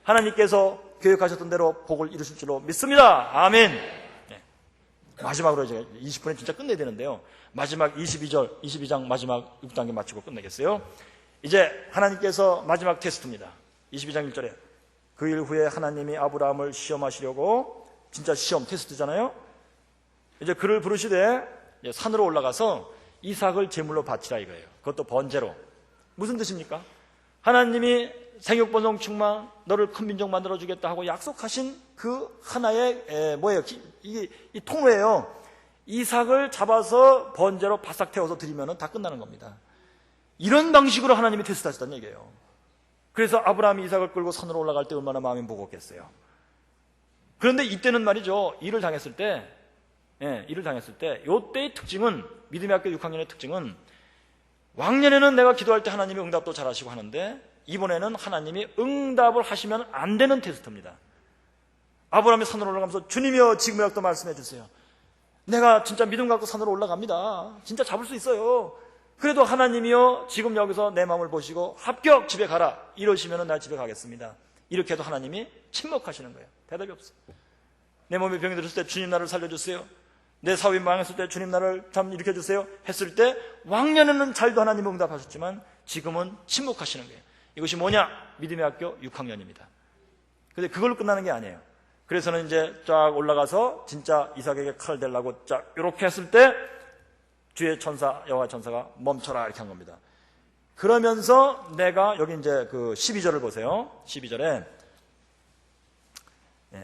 하나님께서 계획하셨던 대로 복을 이루실 줄로 믿습니다. 아멘. 마지막으로 이제 20분에 진짜 끝내야 되는데요, 마지막 22장 마지막 6단계 마치고 끝내겠어요. 이제 하나님께서 마지막 테스트입니다. 22장 1절에 그 일 후에 하나님이 아브라함을 시험하시려고, 진짜 시험 테스트잖아요. 이제 그를 부르시되 산으로 올라가서 이삭을 제물로 바치라 이거예요. 그것도 번제로. 무슨 뜻입니까? 하나님이 생육번성 충만, 너를 큰 민족 만들어주겠다 하고 약속하신 그 하나의 이 통로예요. 이삭을 잡아서 번제로 바싹 태워서 드리면 다 끝나는 겁니다. 이런 방식으로 하나님이 테스트하셨다는 얘기예요. 그래서 아브라함이 이삭을 끌고 산으로 올라갈 때 얼마나 마음이 무겁겠어요. 그런데 이때는 말이죠, 일을 당했을 때 이때의 특징은, 믿음의 학교 6학년의 특징은, 왕년에는 내가 기도할 때 하나님이 응답도 잘하시고 하는데 이번에는 하나님이 응답을 하시면 안 되는 테스트입니다. 아브라함이 산으로 올라가면서 주님이여 지금의 약도 말씀해 주세요. 내가 진짜 믿음 갖고 산으로 올라갑니다. 진짜 잡을 수 있어요. 그래도 하나님이여 지금 여기서 내 마음을 보시고 합격, 집에 가라, 이러시면 나 집에 가겠습니다. 이렇게 해도 하나님이 침묵하시는 거예요. 대답이 없어요. 내 몸에 병이 들었을 때 주님 나를 살려주세요. 내 사업이 망했을 때 주님 나를 참 일으켜주세요 했을 때 왕년에는 잘도 하나님 응답하셨지만 지금은 침묵하시는 거예요. 이것이 뭐냐? 믿음의 학교 6학년입니다. 근데 그걸로 끝나는 게 아니에요. 그래서는 이제 쫙 올라가서 진짜 이삭에게 칼을 대려고 쫙 이렇게 했을 때 주의 천사, 여호와 천사가 멈춰라 이렇게 한 겁니다. 그러면서 내가 여기 이제 그 12절을 보세요. 12절에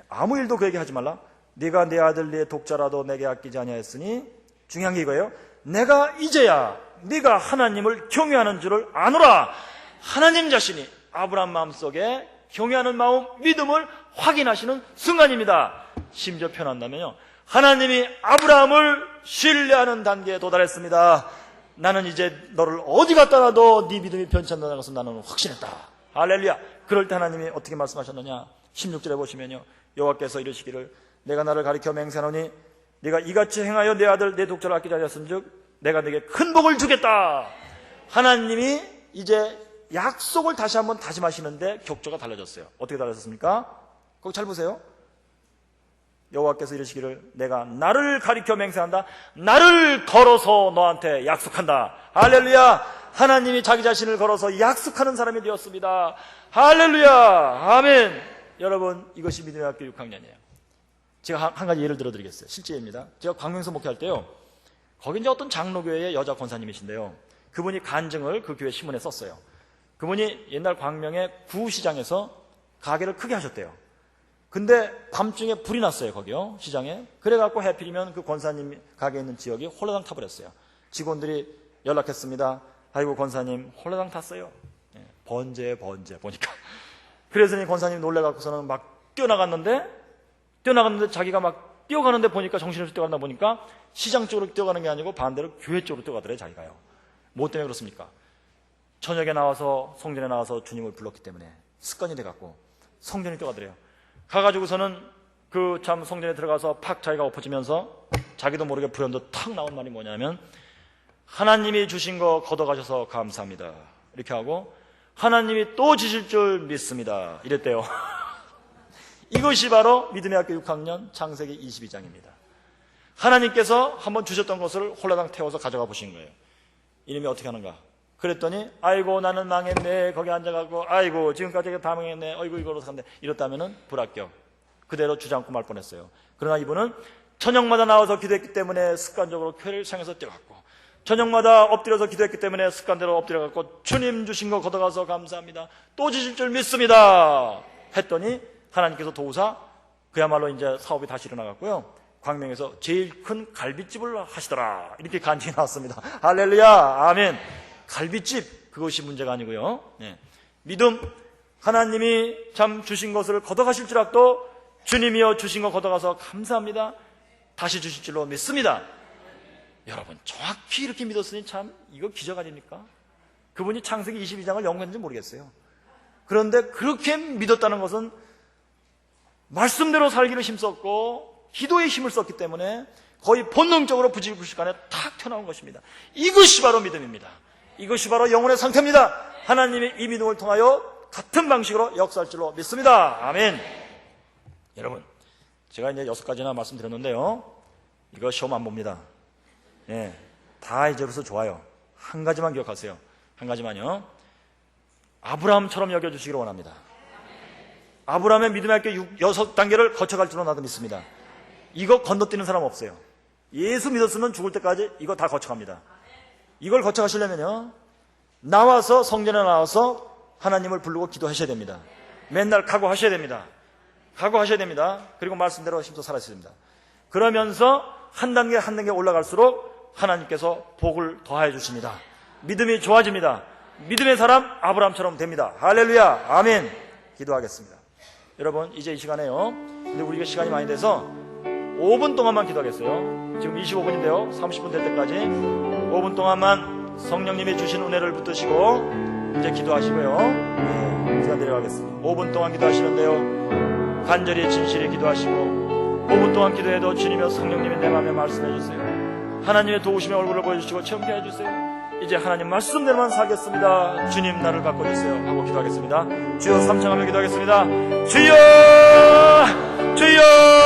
아무 일도 그에게 하지 말라. 네가 내 아들 네 독자라도 내게 아끼지 아니하였으니, 중요한 게 이거예요. 내가 이제야 네가 하나님을 경외하는 줄을 아노라. 하나님 자신이 아브라함 마음속에 경외하는 마음, 믿음을 확인하시는 순간입니다. 심지어 표현한다면요, 하나님이 아브라함을 신뢰하는 단계에 도달했습니다. 나는 이제 너를 어디 갖다 놔도 네 믿음이 변치 않는다는 것을 나는 확신했다. 할렐루야. 그럴 때 하나님이 어떻게 말씀하셨느냐, 16절에 보시면요, 여호와께서 이르시기를 내가 나를 가리켜 맹세하노니 네가 이같이 행하여 내 아들 내 독자를 아끼지 아니하였은즉 내가 네게 큰 복을 주겠다. 하나님이 이제 약속을 다시 한번 다짐하시는데 격조가 달라졌어요. 어떻게 달라졌습니까? 거기 잘 보세요. 여호와께서 이르시기를 내가 나를 가리켜 맹세한다. 나를 걸어서 너한테 약속한다. 할렐루야. 하나님이 자기 자신을 걸어서 약속하는 사람이 되었습니다. 할렐루야. 아멘. 여러분, 이것이 믿음의 학교 6학년이에요. 제가 한 가지 예를 들어드리겠어요. 실제입니다. 제가 광명에서 목회할 때요, 거기 이제 어떤 장로교회의 여자 권사님이신데요, 그분이 간증을 그 교회 신문에 썼어요. 그분이 옛날 광명의 구시장에서 가게를 크게 하셨대요. 근데 밤중에 불이 났어요, 거기요, 시장에. 그래갖고 해필이면 그 권사님 가게 있는 지역이 홀라당 타버렸어요. 직원들이 연락했습니다. 아이고, 권사님 홀라당 탔어요. 번제 보니까. 그래서 이 권사님 놀래갖고서는 막 뛰어나갔는데 자기가 막 뛰어가는데 보니까, 정신없이 뛰어간다 보니까 시장 쪽으로 뛰어가는 게 아니고 반대로 교회 쪽으로 뛰어가더래요, 자기가요. 뭐 때문에 그렇습니까? 저녁에 나와서, 성전에 나와서 주님을 불렀기 때문에 습관이 돼갖고 성전에 뛰어가더래요. 가가지고서는 그 참 성전에 들어가서 팍 자기가 엎어지면서 자기도 모르게 불현듯 탁 나온 말이 뭐냐면, 하나님이 주신 거 걷어가셔서 감사합니다. 이렇게 하고, 하나님이 또 주실 줄 믿습니다. 이랬대요. 이것이 바로 믿음의 학교 6학년 창세기 22장입니다. 하나님께서 한번 주셨던 것을 홀라당 태워서 가져가 보신 거예요. 이놈이 어떻게 하는가? 그랬더니 아이고 나는 망했네. 거기 앉아가고 아이고 지금까지 다 망했네. 어이구 이거로 산대. 이렇다면은 불합격. 그대로 주저앉고 말 뻔했어요. 그러나 이분은 저녁마다 나와서 기도했기 때문에 습관적으로 교회를 향해서 뛰어갔고, 저녁마다 엎드려서 기도했기 때문에 습관대로 엎드려갔고, 주님 주신 거 걷어가서 감사합니다. 또 주실 줄 믿습니다. 했더니 하나님께서 도우사 그야말로 이제 사업이 다시 일어나갔고요, 광명에서 제일 큰 갈비집을 하시더라. 이렇게 간증이 나왔습니다. 할렐루야. 아멘. 갈비집, 그것이 문제가 아니고요. 믿음, 하나님이 참 주신 것을 걷어가실 줄 알고, 주님이여 주신 거 걷어가서 감사합니다. 다시 주실 줄로 믿습니다. 여러분, 정확히 이렇게 믿었으니 참 이거 기적 아닙니까? 그분이 창세기 22장을 연구했는지 모르겠어요. 그런데 그렇게 믿었다는 것은 말씀대로 살기를 힘썼고 기도에 힘을 썼기 때문에 거의 본능적으로 부지불식간에 탁 튀어나온 것입니다. 이것이 바로 믿음입니다. 이것이 바로 영혼의 상태입니다. 하나님이 이 믿음을 통하여 같은 방식으로 역사할 줄로 믿습니다. 아멘. 여러분, 제가 이제 6가지나 말씀드렸는데요, 이거 시험 안 봅니다. 다 이제로서 좋아요. 한 가지만 기억하세요. 한 가지만요. 아브라함처럼 여겨주시기를 원합니다. 아브라함의 믿음의 학교 6단계를 거쳐갈 줄로 나도 믿습니다. 이거 건너뛰는 사람 없어요. 예수 믿었으면 죽을 때까지 이거 다 거쳐갑니다. 이걸 거쳐가시려면요, 나와서, 성전에 나와서 하나님을 부르고 기도하셔야 됩니다. 맨날 각오하셔야 됩니다. 각오하셔야 됩니다. 그리고 말씀대로 힘써 살아야 됩니다. 그러면서 한 단계 한 단계 올라갈수록 하나님께서 복을 더하여 주십니다. 믿음이 좋아집니다. 믿음의 사람 아브라함처럼 됩니다. 할렐루야. 아멘. 기도하겠습니다. 여러분, 이제 이 시간에요, 근데 우리가 시간이 많이 돼서 5분 동안만 기도하겠어요. 지금 25분인데요 30분 될 때까지 5분 동안만 성령님이 주신 은혜를 붙드시고 이제 기도하시고요, 제가 내려가겠습니다. 5분 동안 기도하시는데요, 간절히 진실히 기도하시고 5분 동안 기도해도 주님과 성령님이 내 마음에 말씀해 주세요. 하나님의 도우심의 얼굴을 보여주시고 체험케 해주세요. 이제 하나님 말씀대로만 살겠습니다. 주님 나를 바꿔주세요 하고 기도하겠습니다. 주여, 삼창하며 기도하겠습니다. 주여, 주여.